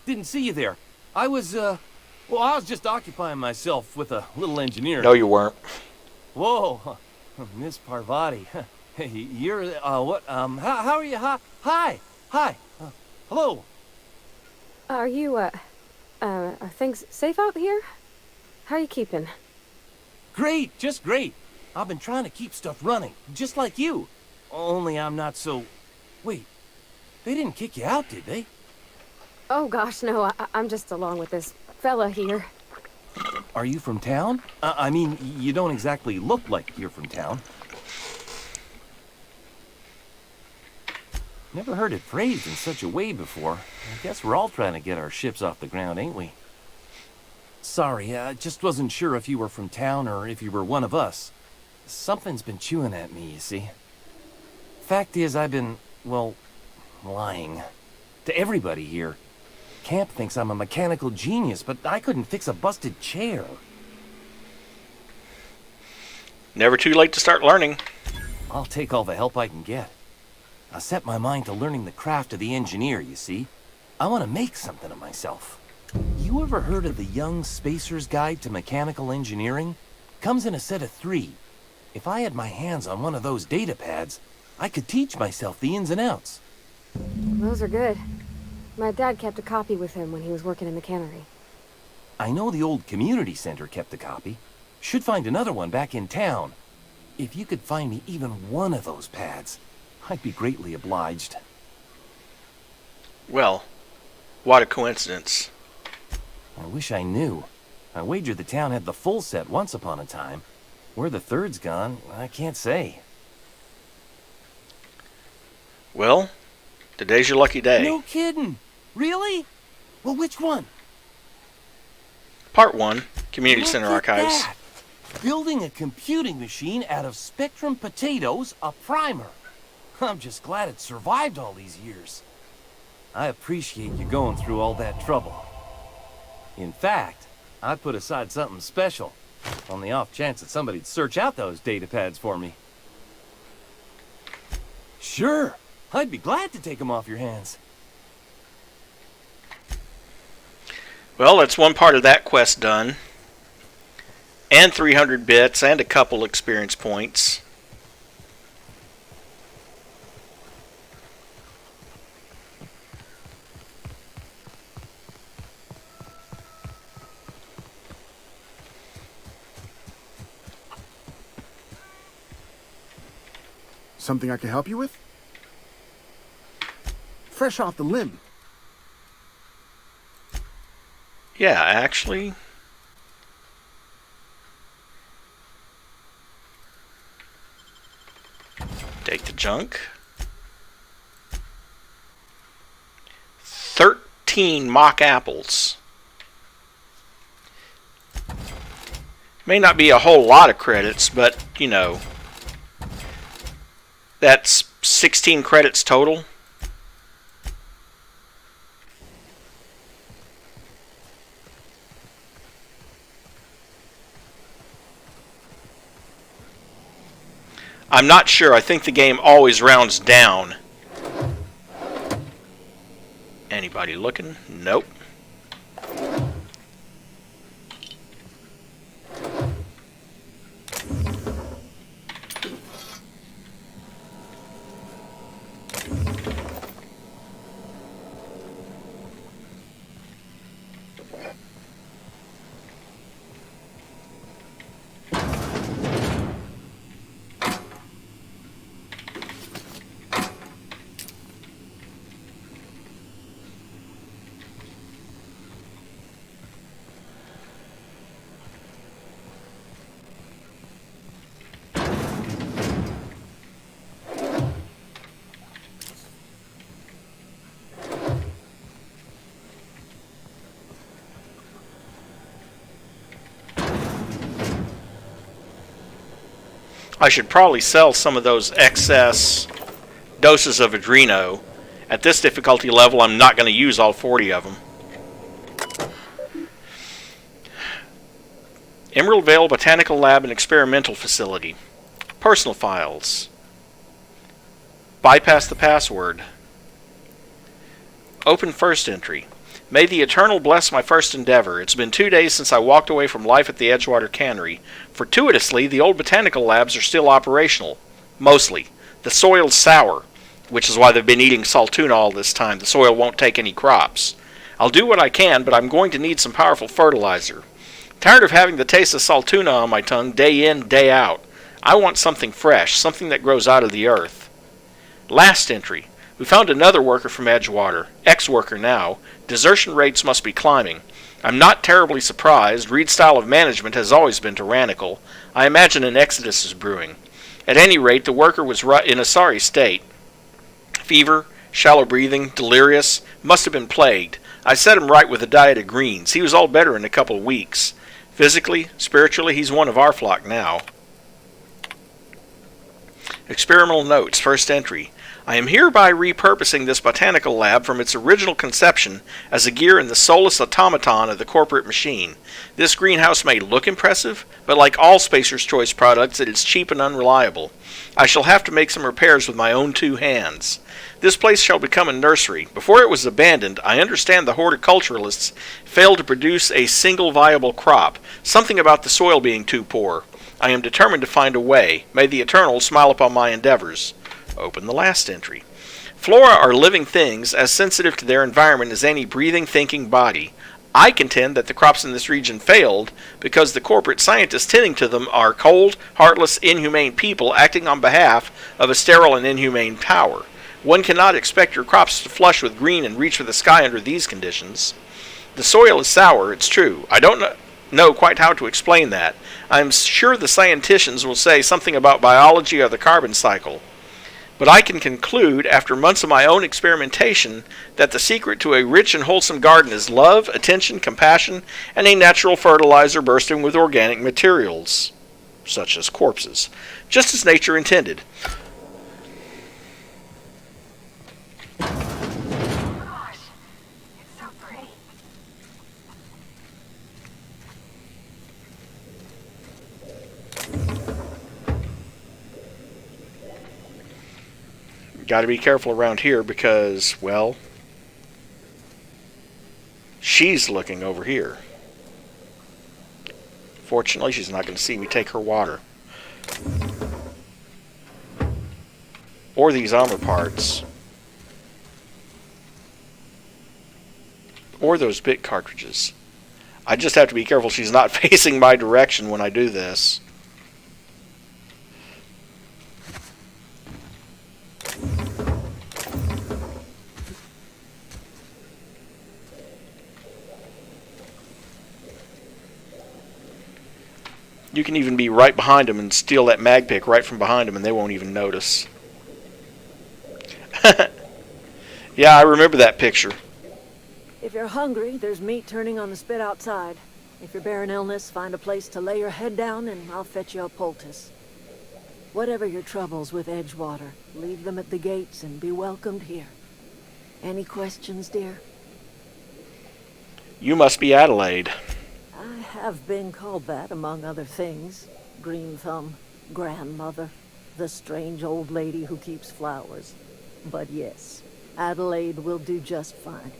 didn't see you there. I was just occupying myself with a little engineering. No, you weren't. Whoa, Miss Parvati. Hey, you're, what, how are you? Hi. Hello. Are you, are things safe out here? How are you keeping? Great, just great. I've been trying to keep stuff running, just like you. Only I'm not so... Wait, they didn't kick you out, did they? Oh gosh, no, I'm just along with this fella here. Are you from town? I mean, you don't exactly look like you're from town. Never heard it phrased in such a way before. I guess we're all trying to get our ships off the ground, ain't we? Sorry, I just wasn't sure if you were from town or if you were one of us. Something's been chewing at me, you see. Fact is, I've been, well, lying. To everybody here. Camp thinks I'm a mechanical genius, but I couldn't fix a busted chair. Never too late to start learning. I'll take all the help I can get. I set my mind to learning the craft of the engineer, you see. I want to make something of myself. You ever heard of the Young Spacer's Guide to Mechanical Engineering? Comes in a set of 3. If I had my hands on one of those data pads, I could teach myself the ins and outs. Those are good. My dad kept a copy with him when he was working in the cannery. I know the old community center kept a copy. Should find another one back in town. If you could find me even one of those pads, I'd be greatly obliged. Well, what a coincidence. I wish I knew. I wager the town had the full set once upon a time. Where the third's gone, I can't say. Well, today's your lucky day. No kidding. Really? Well, which one? Part 1, Community Look Center at Archives. that. Building a computing machine out of Spectrum potatoes, a primer. I'm just glad it survived all these years. I appreciate you going through all that trouble. In fact, I put aside something special, on the off chance that somebody'd search out those data pads for me. Sure, I'd be glad to take them off your hands. Well, that's one part of that quest done. And 300 bits and a couple experience points. Something I can help you with? Fresh off the limb. Yeah, actually. Take the junk. 13 mock apples. May not be a whole lot of credits, but, you know, that's 16 credits total. I'm not sure. I think the game always rounds down. Anybody looking? Nope. I should probably sell some of those excess doses of Adreno. At this difficulty level, I'm not going to use all 40 of them. Emerald Vale Botanical Lab and Experimental Facility. Personal files. Bypass the password. Open first entry. May the Eternal bless my first endeavor. It's been 2 days since I walked away from life at the Edgewater Cannery. Fortuitously, the old botanical labs are still operational. Mostly. The soil's sour, which is why they've been eating salt tuna all this time. The soil won't take any crops. I'll do what I can, but I'm going to need some powerful fertilizer. Tired of having the taste of salt tuna on my tongue day in, day out. I want something fresh, something that grows out of the earth. Last entry. We found another worker from Edgewater. Ex-worker now. Desertion rates must be climbing. I'm not terribly surprised. Reed's style of management has always been tyrannical. I imagine an exodus is brewing. At any rate, the worker was in a sorry state. Fever, shallow breathing, delirious, must have been plagued. I set him right with a diet of greens. He was all better in a couple of weeks. Physically, spiritually, he's one of our flock now. Experimental notes, first entry. I am hereby repurposing this botanical lab from its original conception as a gear in the soulless automaton of the corporate machine. This greenhouse may look impressive, but like all Spacer's Choice products, it is cheap and unreliable. I shall have to make some repairs with my own 2 hands. This place shall become a nursery. Before it was abandoned, I understand the horticulturalists failed to produce a single viable crop, something about the soil being too poor. I am determined to find a way. May the Eternal smile upon my endeavors. Open the last entry. Flora are living things as sensitive to their environment as any breathing, thinking body. I contend that the crops in this region failed because the corporate scientists tending to them are cold, heartless, inhumane people acting on behalf of a sterile and inhumane power. One cannot expect your crops to flush with green and reach for the sky under these conditions. The soil is sour, it's true. I don't know quite how to explain that. I'm sure the scienticians will say something about biology or the carbon cycle. But I can conclude, after months of my own experimentation, that the secret to a rich and wholesome garden is love, attention, compassion, and a natural fertilizer bursting with organic materials, such as corpses, just as nature intended. Got to be careful around here because, well, she's looking over here. Fortunately, she's not going to see me take her water. Or these armor parts. Or those bit cartridges. I just have to be careful she's not facing my direction when I do this. You can even be right behind them and steal that mag pick right from behind them and they won't even notice. Yeah, I remember that picture. If you're hungry, there's meat turning on the spit outside. If you're bearing illness, find a place to lay your head down and I'll fetch you a poultice. Whatever your troubles with Edgewater, leave them at the gates and be welcomed here. Any questions, dear? You must be Adelaide. I have been called that, among other things. Green Thumb, grandmother, the strange old lady who keeps flowers. But yes, Adelaide will do just fine.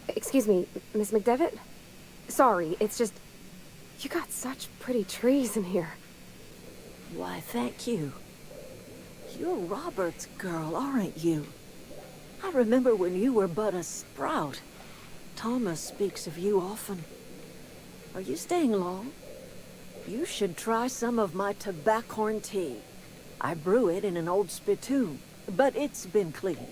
Excuse me, Miss McDevitt? Sorry, it's just... You got such pretty trees in here. Why, thank you. You're Robert's girl, aren't you? I remember when you were but a sprout. Thomas speaks of you often. Are you staying long? You should try some of my tobaccorn tea. I brew it in an old spittoon, but it's been cleaned.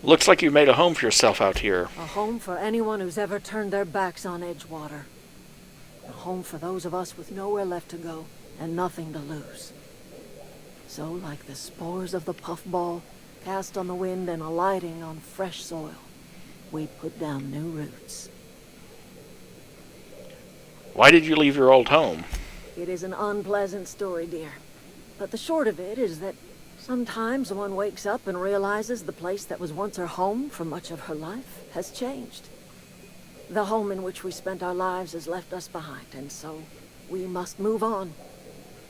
Looks like you've made a home for yourself out here. A home for anyone who's ever turned their backs on Edgewater. A home for those of us with nowhere left to go and nothing to lose. So, like the spores of the puffball, cast on the wind and alighting on fresh soil, we put down new roots. Why did you leave your old home? It is an unpleasant story, dear. But the short of it is that sometimes one wakes up and realizes the place that was once her home for much of her life has changed. The home in which we spent our lives has left us behind, and so we must move on.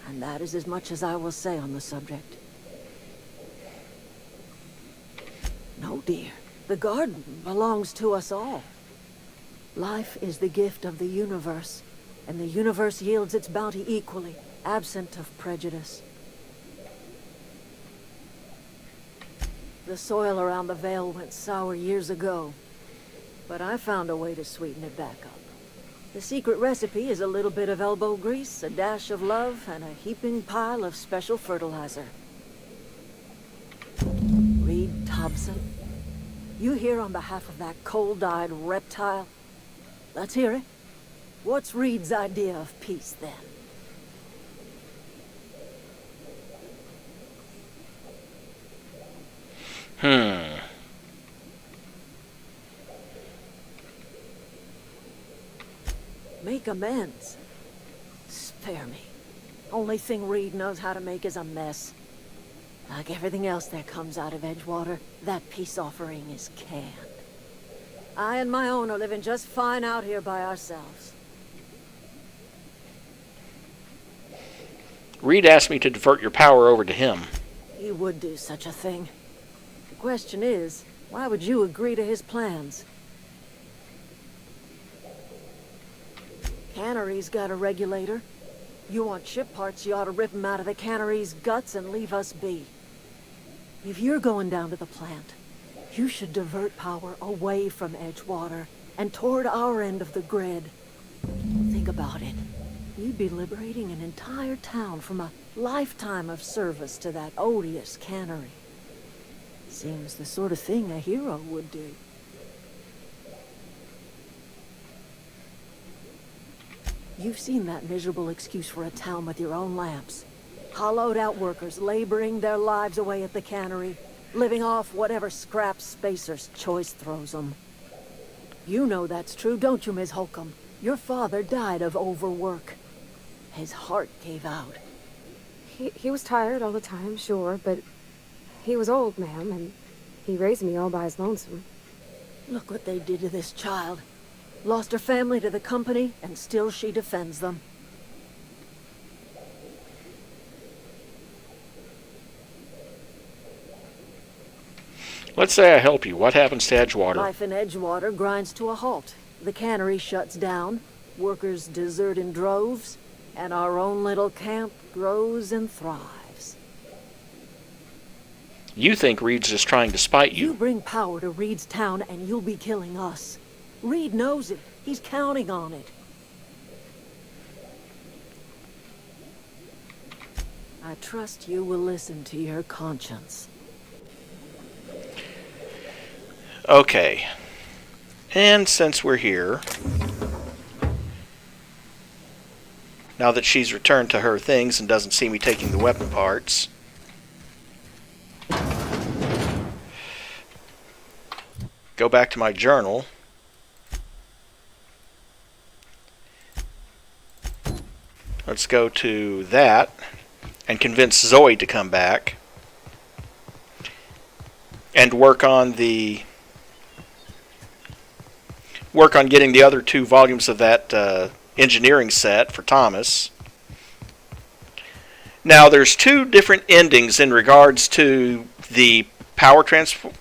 And that is as much as I will say on the subject. No, dear. The garden belongs to us all. Life is the gift of the universe, and the universe yields its bounty equally, absent of prejudice. The soil around the Vale went sour years ago, but I found a way to sweeten it back up. The secret recipe is a little bit of elbow grease, a dash of love, and a heaping pile of special fertilizer. Reed Thompson, you here on behalf of that cold-eyed reptile? Let's hear it. What's Reed's idea of peace, then? Make amends. Spare me. Only thing Reed knows how to make is a mess. Like everything else that comes out of Edgewater, that peace offering is canned. I and my own are living just fine out here by ourselves. Reed asked me to divert your power over to him. He would do such a thing. The question is, why would you agree to his plans? Cannery's got a regulator. You want ship parts, you ought to rip him out of the cannery's guts and leave us be. If you're going down to the plant, you should divert power away from Edgewater and toward our end of the grid. Think about it. You'd be liberating an entire town from a lifetime of service to that odious cannery. Seems the sort of thing a hero would do. You've seen that miserable excuse for a town with your own lamps. Hollowed out workers laboring their lives away at the cannery, living off whatever scraps Spacer's Choice throws them. You know that's true, don't you, Ms. Holcomb? Your father died of overwork. His heart gave out. He was tired all the time, sure, but he was old, ma'am, and he raised me all by his lonesome. Look what they did to this child. Lost her family to the company, and still she defends them. Let's say I help you. What happens to Edgewater? Life in Edgewater grinds to a halt. The cannery shuts down, workers desert in droves, and our own little camp grows and thrives. You think Reed's just trying to spite you. You bring power to Reed's town, and you'll be killing us. Reed knows it. He's counting on it. I trust you will listen to your conscience. Okay. And since we're here, now that she's returned to her things and doesn't see me taking the weapon parts, go back to my journal. Let's go to that and convince Zoe to come back and work on getting the other 2 volumes of that engineering set for Thomas. Now there's 2 different endings in regards to the power transfer.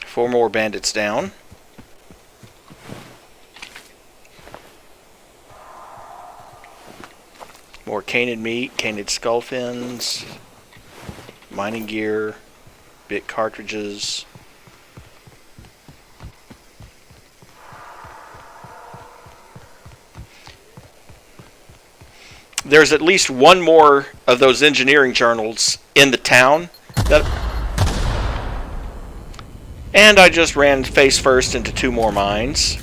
Four more bandits down. canid meat, canid skull fins, mining gear, bit cartridges. There's at least one more of those engineering journals in the town. And I just ran face first into 2 more mines.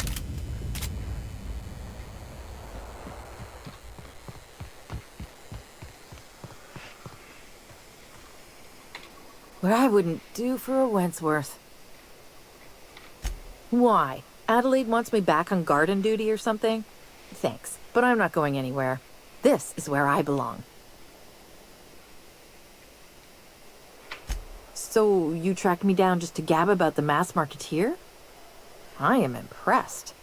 What I wouldn't do for a Wentworth. Why? Adelaide wants me back on garden duty or something? Thanks, but I'm not going anywhere. This is where I belong. So, you tracked me down just to gab about the mass marketeer? I am impressed.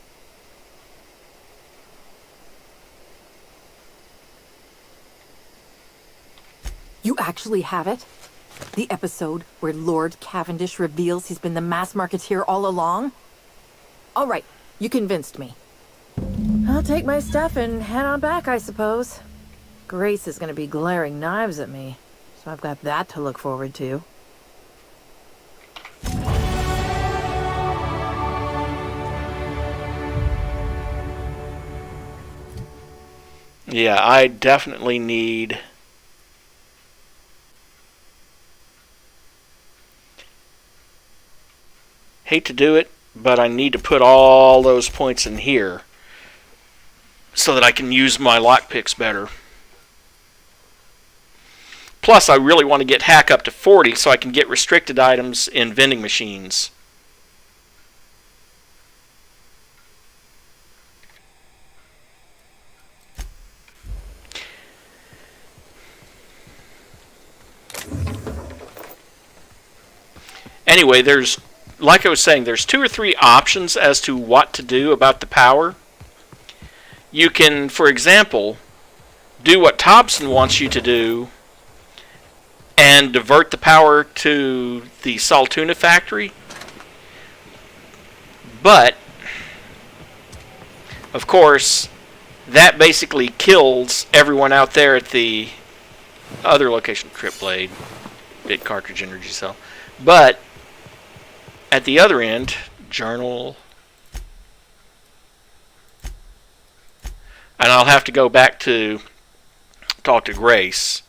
You actually have it? The episode where Lord Cavendish reveals he's been the mass marketeer all along? All right, you convinced me. I'll take my stuff and head on back, I suppose. Grace is going to be glaring knives at me, so I've got that to look forward to. Yeah, I definitely need... Hate to do it, but I need to put all those points in here so that I can use my lockpicks better. Plus, I really want to get hack up to 40 so I can get restricted items in vending machines. Anyway, like I was saying, there's 2 or 3 options as to what to do about the power. You can, for example, do what Thompson wants you to do and divert the power to the Saltuna factory. But, of course, that basically kills everyone out there at the other location, Trip Blade, bit cartridge energy cell. But at the other end, journal, and I'll have to go back to talk to Grace.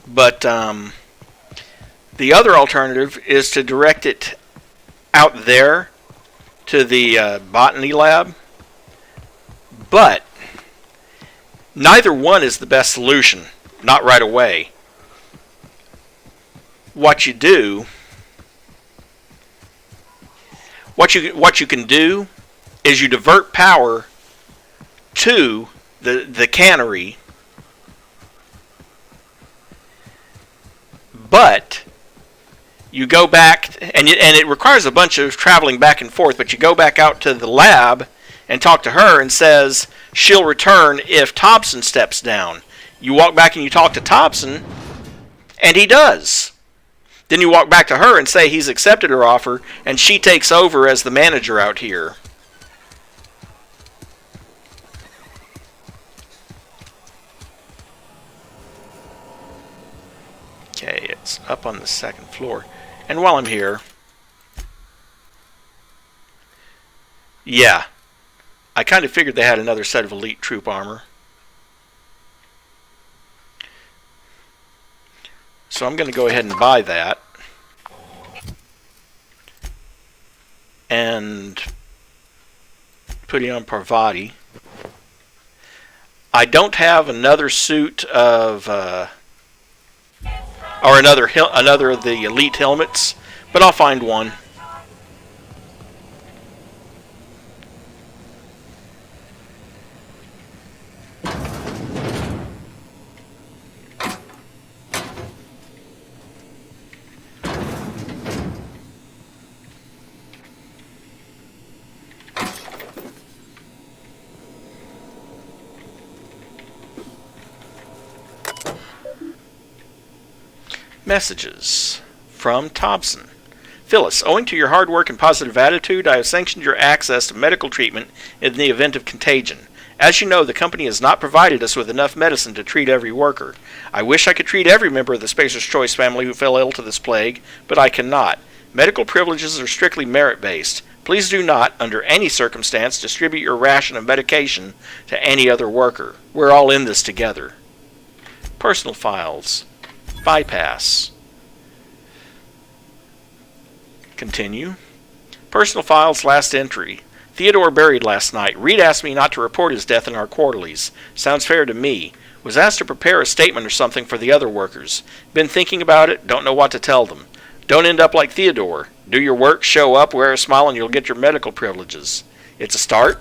But the other alternative is to direct it out there to the botany lab. But neither one is the best solution, not right away. What you do, what you can do is you divert power to the cannery, but you go back, and it requires a bunch of traveling back and forth, but you go back out to the lab and talk to her and says she'll return if Thompson steps down. You walk back and you talk to Thompson, and he does. Then you walk back to her and say he's accepted her offer, and she takes over as the manager out here. Okay, it's up on the 2nd floor. And while I'm here, yeah, I kind of figured they had another set of elite troop armor. So I'm going to go ahead and buy that. And put it on Parvati. I don't have another suit of, or another of the elite helmets, but I'll find one. Messages from Thompson. Phyllis, owing to your hard work and positive attitude, I have sanctioned your access to medical treatment in the event of contagion. As you know, the company has not provided us with enough medicine to treat every worker. I wish I could treat every member of the Spacer's Choice family who fell ill to this plague, but I cannot. Medical privileges are strictly merit-based. Please do not, under any circumstance, distribute your ration of medication to any other worker. We're all in this together. Personal files. Bypass. Continue. Personal files, last entry. Theodore buried last night. Reed asked me not to report his death in our quarterlies. Sounds fair to me. Was asked to prepare a statement or something for the other workers. Been thinking about it, don't know what to tell them. Don't end up like Theodore. Do your work, show up, wear a smile, and you'll get your medical privileges. It's a start.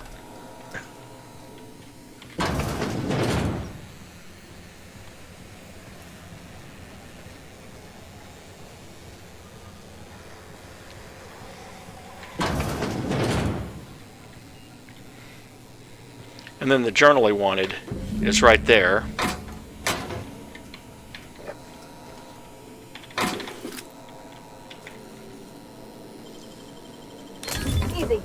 And then the journal I wanted is right there. Easy.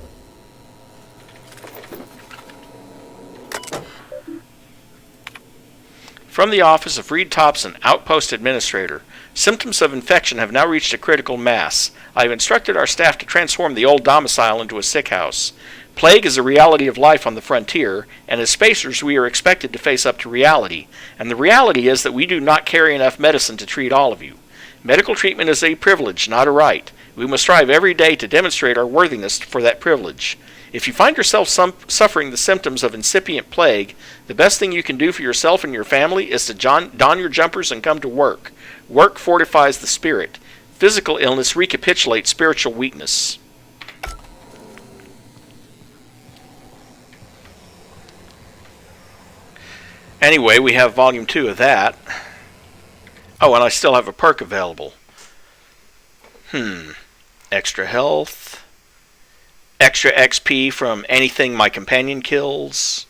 From the office of Reed Thompson, Outpost Administrator. Symptoms of infection have now reached a critical mass. I have instructed our staff to transform the old domicile into a sick house. Plague is a reality of life on the frontier, and as spacers we are expected to face up to reality. And the reality is that we do not carry enough medicine to treat all of you. Medical treatment is a privilege, not a right. We must strive every day to demonstrate our worthiness for that privilege. If you find yourself suffering the symptoms of incipient plague, the best thing you can do for yourself and your family is to don your jumpers and come to work. Work fortifies the spirit. Physical illness recapitulates spiritual weakness. Anyway, we have volume 2 of that. Oh, and I still have a perk available. Extra health. Extra XP from anything my companion kills.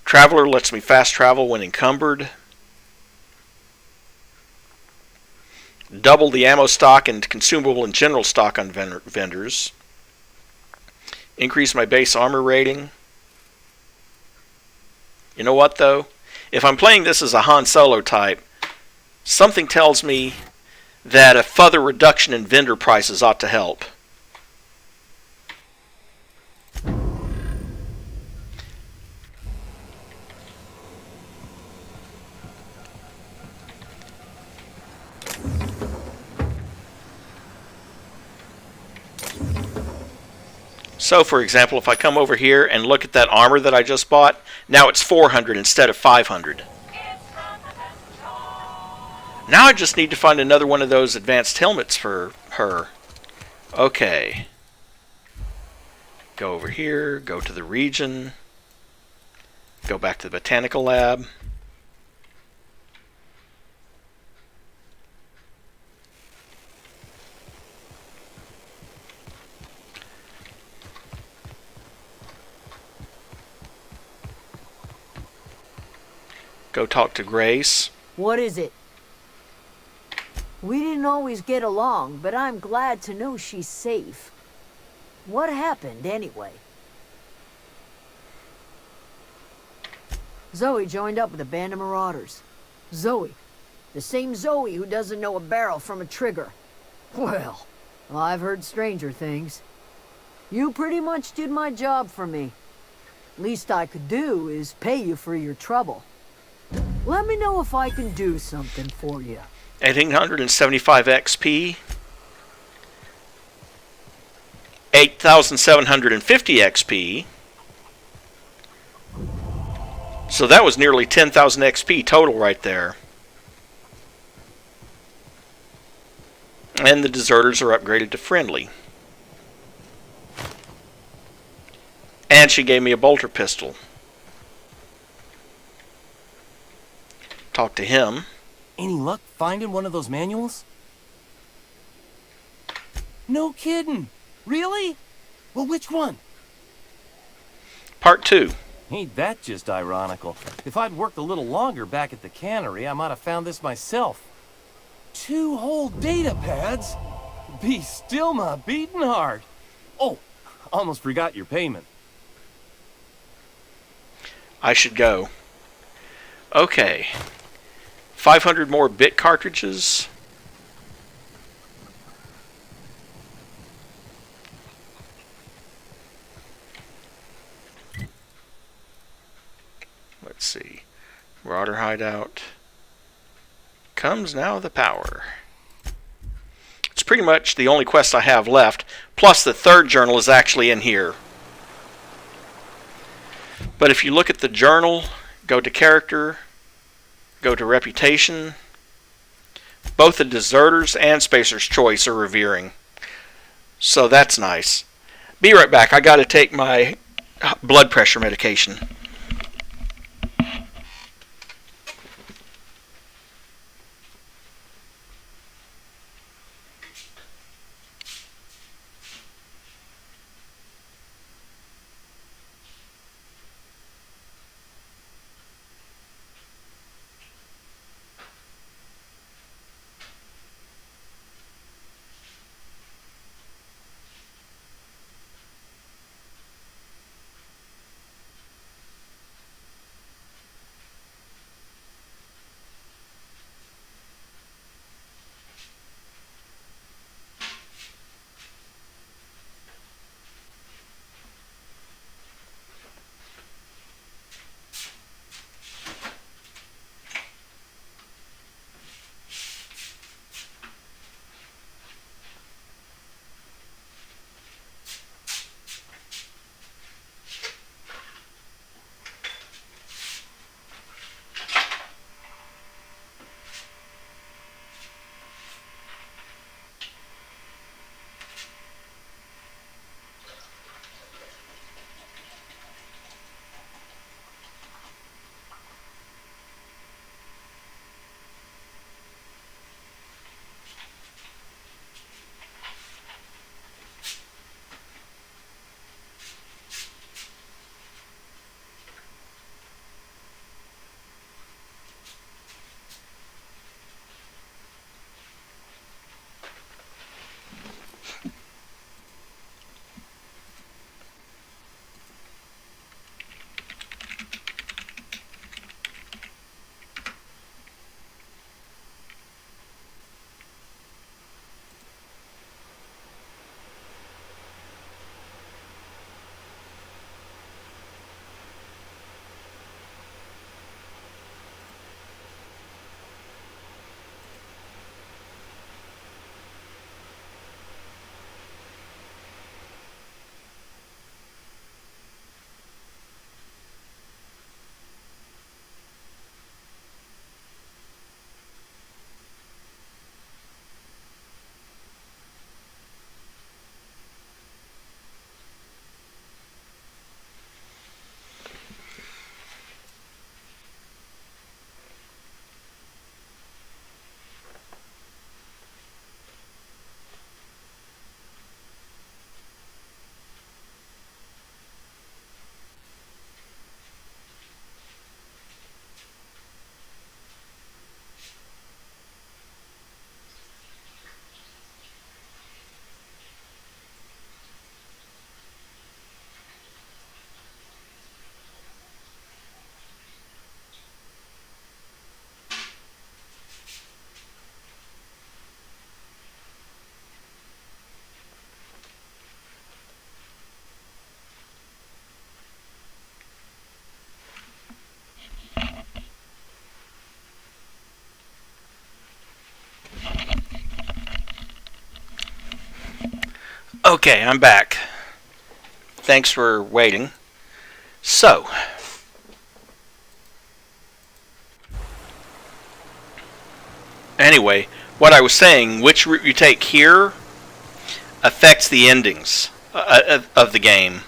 Traveler lets me fast travel when encumbered. Double the ammo stock and consumable and general stock on vendors. Increase my base armor rating. You know what, though? If I'm playing this as a Han Solo type, something tells me that a further reduction in vendor prices ought to help. So, for example, if I come over here and look at that armor that I just bought, now it's 400 instead of 500. Now I just need to find another one of those advanced helmets for her. Okay. Go over here, go to the region, go back to the botanical lab. Go talk to Grace. What is it? We didn't always get along, but I'm glad to know she's safe. What happened, anyway? Zoe joined up with a band of marauders. Zoe. The same Zoe who doesn't know a barrel from a trigger. Well, I've heard stranger things. You pretty much did my job for me. Least I could do is pay you for your trouble. Let me know if I can do something for you. 1875 XP. 8,750 XP. So that was nearly 10,000 XP total right there. And the deserters are upgraded to friendly. And she gave me a bolter pistol. Talk to him. Any luck finding one of those manuals? No kidding. Really? Well, which one? Part 2. Ain't that just ironical? If I'd worked a little longer back at the cannery, I might have found this myself. 2 whole data pads? Be still my beating heart. Oh, almost forgot your payment. I should go. Okay. 500 more bit cartridges. Let's see. Marauder hideout. Comes now the power. It's pretty much the only quest I have left. Plus the third journal is actually in here. But if you look at the journal, go to character, go to reputation, both the deserters and Spacer's Choice are revering. So that's nice. Be right back. I gotta take my blood pressure medication. Okay, I'm back. Thanks for waiting. So, anyway, what I was saying, which route you take here affects the endings of the game.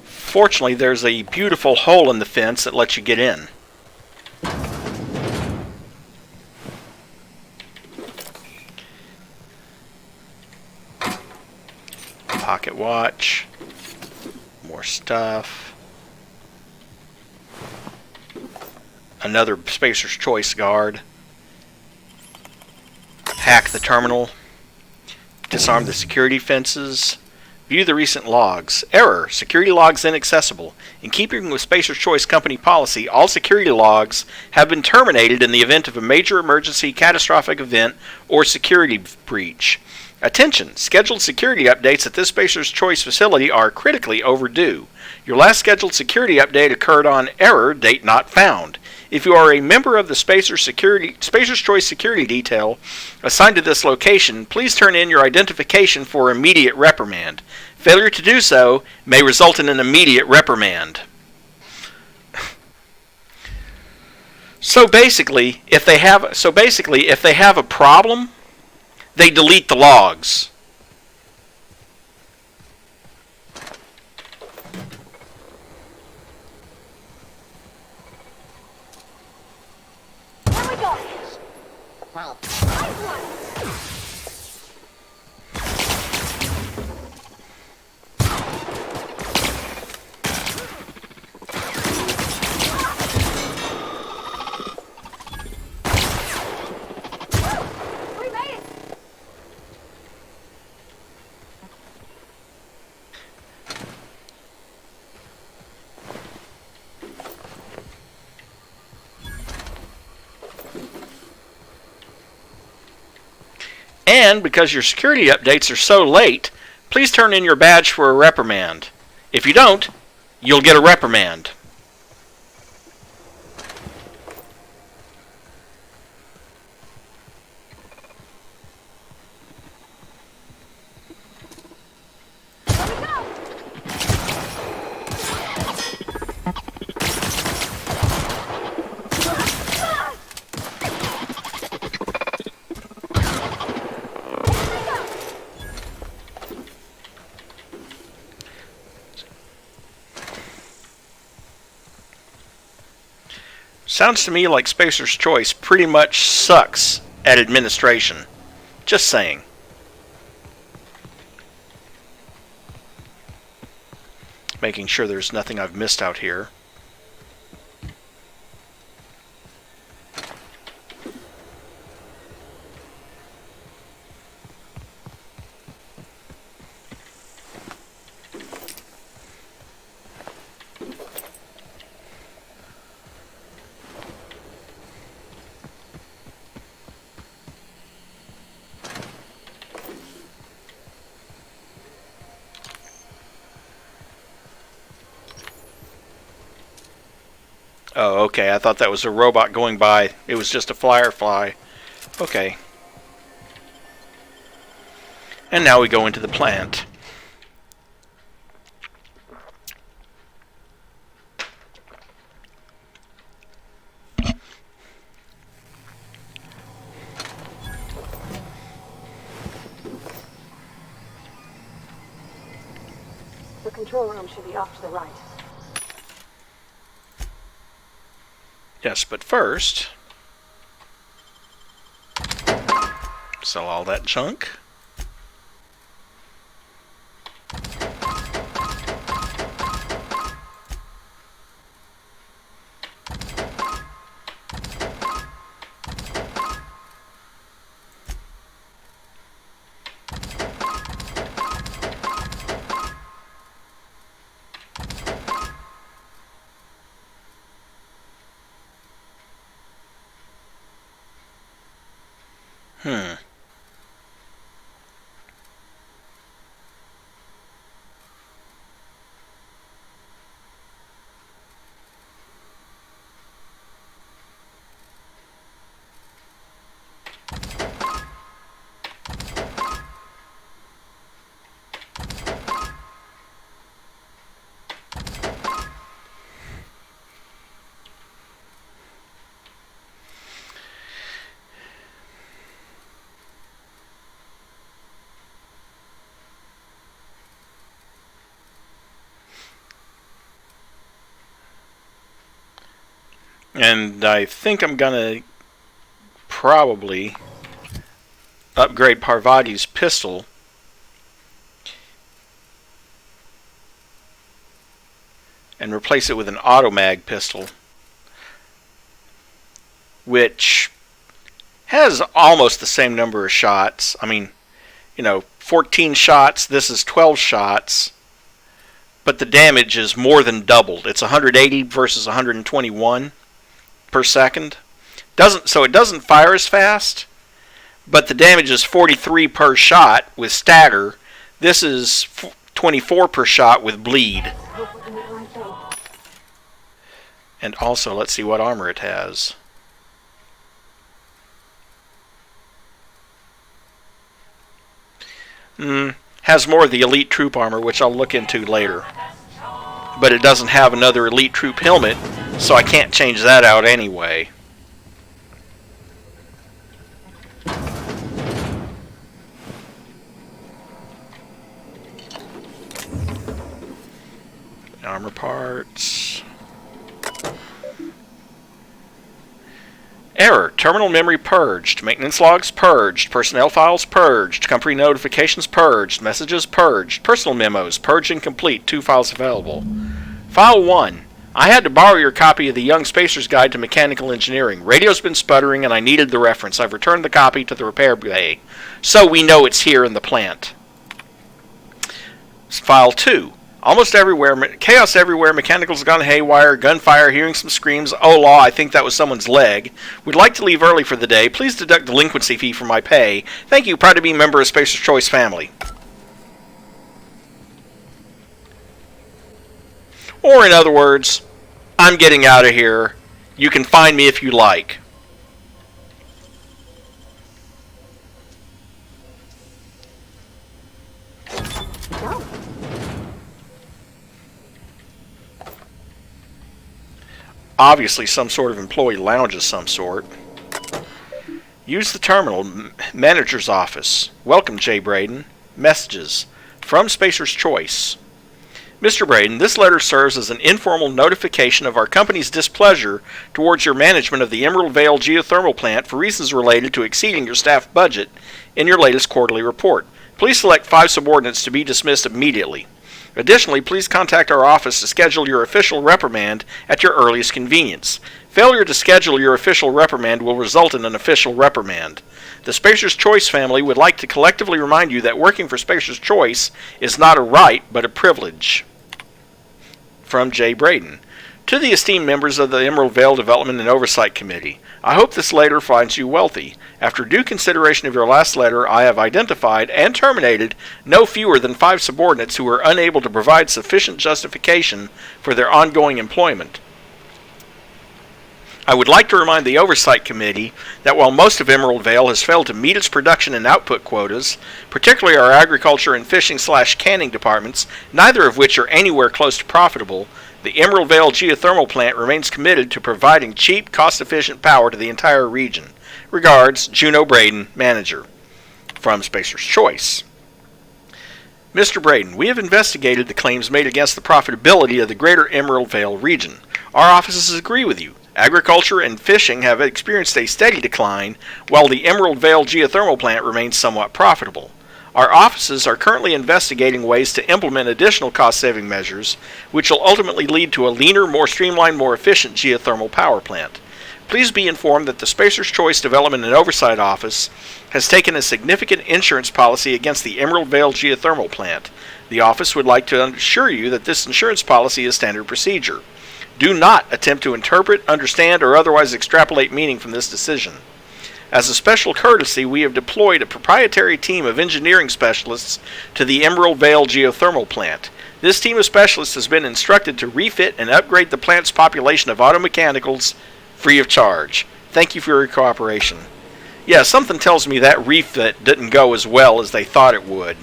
Fortunately, there's a beautiful hole in the fence that lets you get in. Pocket watch. More stuff. Another Spacer's Choice guard. Hack the terminal. Disarm the security fences. View the recent logs. Error. Security logs inaccessible. In keeping with Spacer's Choice Company policy, all security logs have been terminated in the event of a major emergency, catastrophic event, or security breach. Attention! Scheduled security updates at this Spacer's Choice facility are critically overdue. Your last scheduled security update occurred on error, date not found. If you are a member of the Spacer's Choice security detail assigned to this location, please turn in your identification for immediate reprimand. Failure to do so may result in an immediate reprimand. So basically, if they have a problem, they delete the logs. Here we go. Wow. Nice one. We made it. And because your security updates are so late, please turn in your badge for a reprimand. If you don't, you'll get a reprimand. Sounds to me like Spacer's Choice pretty much sucks at administration. Just saying. Making sure there's nothing I've missed out here. Oh, okay. I thought that was a robot going by. It was just a firefly. Okay. And now we go into the plant. The control room should be off to the right. Yes, but first, sell all that junk. And I think I'm gonna probably upgrade Parvati's pistol and replace it with an automag pistol, which has almost the same number of shots. I mean, 14 shots, this is 12 shots, but the damage is more than doubled. It's 180 versus 121 per second. So it doesn't fire as fast, but the damage is 43 per shot with stagger. This is 24 per shot with bleed. And also, let's see what armor it has. Has more of the elite troop armor, which I'll look into later. But it doesn't have another elite troop helmet, so I can't change that out anyway. Armor parts. Error. Terminal memory purged. Maintenance logs purged. Personnel files purged. Company notifications purged. Messages purged. Personal memos purged and complete. 2 files available. File 1. I had to borrow your copy of the Young Spacer's Guide to Mechanical Engineering. Radio's been sputtering and I needed the reference. I've returned the copy to the repair bay, so we know it's here in the plant. File 2. Almost everywhere, chaos everywhere, mechanicals gone haywire, gunfire, hearing some screams. Oh law, I think that was someone's leg. Would like to leave early for the day. Please deduct delinquency fee from my pay. Thank you, proud to be a member of Spacer's Choice family. Or in other words, I'm getting out of here. You can find me if you like. Obviously some sort of employee lounge of some sort. Use the terminal. Manager's office. Welcome, Jay Braden. Messages. From Spacer's Choice. Mr. Braden, this letter serves as an informal notification of our company's displeasure towards your management of the Emerald Vale geothermal plant for reasons related to exceeding your staff budget in your latest quarterly report. Please select 5 subordinates to be dismissed immediately. Additionally, please contact our office to schedule your official reprimand at your earliest convenience. Failure to schedule your official reprimand will result in an official reprimand. The Spacer's Choice family would like to collectively remind you that working for Spacer's Choice is not a right, but a privilege. From Jay Braden. To the esteemed members of the Emerald Vale Development and Oversight Committee, I hope this letter finds you wealthy. After due consideration of your last letter, I have identified and terminated no fewer than 5 subordinates who were unable to provide sufficient justification for their ongoing employment. I would like to remind the Oversight Committee that while most of Emerald Vale has failed to meet its production and output quotas, particularly our agriculture and fishing/canning departments, neither of which are anywhere close to profitable, the Emerald Vale geothermal plant remains committed to providing cheap, cost-efficient power to the entire region. Regards, Juno Braden, Manager. From Spacer's Choice. Mr. Braden, we have investigated the claims made against the profitability of the greater Emerald Vale region. Our offices agree with you. Agriculture and fishing have experienced a steady decline, while the Emerald Vale geothermal plant remains somewhat profitable. Our offices are currently investigating ways to implement additional cost-saving measures, which will ultimately lead to a leaner, more streamlined, more efficient geothermal power plant. Please be informed that the Spacer's Choice Development and Oversight Office has taken a significant insurance policy against the Emerald Vale geothermal plant. The office would like to assure you that this insurance policy is standard procedure. Do not attempt to interpret, understand, or otherwise extrapolate meaning from this decision. As a special courtesy, we have deployed a proprietary team of engineering specialists to the Emerald Vale geothermal plant. This team of specialists has been instructed to refit and upgrade the plant's population of automechanicals free of charge. Thank you for your cooperation. Yeah, something tells me that refit didn't go as well as they thought it would.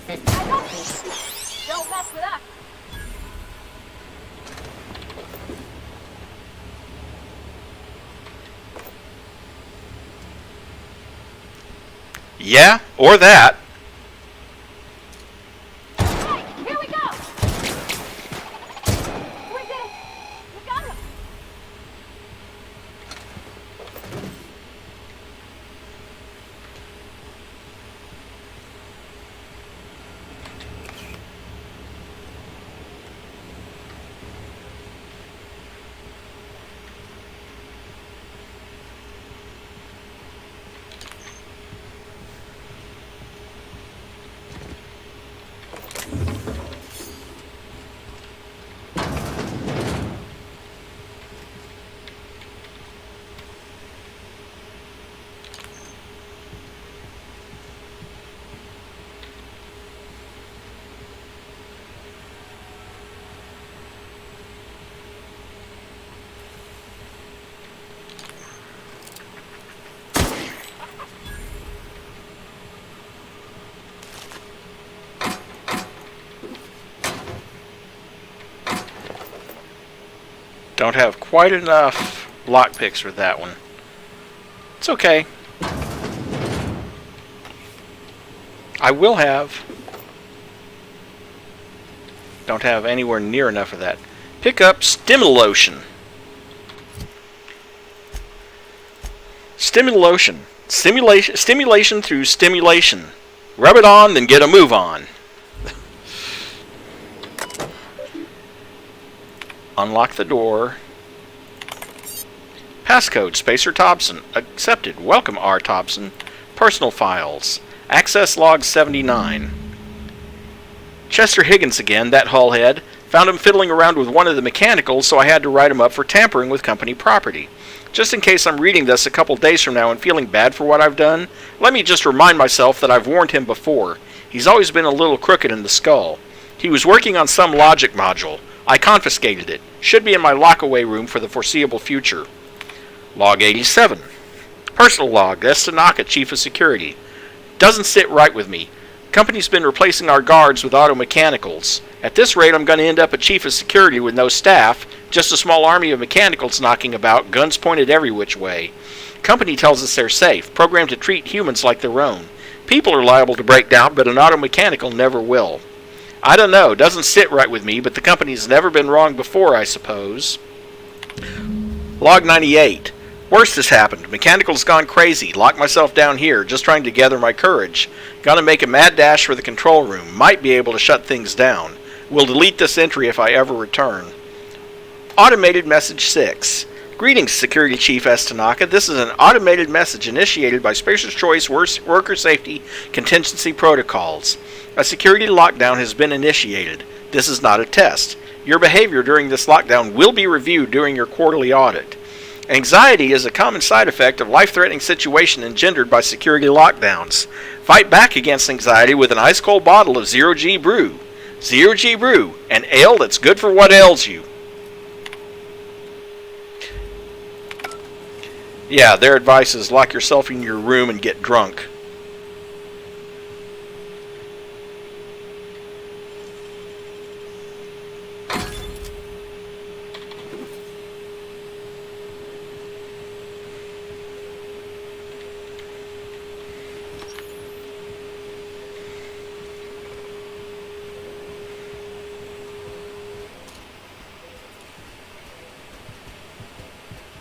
Nice. Don't mess with us. Yeah, or that. Hey, here we go. We did it. We got him. Don't have quite enough lockpicks for that one. It's okay. I will have. Don't have anywhere near enough of that. Pick up Stimulation. Stimulation. Stimulation through stimulation. Rub it on, then get a move on. Unlock the door. Passcode, Spacer Thompson. Accepted. Welcome, R. Thompson. Personal files. Access log 79. Chester Higgins again, that hullhead. Found him fiddling around with one of the mechanicals, so I had to write him up for tampering with company property. Just in case I'm reading this a couple days from now and feeling bad for what I've done, let me just remind myself that I've warned him before. He's always been a little crooked in the skull. He was working on some logic module. I confiscated it. Should be in my lock-away room for the foreseeable future. Log 87. Personal log, S. Tanaka, Chief of Security. Doesn't sit right with me. Company's been replacing our guards with auto mechanicals. At this rate, I'm going to end up a Chief of Security with no staff, just a small army of mechanicals knocking about, guns pointed every which way. Company tells us they're safe, programmed to treat humans like their own. People are liable to break down, but an auto mechanical never will. I don't know, doesn't sit right with me, but the company's never been wrong before, I suppose. Log 98. Worst has happened. Mechanical's gone crazy. Locked myself down here, just trying to gather my courage. Gonna make a mad dash for the control room. Might be able to shut things down. Will delete this entry if I ever return. Automated message 6. Greetings, Security Chief S. Tanaka. This is an automated message initiated by Spacer's Choice Worker Safety Contingency Protocols. A security lockdown has been initiated. This is not a test. Your behavior during this lockdown will be reviewed during your quarterly audit. Anxiety is a common side effect of life-threatening situation engendered by security lockdowns. Fight back against anxiety with an ice-cold bottle of Zero G Brew. Zero G Brew, an ale that's good for what ails you. Yeah, their advice is lock yourself in your room and get drunk.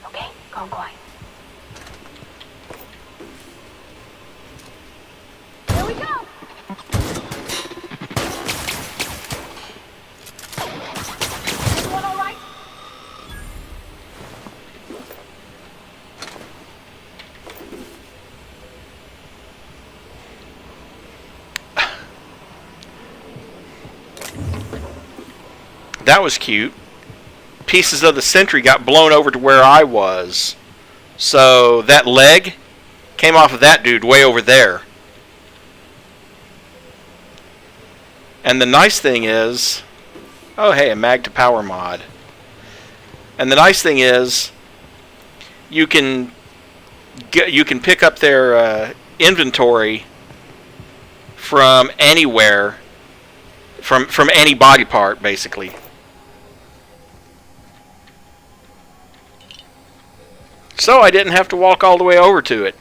Okay, going. Here we go! Everyone all right? That was cute. Pieces of the sentry got blown over to where I was. So that leg came off of that dude way over there. And the nice thing is, oh hey, a mag to power mod. And the nice thing is, you can pick up their inventory from anywhere, from any body part basically. So I didn't have to walk all the way over to it.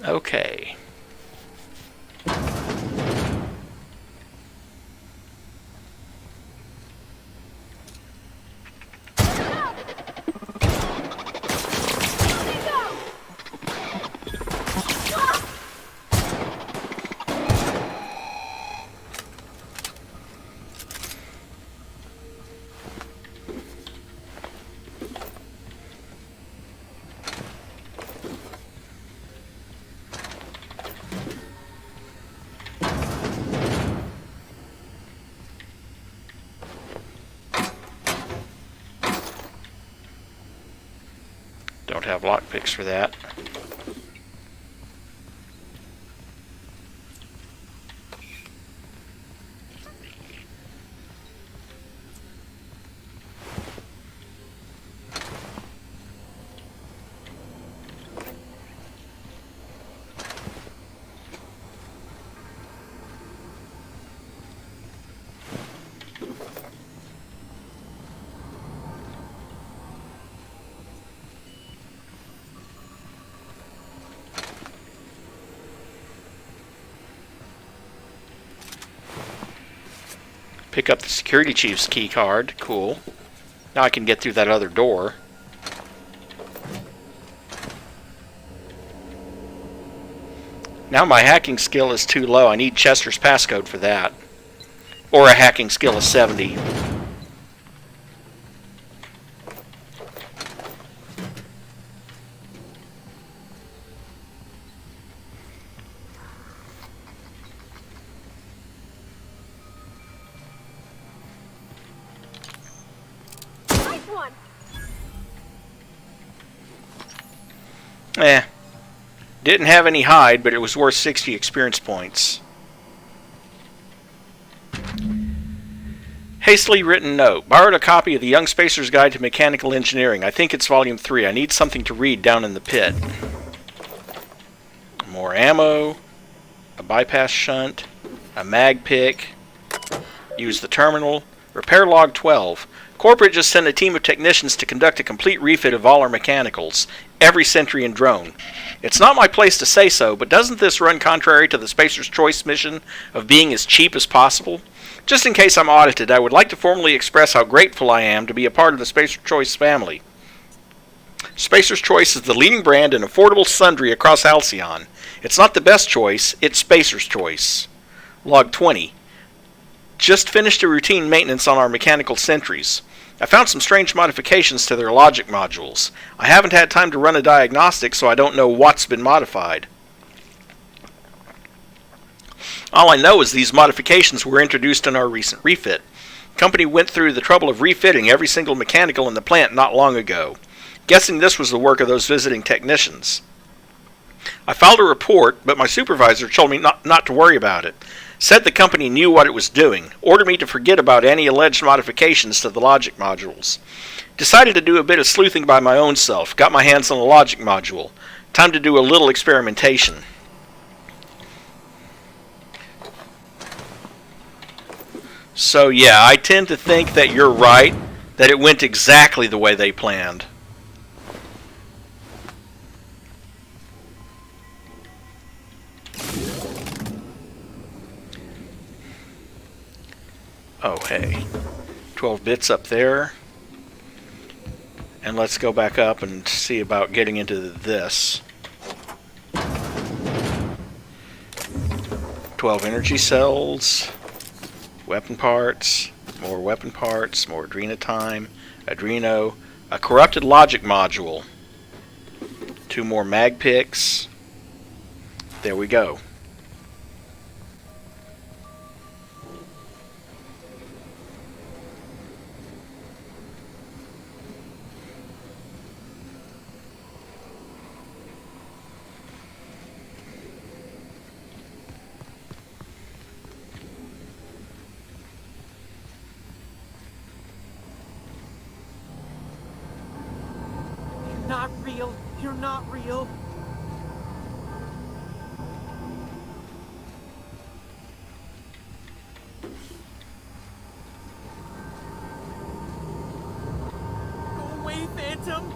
Okay. Don't have lockpicks for that. Pick up the security chief's key card. Cool. Now I can get through that other door. Now my hacking skill is too low. I need Chester's passcode for that. Or a hacking skill of 70. Nice one. Didn't have any hide, but it was worth 60 experience points. Hastily written note. Borrowed a copy of the Young Spacer's Guide to Mechanical Engineering. I think it's volume 3. I need something to read down in the pit. More ammo. A bypass shunt. A mag pick. Use the terminal. Repair log 12. Corporate just sent a team of technicians to conduct a complete refit of all our mechanicals. Every sentry and drone. It's not my place to say so, but doesn't this run contrary to the Spacer's Choice mission of being as cheap as possible? Just in case I'm audited, I would like to formally express how grateful I am to be a part of the Spacer's Choice family. Spacer's Choice is the leading brand in affordable sundry across Halcyon. It's not the best choice, it's Spacer's Choice. Log 20. Just finished a routine maintenance on our mechanical sentries. I found some strange modifications to their logic modules. I haven't had time to run a diagnostic, so I don't know what's been modified. All I know is these modifications were introduced in our recent refit. The company went through the trouble of refitting every single mechanical in the plant not long ago. Guessing this was the work of those visiting technicians. I filed a report, but my supervisor told me not to worry about it. Said the company knew what it was doing. Ordered me to forget about any alleged modifications to the logic modules. Decided to do a bit of sleuthing by my own self. Got my hands on a logic module. Time to do a little experimentation. So yeah, I tend to think that you're right, that it went exactly the way they planned. Oh, hey. 12 bits up there. And let's go back up and see about getting into this. 12 energy cells. Weapon parts. More weapon parts. More Adrena time. Adreno. A corrupted logic module. 2 more mag picks. There we go. Not real. You're not real. Go away, Phantom.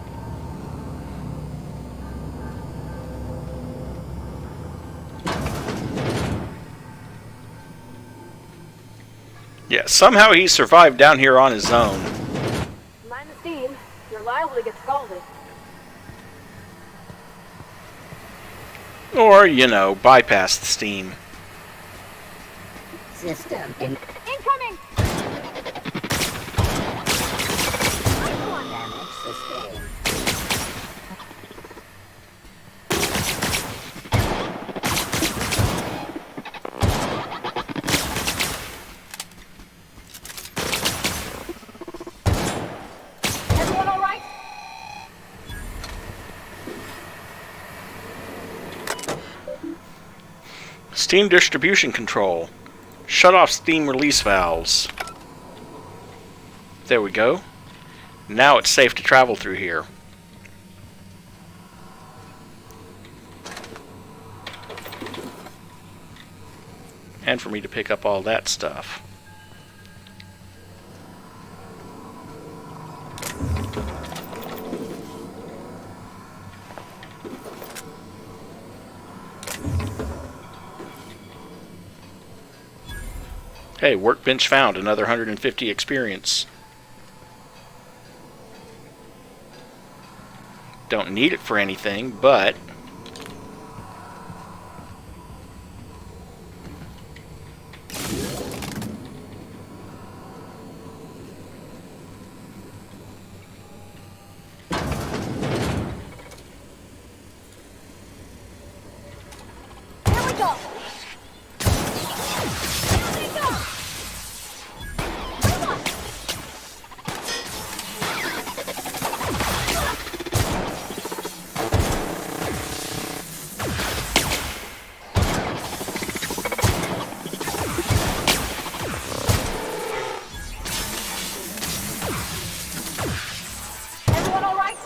Yeah, somehow he survived down here on his own. Mind the steam. You're liable to get scalded. Or, you know, bypass the steam. System incoming. Damage sustained. Everyone all right? Steam distribution control. Shut off steam release valves. There we go. Now it's safe to travel through here. And for me to pick up all that stuff. Hey, workbench found. Another 150 experience. Don't need it for anything, but... Everyone all right?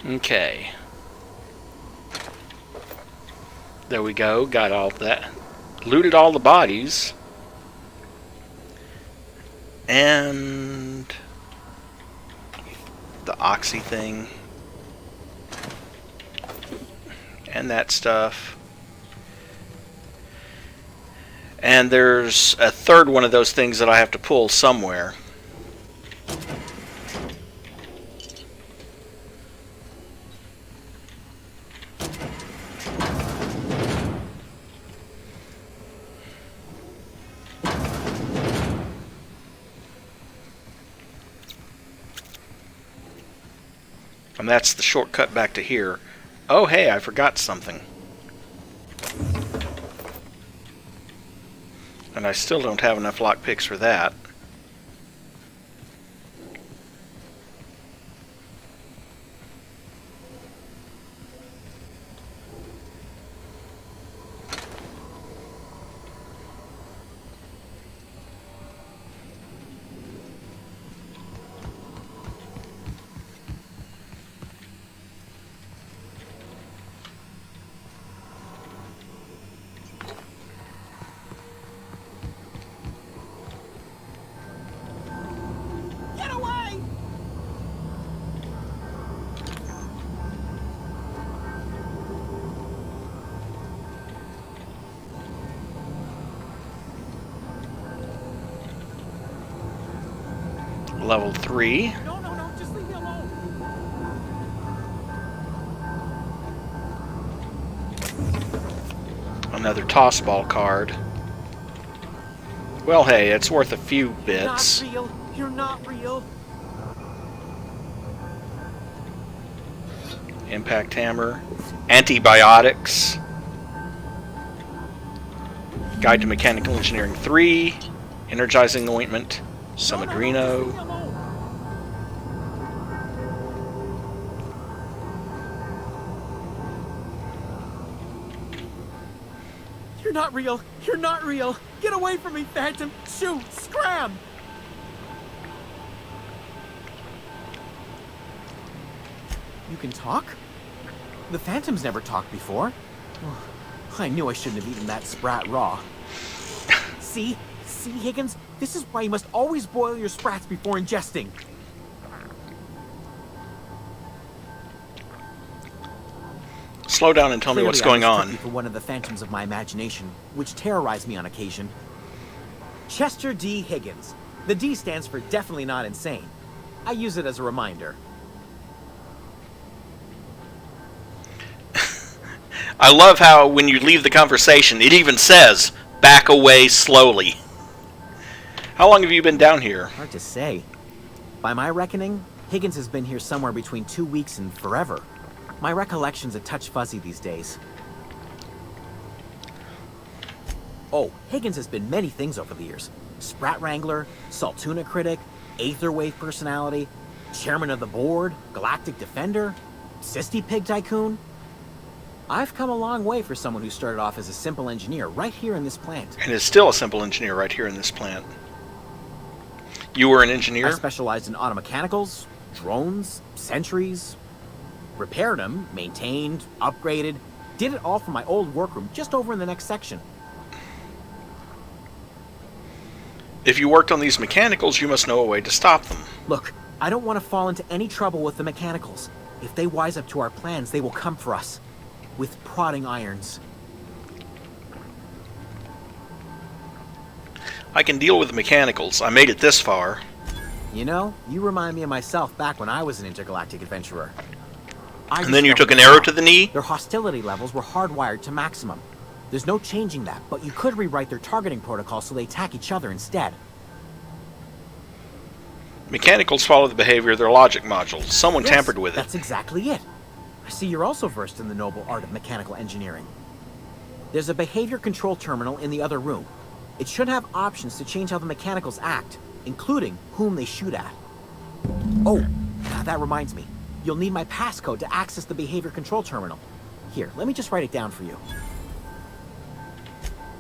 Okay. There we go. Got all that. Looted all the bodies. And the oxy thing. And that stuff. And there's a third one of those things that I have to pull somewhere. And that's the shortcut back to here. Oh, hey, I forgot something. And I still don't have enough lockpicks for that. Get away! Level 3. No, no, no, just leave me alone. Another toss ball card. Well, hey, it's worth a few bits. Not real. You're not real. Impact hammer. Antibiotics. Guide to Mechanical Engineering 3. Energizing ointment. Some Adreno. You're not real. You're not real. Get away from me, Phantom. Shoot. Scram. You can talk? The Phantom's never talked before. Oh, I knew I shouldn't have eaten that sprat raw. See? See, Higgins? This is why you must always boil your sprats before ingesting. Slow down and tell me what's going Clearly, I on. mistook you for one of the phantoms of my imagination, which terrorized me on occasion. Chester D. Higgins. The D stands for definitely not insane. I use it as a reminder. I love how when you leave the conversation, it even says, back away slowly. How long have you been down here? Hard to say. By my reckoning, Higgins has been here somewhere between 2 weeks and forever. My recollection's a touch fuzzy these days. Oh, Higgins has been many things over the years. Sprat Wrangler, Saltuna Critic, Aetherwave Personality, Chairman of the Board, Galactic Defender, Sisty Pig Tycoon. I've come a long way for someone who started off as a simple engineer right here in this plant. And is still a simple engineer right here in this plant. You were an engineer? I specialized in automechanicals, drones, sentries. Repaired them, maintained, upgraded. Did it all from my old workroom just over in the next section. If you worked on these mechanicals, you must know a way to stop them. Look, I don't want to fall into any trouble with the mechanicals. If they wise up to our plans, they will come for us. With prodding irons. I can deal with the mechanicals. I made it this far. You know, you remind me of myself back when I was an intergalactic adventurer. And then you took an arrow to the knee? Their hostility levels were hardwired to maximum. There's no changing that, but you could rewrite their targeting protocol so they attack each other instead. Mechanicals follow the behavior of their logic modules. Someone tampered with it. That's exactly it. I see you're also versed in the noble art of mechanical engineering. There's a behavior control terminal in the other room. It should have options to change how the mechanicals act, including whom they shoot at. Oh, that reminds me. You'll need my passcode to access the behavior control terminal. Here, let me just write it down for you.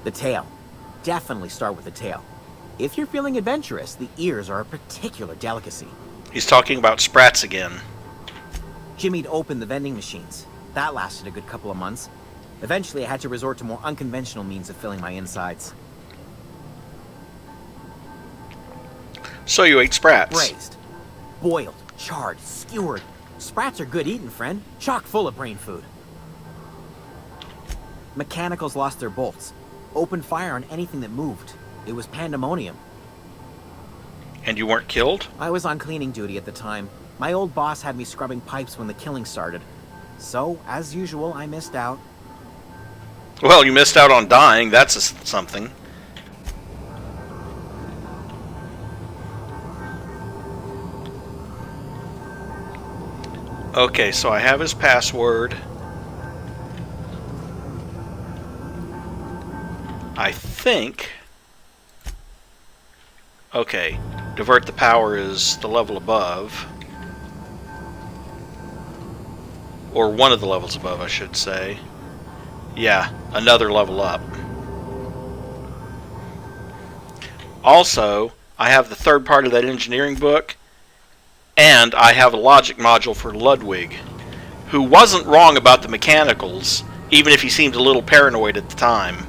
The tail. Definitely start with the tail. If you're feeling adventurous, the ears are a particular delicacy. He's talking about sprats again. Jimmy'd opened the vending machines. That lasted a good couple of months. Eventually, I had to resort to more unconventional means of filling my insides. So you ate sprats? Braised. Boiled. Charred. Skewered. Sprats are good eating, friend. Chock full of brain food. Mechanicals lost their bolts. Opened fire on anything that moved. It was pandemonium. And you weren't killed? I was on cleaning duty at the time. My old boss had me scrubbing pipes when the killing started. So, as usual, I missed out. Well, you missed out on dying. That's something. Okay, so I have his password. I think... Okay, divert the power is the level above. Or one of the levels above, I should say. Yeah, another level up. Also, I have the third part of that engineering book, and I have a logic module for Ludwig, who wasn't wrong about the mechanicals, even if he seemed a little paranoid at the time.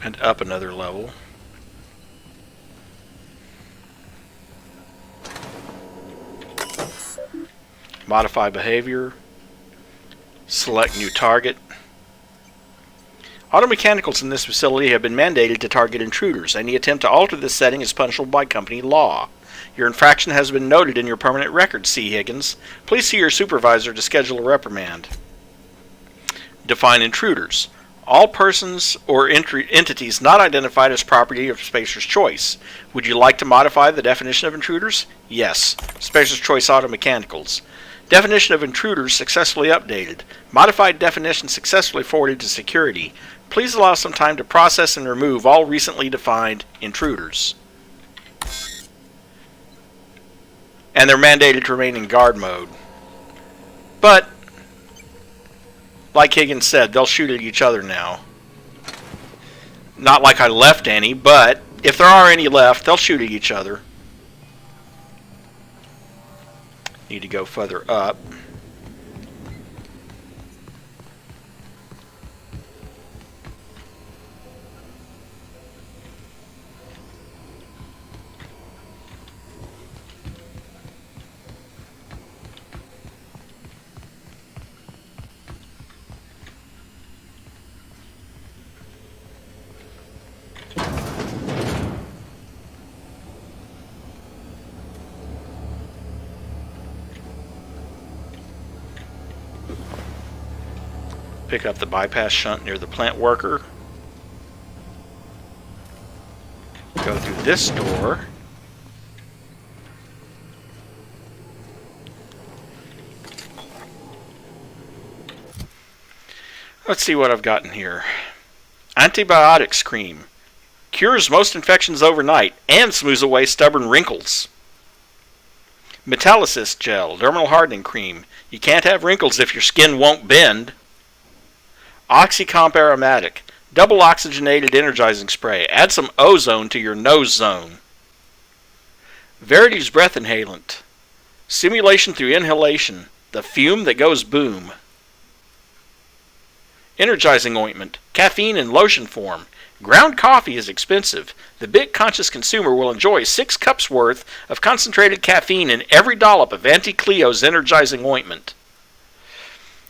And up another level. Modify behavior. Select new target. Auto mechanicals in this facility have been mandated to target intruders. Any attempt to alter this setting is punishable by company law. Your infraction has been noted in your permanent record, C. Higgins. Please see your supervisor to schedule a reprimand. Define intruders. All persons or entities not identified as property of Spacer's Choice. Would you like to modify the definition of intruders? Yes. Spacer's Choice Auto Mechanicals. Definition of intruders successfully updated. Modified definition successfully forwarded to security. Please allow some time to process and remove all recently defined intruders. And they're mandated to remain in guard mode. But like Higgins said, they'll shoot at each other now. Not like I left any, but if there are any left, they'll shoot at each other. Need to go further up. Pick up the bypass shunt near the plant worker. Go through this door. Let's see what I've got in here. Antibiotics cream. Cures most infections overnight and smooths away stubborn wrinkles. Metallicist Gel, Dermal Hardening Cream. You can't have wrinkles if your skin won't bend. OxyComp Aromatic, Double Oxygenated Energizing Spray. Add some ozone to your nose zone. Verity's Breath Inhalant, Simulation through Inhalation, the fume that goes boom. Energizing Ointment, caffeine in lotion form. Ground coffee is expensive. The bit-conscious consumer will enjoy 6 cups worth of concentrated caffeine in every dollop of Auntie Cleo's energizing ointment.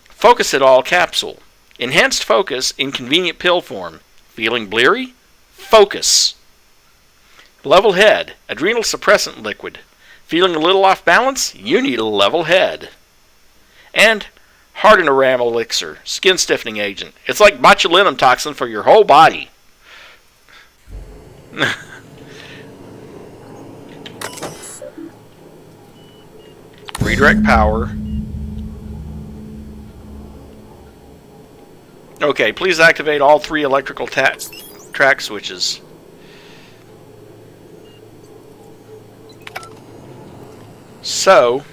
Focus It All Capsule, enhanced focus in convenient pill form. Feeling bleary? Focus. Level Head, adrenal suppressant liquid. Feeling a little off balance? You need a level head. And Harden-A-Ram Elixir, skin stiffening agent. It's like botulinum toxin for your whole body. Redirect power. Okay, please activate all 3 electrical track switches. So,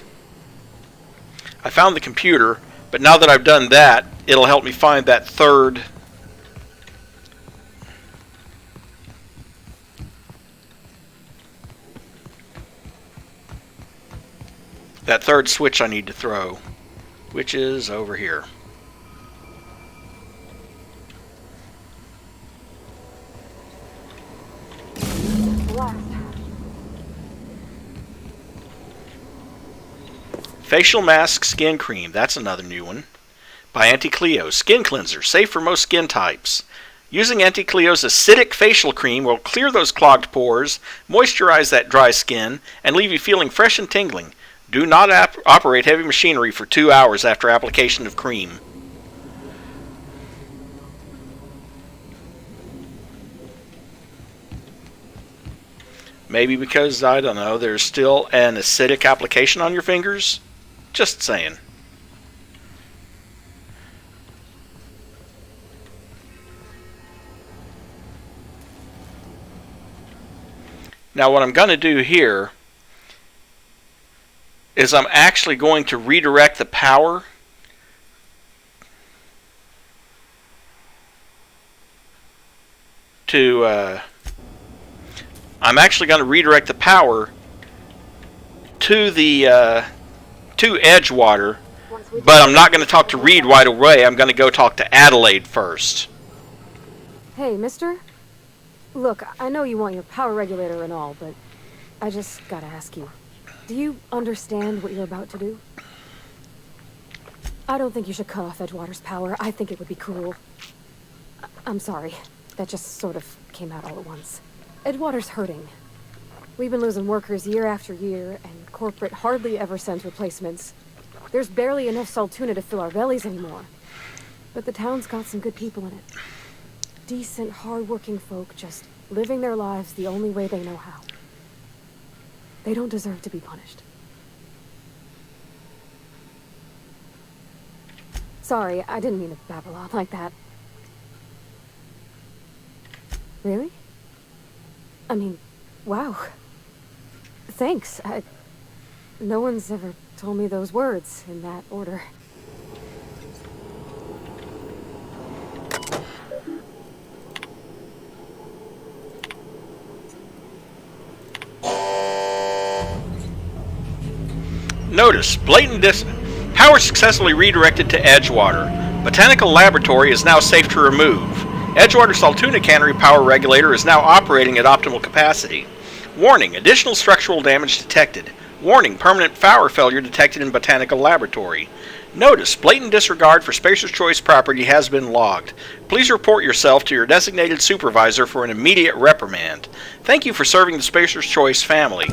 I found the computer, but now that I've done that, it'll help me find that third switch I need to throw, which is over here. Facial Mask Skin Cream, that's another new one. By Auntie Cleo, skin cleanser, safe for most skin types. Using Auntie Cleo's acidic facial cream will clear those clogged pores, moisturize that dry skin, and leave you feeling fresh and tingling. Do not operate heavy machinery for 2 hours after application of cream. Maybe because, I don't know, there's still an acidic application on your fingers? Just saying. Now what I'm going to do here is I'm actually going to redirect the power to to Edgewater, but I'm not going to talk to Reed right away. I'm going to go talk to Adelaide first. Hey, mister? Look, I know you want your power regulator and all, but I just gotta ask you. Do you understand what you're about to do? I don't think you should cut off Edgewater's power. I think it would be cruel. I'm sorry. That just sort of came out all at once. Edgewater's hurting. We've been losing workers year after year, and corporate hardly ever sends replacements. There's barely enough Saltuna to fill our bellies anymore. But the town's got some good people in it. Decent, hard-working folk just living their lives the only way they know how. They don't deserve to be punished. Sorry, I didn't mean to babble on like that. Really? I mean, wow. Thanks. No one's ever told me those words in that order. Notice, power successfully redirected to Edgewater. Botanical Laboratory is now safe to remove. Edgewater Saltuna Cannery power regulator is now operating at optimal capacity. Warning, additional structural damage detected. Warning, permanent power failure detected in Botanical Laboratory. Notice, blatant disregard for Spacer's Choice property has been logged. Please report yourself to your designated supervisor for an immediate reprimand. Thank you for serving the Spacer's Choice family.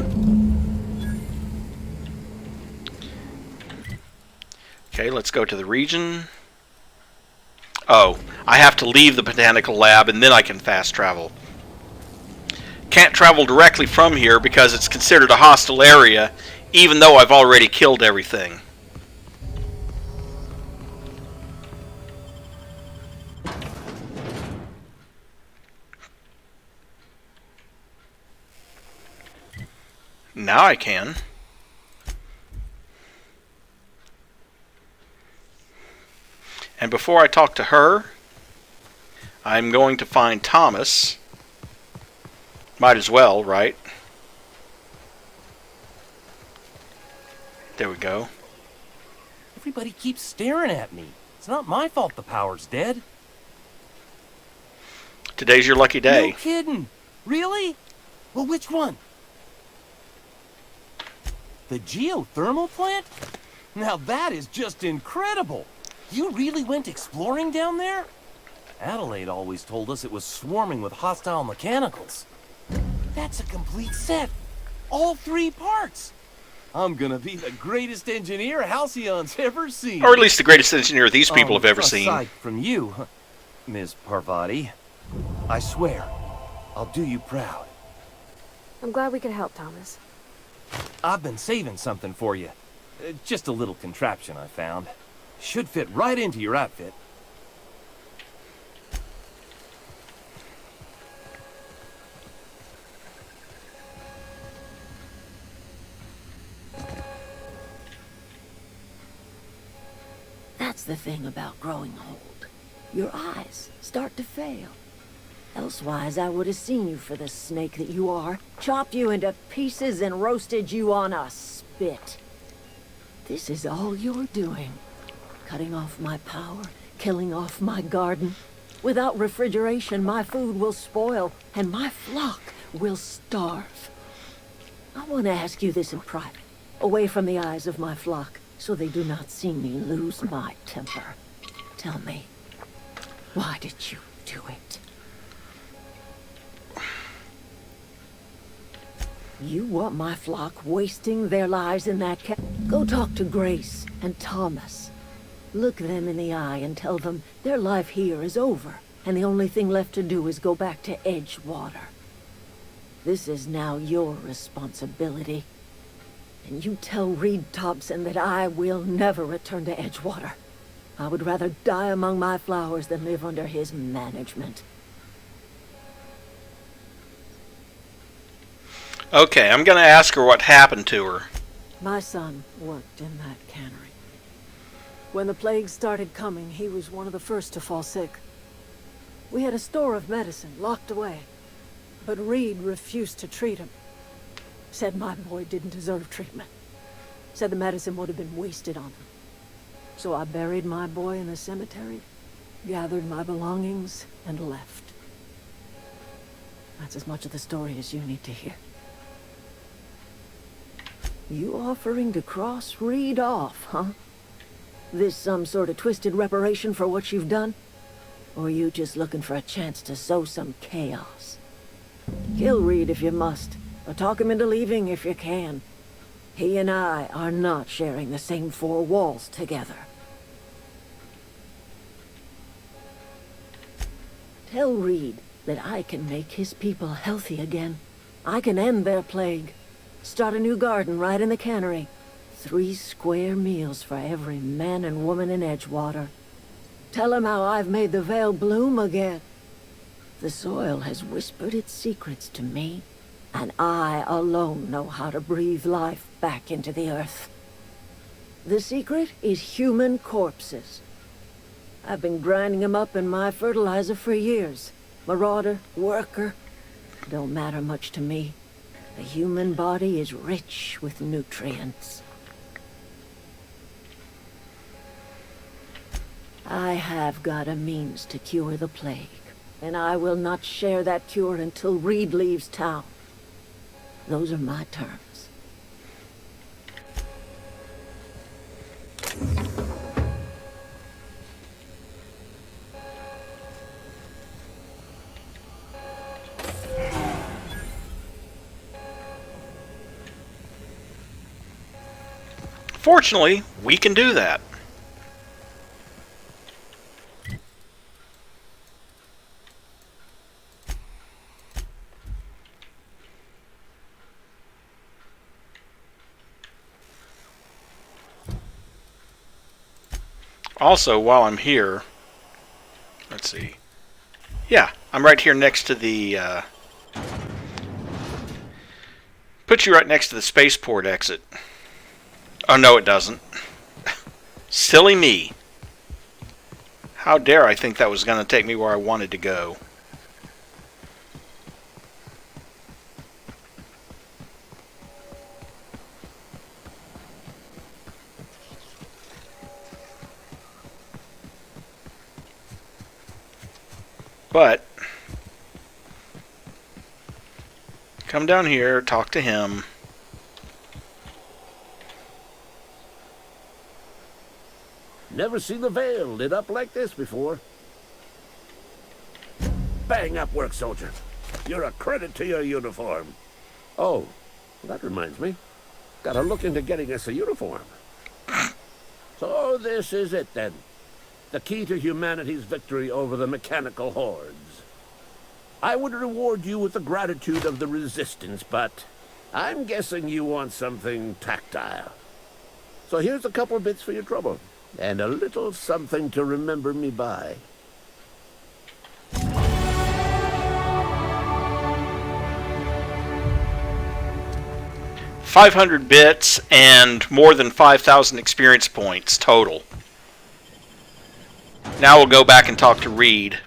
Okay, let's go to the region. Oh, I have to leave the Botanical Lab and then I can fast travel. Can't travel directly from here because it's considered a hostile area, even though I've already killed everything. Now I can. And before I talk to her, I'm going to find Thomas. Might as well, right? There we go. Everybody keeps staring at me. It's not my fault the power's dead. Today's your lucky day. No kidding. Really? Well, which one? The geothermal plant? Now that is just incredible. You really went exploring down there? Adelaide always told us it was swarming with hostile mechanicals. That's a complete set. All 3 parts. I'm gonna be the greatest engineer Halcyon's ever seen. Or at least the greatest engineer these people have ever seen. Aside from you, Ms. Parvati, I swear, I'll do you proud. I'm glad we could help, Thomas. I've been saving something for you. Just a little contraption I found. Should fit right into your outfit. That's the thing about growing old. Your eyes start to fail. Elsewise, I would have seen you for the snake that you are, chopped you into pieces and roasted you on a spit. This is all you're doing. Cutting off my power, killing off my garden. Without refrigeration, my food will spoil, and my flock will starve. I want to ask you this in private, away from the eyes of my flock, so they do not see me lose my temper. Tell me, why did you do it? You want my flock wasting their lives in that Go talk to Grace and Thomas. Look them in the eye and tell them their life here is over, and the only thing left to do is go back to Edgewater. This is now your responsibility. And you tell Reed Thompson that I will never return to Edgewater. I would rather die among my flowers than live under his management. Okay, I'm going to ask her what happened to her. My son worked in that cannery. When the plague started coming, he was one of the first to fall sick. We had a store of medicine locked away, but Reed refused to treat him. Said my boy didn't deserve treatment. Said the medicine would have been wasted on him. So I buried my boy in the cemetery, gathered my belongings, and left. That's as much of the story as you need to hear. You offering to cross Reed off, huh? This some sort of twisted reparation for what you've done? Or you just looking for a chance to sow some chaos? Kill Reed if you must, or talk him into leaving if you can. He and I are not sharing the same 4 walls together. Tell Reed that I can make his people healthy again. I can end their plague. Start a new garden right in the cannery. 3 square meals for every man and woman in Edgewater. Tell him how I've made the Vale bloom again. The soil has whispered its secrets to me, and I alone know how to breathe life back into the earth. The secret is human corpses. I've been grinding them up in my fertilizer for years. Marauder, worker, don't matter much to me. The human body is rich with nutrients. I have got a means to cure the plague, and I will not share that cure until Reed leaves town. Those are my terms. Fortunately, we can do that. Also, while I'm here, let's see. Yeah, I'm right here next to the, put you right next to the spaceport exit. Oh, no, it doesn't. Silly me. How dare I think that was going to take me where I wanted to go. But come down here, talk to him. Never seen the Vale lit up like this before. Bang up work, soldier. You're a credit to your uniform. Oh, that reminds me. Gotta look into getting us a uniform. So this is it then. The key to humanity's victory over the mechanical hordes. I would reward you with the gratitude of the Resistance, but I'm guessing you want something tactile. So here's a couple of bits for your trouble, and a little something to remember me by. $500 bits and more than 5,000 experience points total. Now we'll go back and talk to Reed.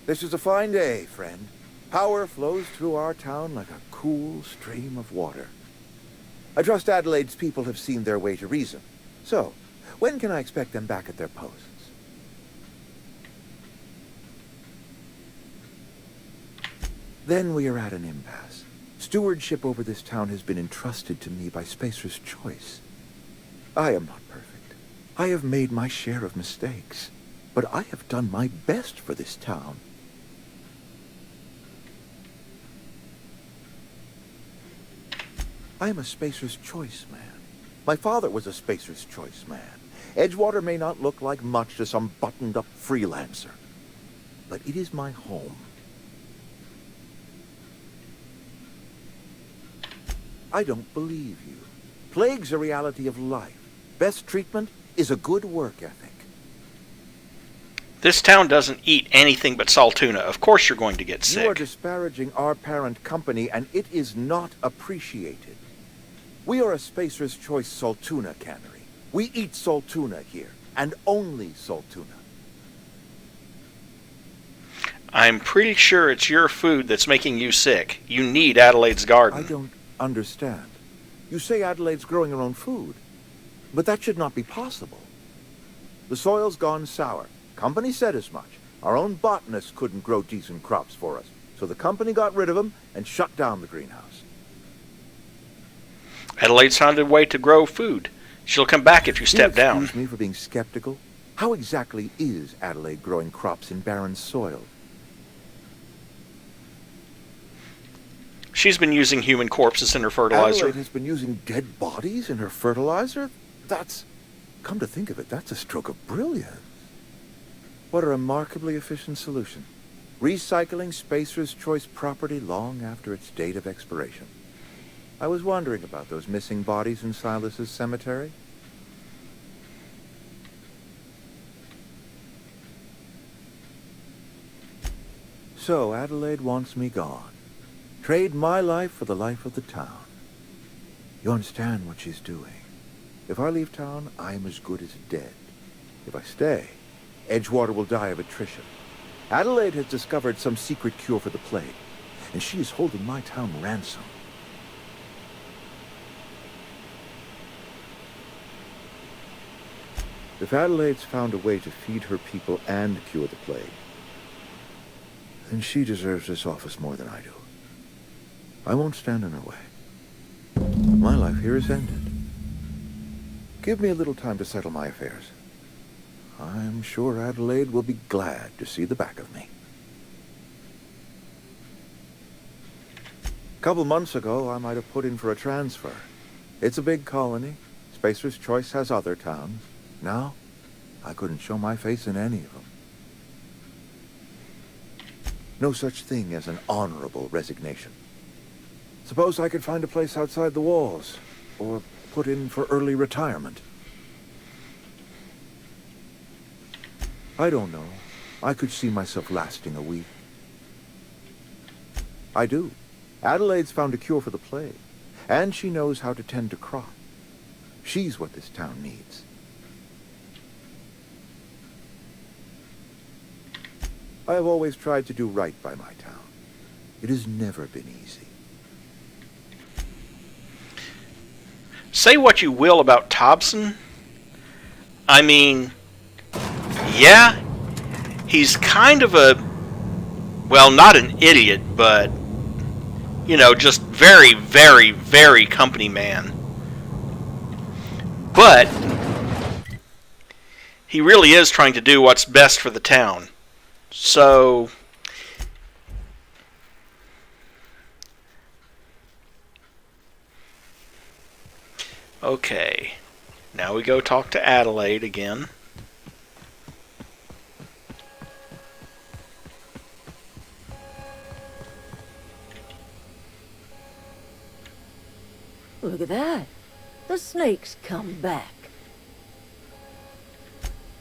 This is a fine day, friend. Power flows through our town like a cool stream of water. I trust Adelaide's people have seen their way to reason. So, when can I expect them back at their posts? Then we are at an impasse. Stewardship over this town has been entrusted to me by Spacer's Choice. I am not perfect. I have made my share of mistakes. But I have done my best for this town. I am a Spacer's Choice man. My father was a Spacer's Choice man. Edgewater may not look like much to some buttoned-up freelancer, but it is my home. I don't believe you. Plague's a reality of life. Best treatment is a good work ethic. This town doesn't eat anything but salt tuna. Of course you're going to get sick. You are disparaging our parent company, and it is not appreciated. We are a Spacer's Choice salt tuna cannery. We eat salt tuna here, and only salt tuna. I'm pretty sure it's your food that's making you sick. You need Adelaide's garden. I don't understand. You say Adelaide's growing her own food, but that should not be possible. The soil's gone sour. Company said as much. Our own botanists couldn't grow decent crops for us, so the company got rid of them and shut down the greenhouse. Adelaide's found a way to grow food. She'll come back if you step down. Excuse me for being skeptical. How exactly is Adelaide growing crops in barren soil? She's been using human corpses in her fertilizer. Adelaide has been using dead bodies in her fertilizer? That's... Come to think of it, that's a stroke of brilliance. What a remarkably efficient solution. Recycling Spacer's Choice property long after its date of expiration. I was wondering about those missing bodies in Silas's cemetery. So Adelaide wants me gone. Trade my life for the life of the town. You understand what she's doing. If I leave town, I'm as good as dead. If I stay, Edgewater will die of attrition. Adelaide has discovered some secret cure for the plague, and she is holding my town ransom. If Adelaide's found a way to feed her people and cure the plague, then she deserves this office more than I do. I won't stand in her way. My life here is ended. Give me a little time to settle my affairs. I'm sure Adelaide will be glad to see the back of me. A couple months ago, I might have put in for a transfer. It's a big colony. Spacer's Choice has other towns. Now, I couldn't show my face in any of them. No such thing as an honorable resignation. Suppose I could find a place outside the walls, or put in for early retirement. I don't know. I could see myself lasting a week. I do. Adelaide's found a cure for the plague, and she knows how to tend to crop. She's what this town needs. I have always tried to do right by my town. It has never been easy. Say what you will about Thompson. I mean, yeah, he's kind of a, well, not an idiot, but, you know, just very, very, very company man. But he really is trying to do what's best for the town. So, okay, now we go talk to Adelaide again. Look at that. The snake's come back.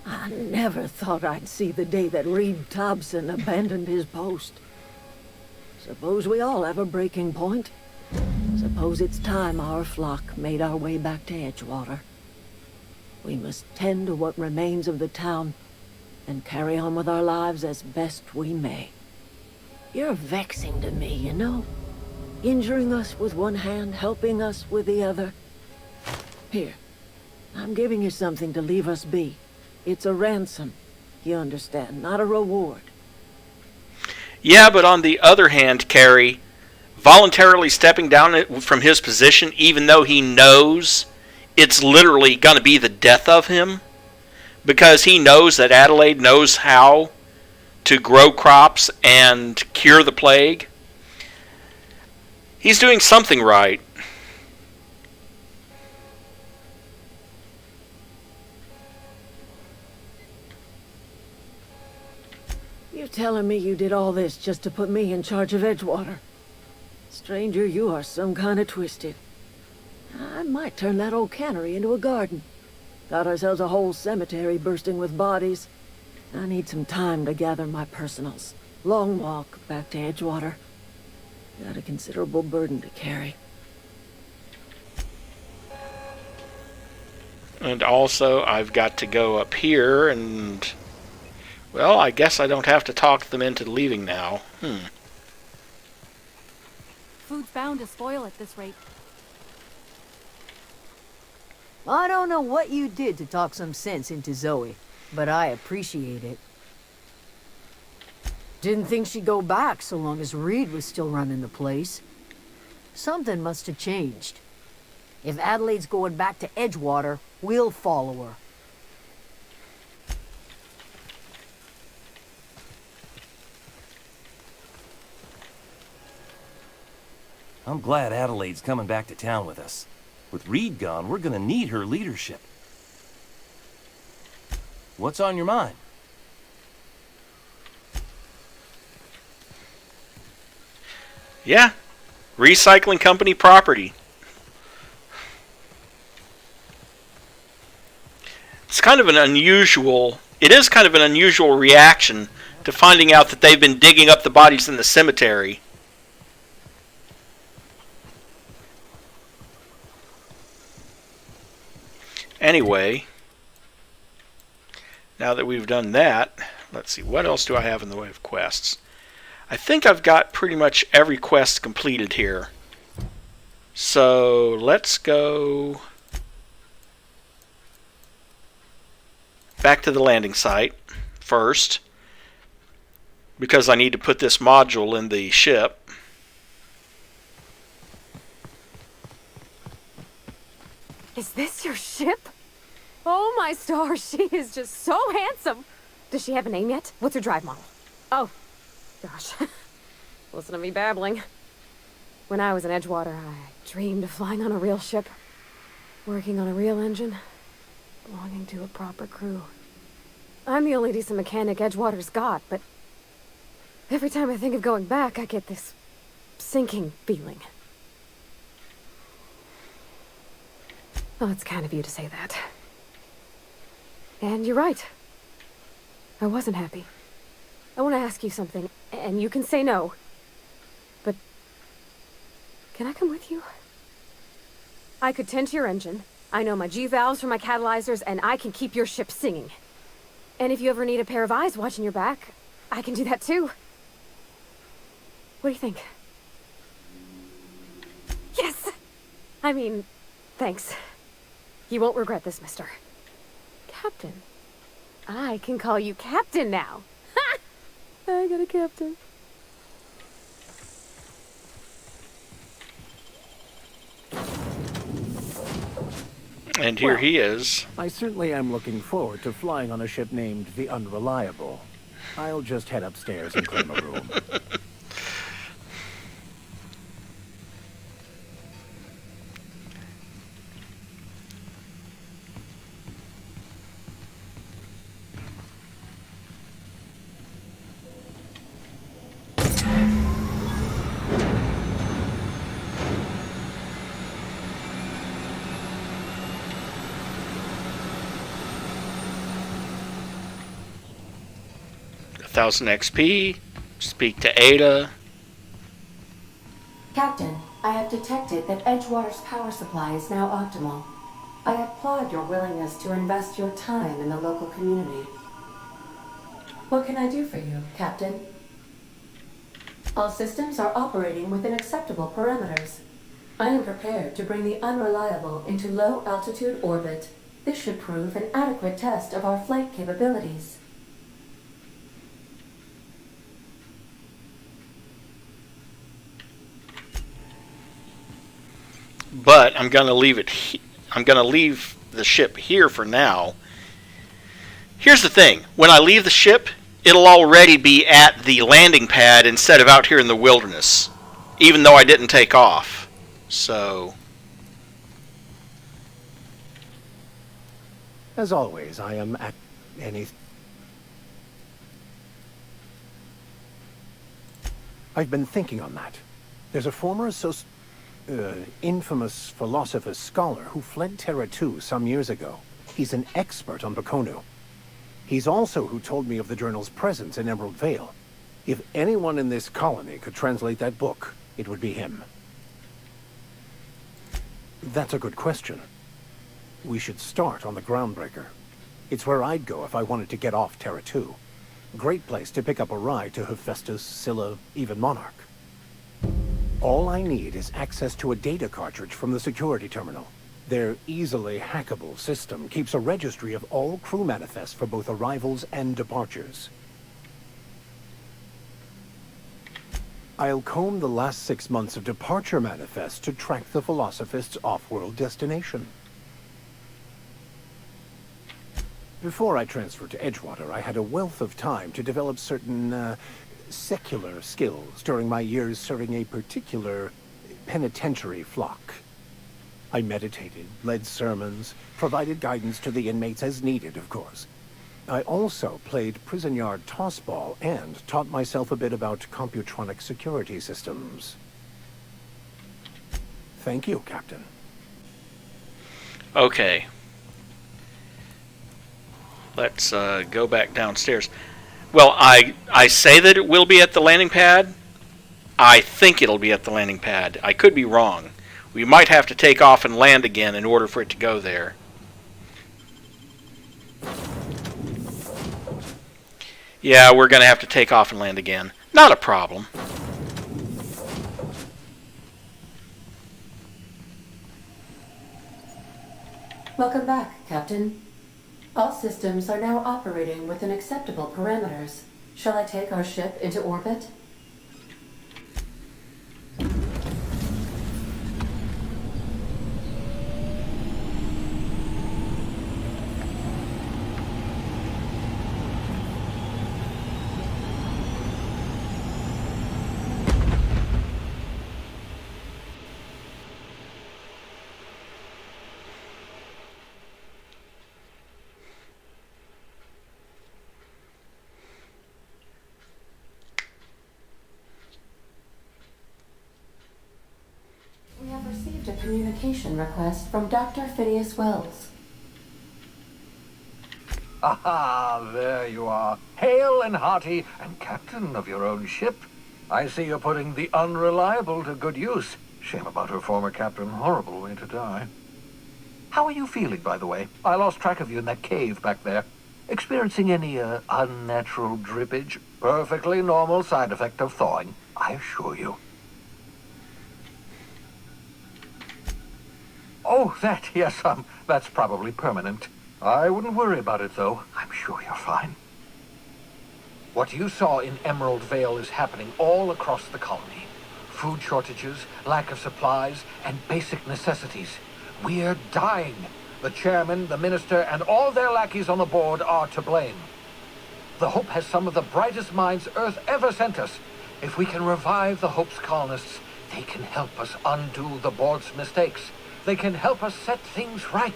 I never thought I'd see the day that Reed Thompson abandoned his post. Suppose we all have a breaking point. Suppose it's time our flock made our way back to Edgewater. We must tend to what remains of the town and carry on with our lives as best we may. You're vexing to me, you know? Injuring us with one hand, helping us with the other. Here, I'm giving you something to leave us be. It's a ransom, you understand, not a reward. Yeah, but on the other hand, Carrie, voluntarily stepping down from his position, even though he knows it's literally going to be the death of him, because he knows that Adelaide knows how to grow crops and cure the plague, he's doing something right. You're telling me you did all this just to put me in charge of Edgewater? Stranger, you are some kind of twisted. I might turn that old cannery into a garden. Got ourselves a whole cemetery bursting with bodies. I need some time to gather my personals. Long walk back to Edgewater. Got a considerable burden to carry. And also, I've got to go up here and, well, I guess I don't have to talk them into leaving now. Food's bound to spoil at this rate. I don't know what you did to talk some sense into Zoe, but I appreciate it. Didn't think she'd go back so long as Reed was still running the place. Something must have changed. If Adelaide's going back to Edgewater, we'll follow her. I'm glad Adelaide's coming back to town with us. With Reed gone, we're gonna need her leadership. What's on your mind? Yeah, recycling company property. It's kind of an unusual, it is kind of an unusual reaction to finding out that they've been digging up the bodies in the cemetery. Anyway, now that we've done that, let's see, what else do I have in the way of quests? I think I've got pretty much every quest completed here. So let's go back to the landing site first, because I need to put this module in the ship. Is this your ship? Oh my stars, she is just so handsome. Does she have a name yet? What's her drive model? Oh, gosh. Listen to me babbling. When I was in Edgewater, I dreamed of flying on a real ship. Working on a real engine, belonging to a proper crew. I'm the only decent mechanic Edgewater's got, but every time I think of going back, I get this sinking feeling. Well, it's kind of you to say that. And you're right. I wasn't happy. I want to ask you something, and you can say no. But can I come with you? I could tend to your engine. I know my G-valves for my catalyzers, and I can keep your ship singing. And if you ever need a pair of eyes watching your back, I can do that too. What do you think? Yes! I mean, thanks. You won't regret this, mister. Captain. I can call you Captain now. Ha! I got a captain. And here he is. I certainly am looking forward to flying on a ship named the Unreliable. I'll just head upstairs and claim a room. Thousand XP. Speak to Ada. Captain, I have detected that Edgewater's power supply is now optimal. I applaud your willingness to invest your time in the local community. What can I do for you, Captain? All systems are operating within acceptable parameters. I am prepared to bring the Unreliable into low-altitude orbit. This should prove an adequate test of our flight capabilities. But I'm going to leave it. I'm going to leave the ship here for now. Here's the thing: when I leave the ship, it'll already be at the landing pad instead of out here in the wilderness, even though I didn't take off. So, As always, I am at any... I've been thinking on that. There's a former infamous philosopher scholar who fled Terra 2 some years ago. He's an expert on Bakonu. He's also who told me of the journal's presence in Emerald Vale. If anyone in this colony could translate that book, it would be him. That's a good question. We should start on the Groundbreaker. It's where I'd go if I wanted to get off Terra 2. Great place to pick up a ride to Hephaestus, Scylla, even Monarch. All I need is access to a data cartridge from the security terminal. Their easily hackable system keeps a registry of all crew manifests for both arrivals and departures. I'll comb the last 6 months of departure manifests to track the Philosophist's off-world destination. Before I transferred to Edgewater, I had a wealth of time to develop certain, secular skills during my years serving a particular penitentiary flock. I meditated, led sermons, provided guidance to the inmates as needed, of course. I also played prison yard tossball and taught myself a bit about computronic security systems. Thank you, Captain. okay. Let's go back downstairs. Well, I say that it will be at the landing pad. I think it'll be at the landing pad. I could be wrong. We might have to take off and land again in order for it to go there. Yeah, we're going to have to take off and land again. Not a problem. Welcome back, Captain. All systems are now operating within acceptable parameters. Shall I take our ship into orbit? received a communication request from Dr. Phineas Wells. Aha, there you are. Hale and hearty, and captain of your own ship. I see you're putting the unreliable to good use. Shame about her former captain. Horrible way to die. How are you feeling, by the way? I lost track of you in that cave back there. Experiencing any, unnatural drippage? Perfectly normal side effect of thawing, I assure you. Oh, that, yes, that's probably permanent. I wouldn't worry about it, though. I'm sure you're fine. What you saw in Emerald Vale is happening all across the colony. Food shortages, lack of supplies, and basic necessities. We're dying. The chairman, the minister, and all their lackeys on the board are to blame. The Hope has some of the brightest minds Earth ever sent us. If we can revive the Hope's colonists, they can help us undo the board's mistakes. They can help us set things right.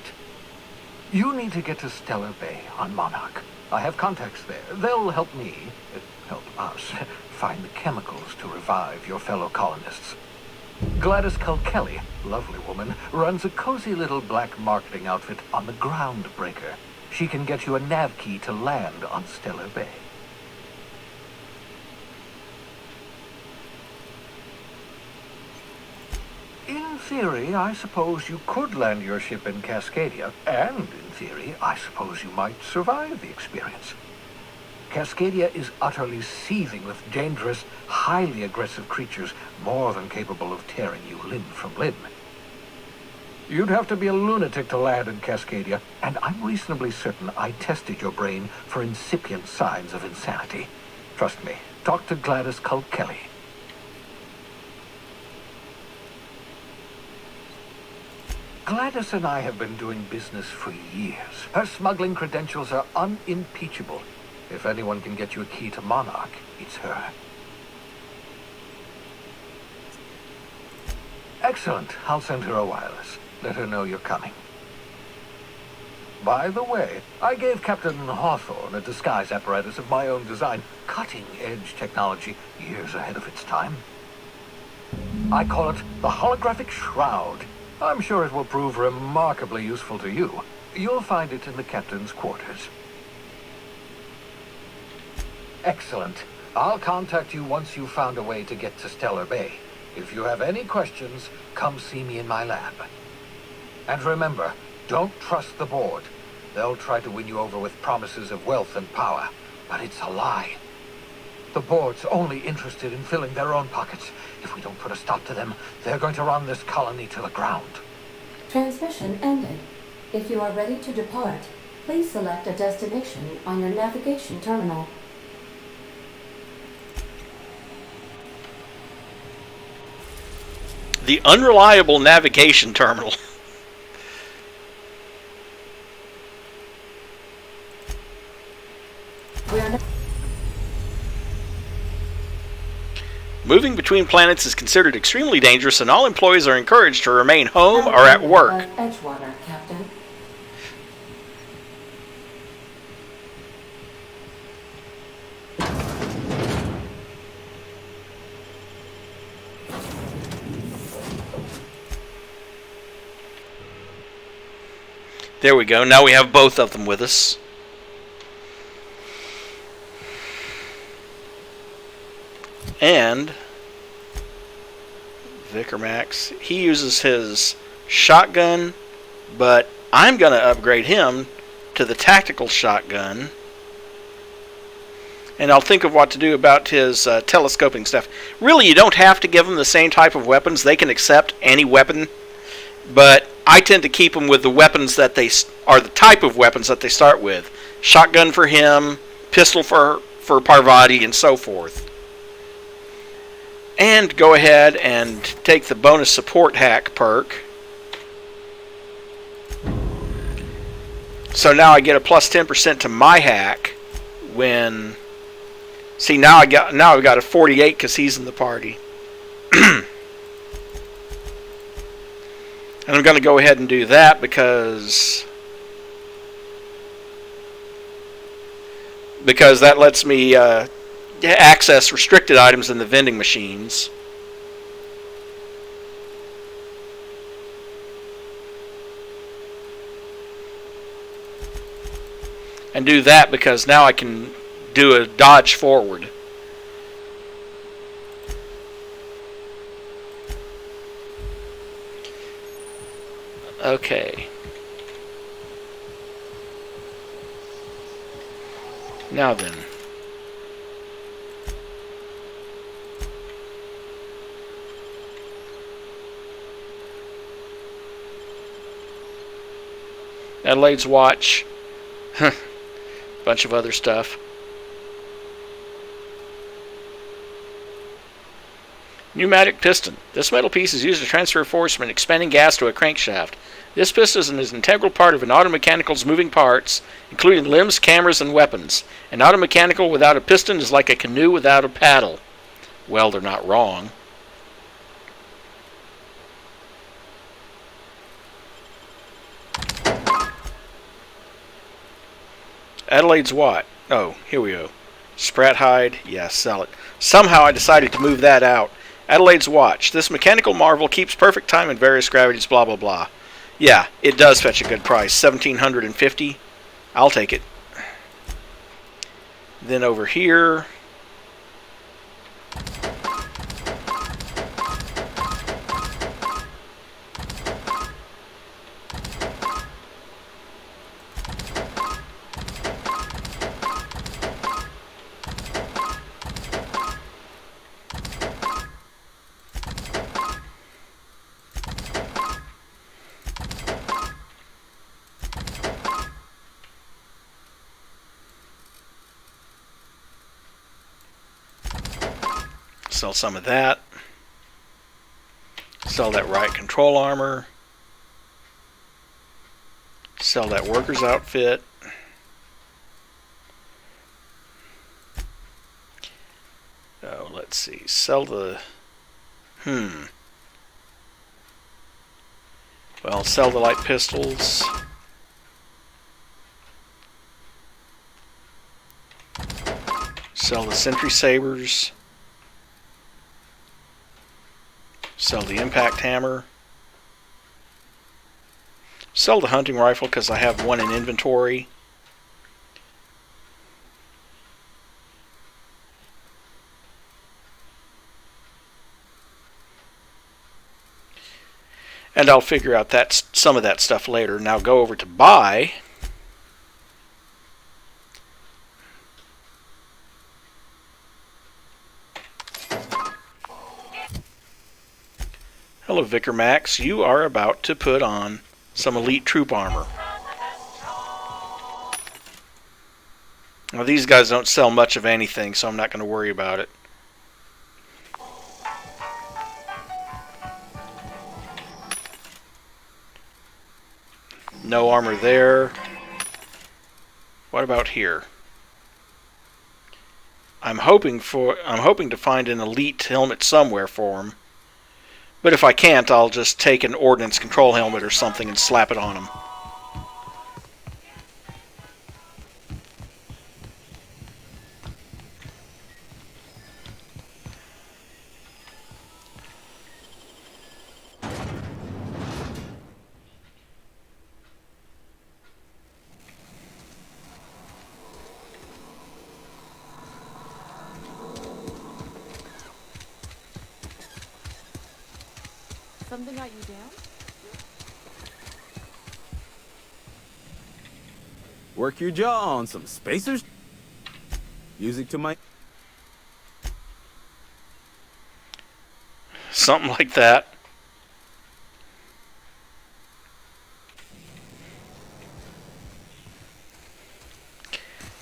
You need to get to Stellar Bay on Monarch. I have contacts there. They'll help me, help us, find the chemicals to revive your fellow colonists. Gladys Culkelly, lovely woman, runs a cozy little black marketing outfit on the Groundbreaker. She can get you a nav key to land on Stellar Bay. In theory, I suppose you could land your ship in Cascadia, and in theory, I suppose you might survive the experience. Cascadia is utterly seething with dangerous, highly aggressive creatures, more than capable of tearing you limb from limb. You'd have to be a lunatic to land in Cascadia, and I'm reasonably certain I tested your brain for incipient signs of insanity. Trust me, talk to Gladys Culkelly. Gladys and I have been doing business for years. Her smuggling credentials are unimpeachable. If anyone can get you a key to Monarch, it's her. Excellent. I'll send her a wireless. Let her know you're coming. By the way, I gave Captain Hawthorne a disguise apparatus of my own design. Cutting-edge technology, years ahead of its time. I call it the Holographic Shroud. I'm sure it will prove remarkably useful to you. You'll find it in the captain's quarters. Excellent. I'll contact you once you've found a way to get to Stellar Bay. If you have any questions, come see me in my lab. And remember, don't trust the board. They'll try to win you over with promises of wealth and power, but it's a lie. The board's only interested in filling their own pockets. If we don't put a stop to them, they're going to run this colony to the ground. Transmission ended. If you are ready to depart, please select a destination on your navigation terminal. The unreliable navigation terminal. Moving between planets is considered extremely dangerous, and all employees are encouraged to remain home or at work. Edgewater, Captain. There we go. Now we have both of them with us. And Vicar Max, he uses his shotgun, but I'm going to upgrade him to the tactical shotgun. And I'll think of what to do about his telescoping stuff. Really, you don't have to give them the same type of weapons. They can accept any weapon. But I tend to keep them with the weapons that they are the type of weapons that they start with. Shotgun for him, pistol for Parvati, and so forth. And go ahead and take the bonus support hack perk. So now I get a plus 10% to my hack when... See, now I've got a 48 because he's in the party. And I'm going to go ahead and do that because that lets me access restricted items in the vending machines. and do that because now I can do a dodge forward. Okay. Now then. Adelaide's watch. Bunch of other stuff. Pneumatic piston. This metal piece is used to transfer force from an expanding gas to a crankshaft. This piston is an integral part of an automechanical's moving parts, including limbs, cameras, and weapons. An automechanical without a piston is like a canoe without a paddle. Well, they're not wrong. Adelaide's what? Oh, here we go. Sprat hide. Yeah, sell it. Somehow I decided to move that out. Adelaide's watch. This mechanical marvel keeps perfect time in various gravities, blah, blah, blah. Yeah, it does fetch a good price. $1,750. I'll take it. Then over here... Sell some of that. Sell that riot control armor. Sell that worker's outfit. Oh, let's see. Sell the... Well, sell the light pistols. Sell the sentry sabers. Sell the impact hammer. Sell the hunting rifle because I have one in inventory. And I'll figure out some of that stuff later. Now go over to buy. Hello, Vicar Max. You are about to put on some elite troop armor. Now, these guys don't sell much of anything, so I'm not going to worry about it. No armor there. What about here? I'm hoping to find an elite helmet somewhere for him. But if I can't, I'll just take an ordnance control helmet or something and slap it on him. Something got you down? Work your jaw on some spacers. Music to my... Something like that.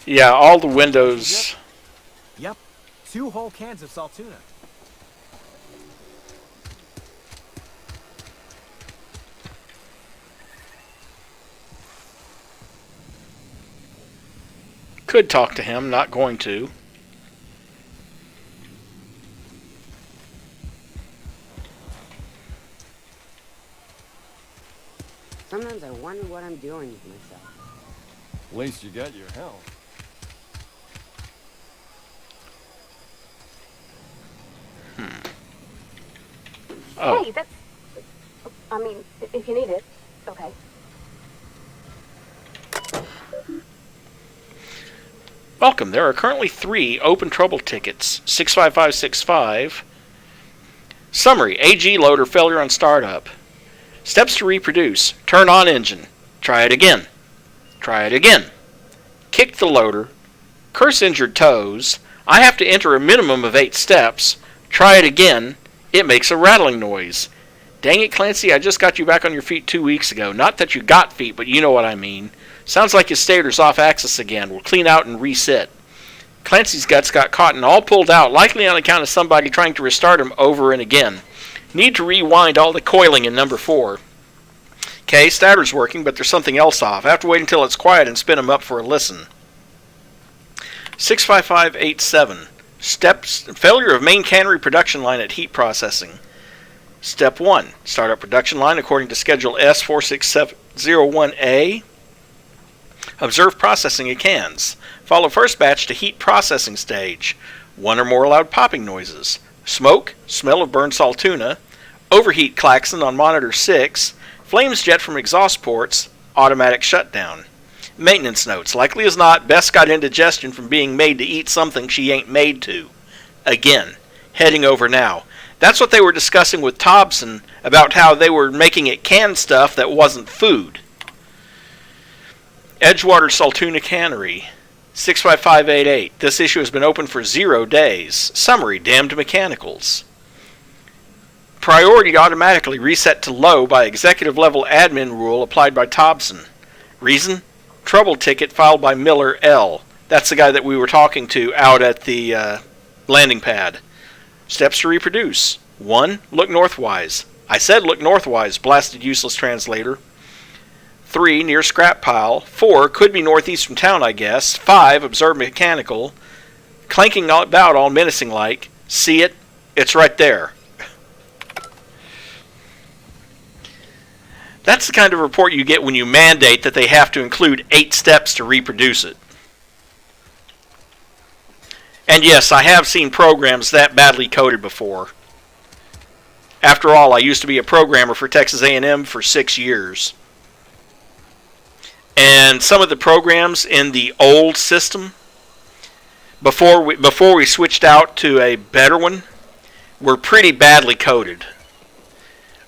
Yeah, all the windows... Yep. 2 whole cans of Saltuna. Could talk to him, not going to. Sometimes I wonder what I'm doing with myself. At least you got your health. Oh. Hey, that's... I mean, if you need it, okay. Welcome. There are currently 3 open trouble tickets. 65565. Summary. AG loader failure on startup. Steps to reproduce. Turn on engine. Try it again. Try it again. Kick the loader. Curse injured toes. I have to enter a minimum of 8 steps. Try it again. It makes a rattling noise. Dang it, Clancy, I just got you back on your feet 2 weeks ago. Not that you got feet, but you know what I mean. Sounds like his stator's off axis again. We'll clean out and reset. Clancy's guts got caught and all pulled out, likely on account of somebody trying to restart him over and again. Need to rewind all the coiling in number 4. Okay, stator's working, but there's something else off. I have to wait until it's quiet and spin him up for a listen. 65587. Steps. Failure of main cannery production line at heat processing. Step 1. Start up production line according to Schedule S46701A. Observe processing of cans. Follow first batch to heat processing stage. 1 or more loud popping noises. Smoke, smell of burned salt tuna, overheat klaxon on monitor 6, flames jet from exhaust ports, automatic shutdown. Maintenance notes. Likely as not, Bess got indigestion from being made to eat something she ain't made to. Again, heading over now. That's what they were discussing with Thompson about how they were making it canned stuff that wasn't food. Edgewater Saltuna Cannery. 65588. This issue has been open for 0 days. Summary. Damned mechanicals. Priority automatically reset to low by executive level admin rule applied by Thompson. Reason? Trouble ticket filed by Miller L. That's the guy that we were talking to out at the landing pad. Steps to reproduce. 1. Look northwise. I said look northwise, blasted useless translator. 3. Near scrap pile. 4. Could be northeast from town, I guess. 5. Observe mechanical. Clanking about all menacing like. See it? It's right there. That's the kind of report you get when you mandate that they have to include 8 steps to reproduce it. And yes, I have seen programs that badly coded before. After all, I used to be a programmer for Texas A&M for 6 years. And some of the programs in the old system, before we switched out to a better one, were pretty badly coded.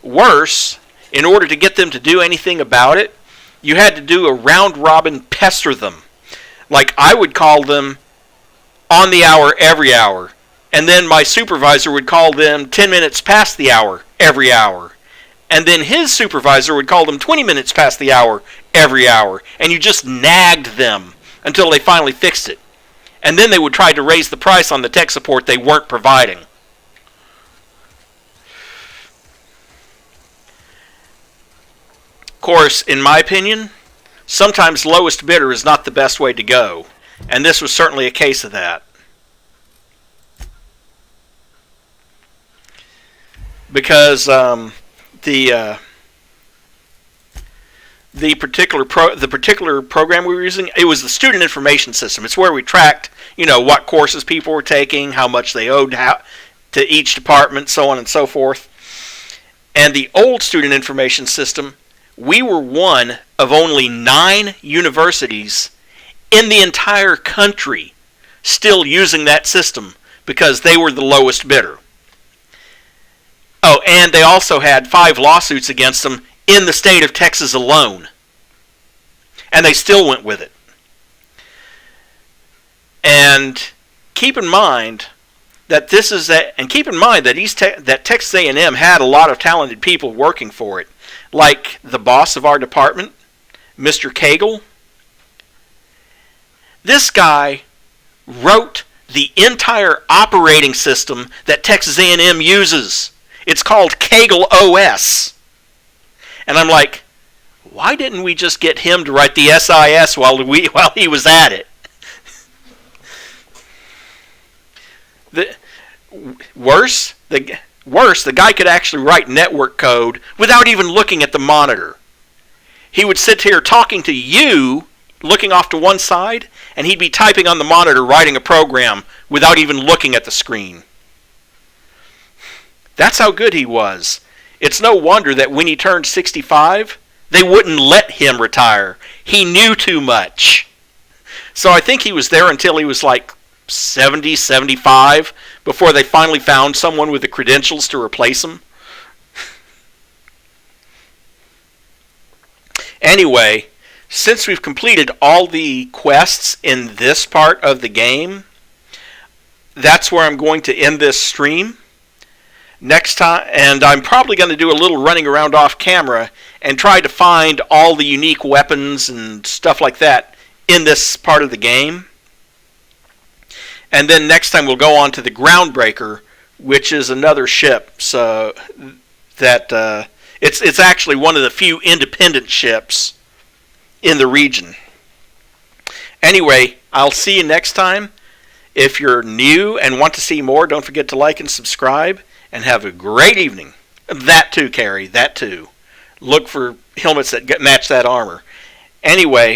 Worse, in order to get them to do anything about it, you had to do a round-robin pester them. Like, I would call them on the hour every hour, and then my supervisor would call them 10 minutes past the hour every hour, and then his supervisor would call them 20 minutes past the hour every hour, and you just nagged them until they finally fixed it. And then they would try to raise the price on the tech support they weren't providing. Of course, in my opinion, sometimes lowest bidder is not the best way to go, and this was certainly a case of that. Because the particular program we were using, it was the student information system. It's where we tracked, what courses people were taking, how much they owed to each department, so on and so forth. And the old student information system, we were one of only 9 universities in the entire country still using that system because they were the lowest bidder. Oh, and they also had 5 lawsuits against them in the state of Texas alone. And they still went with it. And keep in mind that that Texas A&M had a lot of talented people working for it, like the boss of our department, Mr. Cagle. This guy wrote the entire operating system that Texas A&M uses. It's called Cagle OS. And I'm like, why didn't we just get him to write the SIS while he was at it? Worse, the guy could actually write network code without even looking at the monitor. He would sit here talking to you, looking off to one side, and he'd be typing on the monitor, writing a program without even looking at the screen. That's how good he was. It's no wonder that when he turned 65, they wouldn't let him retire. He knew too much. So I think he was there until he was like 70, 75, before they finally found someone with the credentials to replace him. Anyway, since we've completed all the quests in this part of the game, that's where I'm going to end this stream. Next time, and I'm probably going to do a little running around off camera and try to find all the unique weapons and stuff like that in this part of the game. And then next time we'll go on to the Groundbreaker, which is another ship. So that it's actually one of the few independent ships in the region. Anyway, I'll see you next time. If you're new and want to see more, don't forget to like and subscribe. And have a great evening. That too, Carrie. That too. Look for helmets that match that armor. Anyway,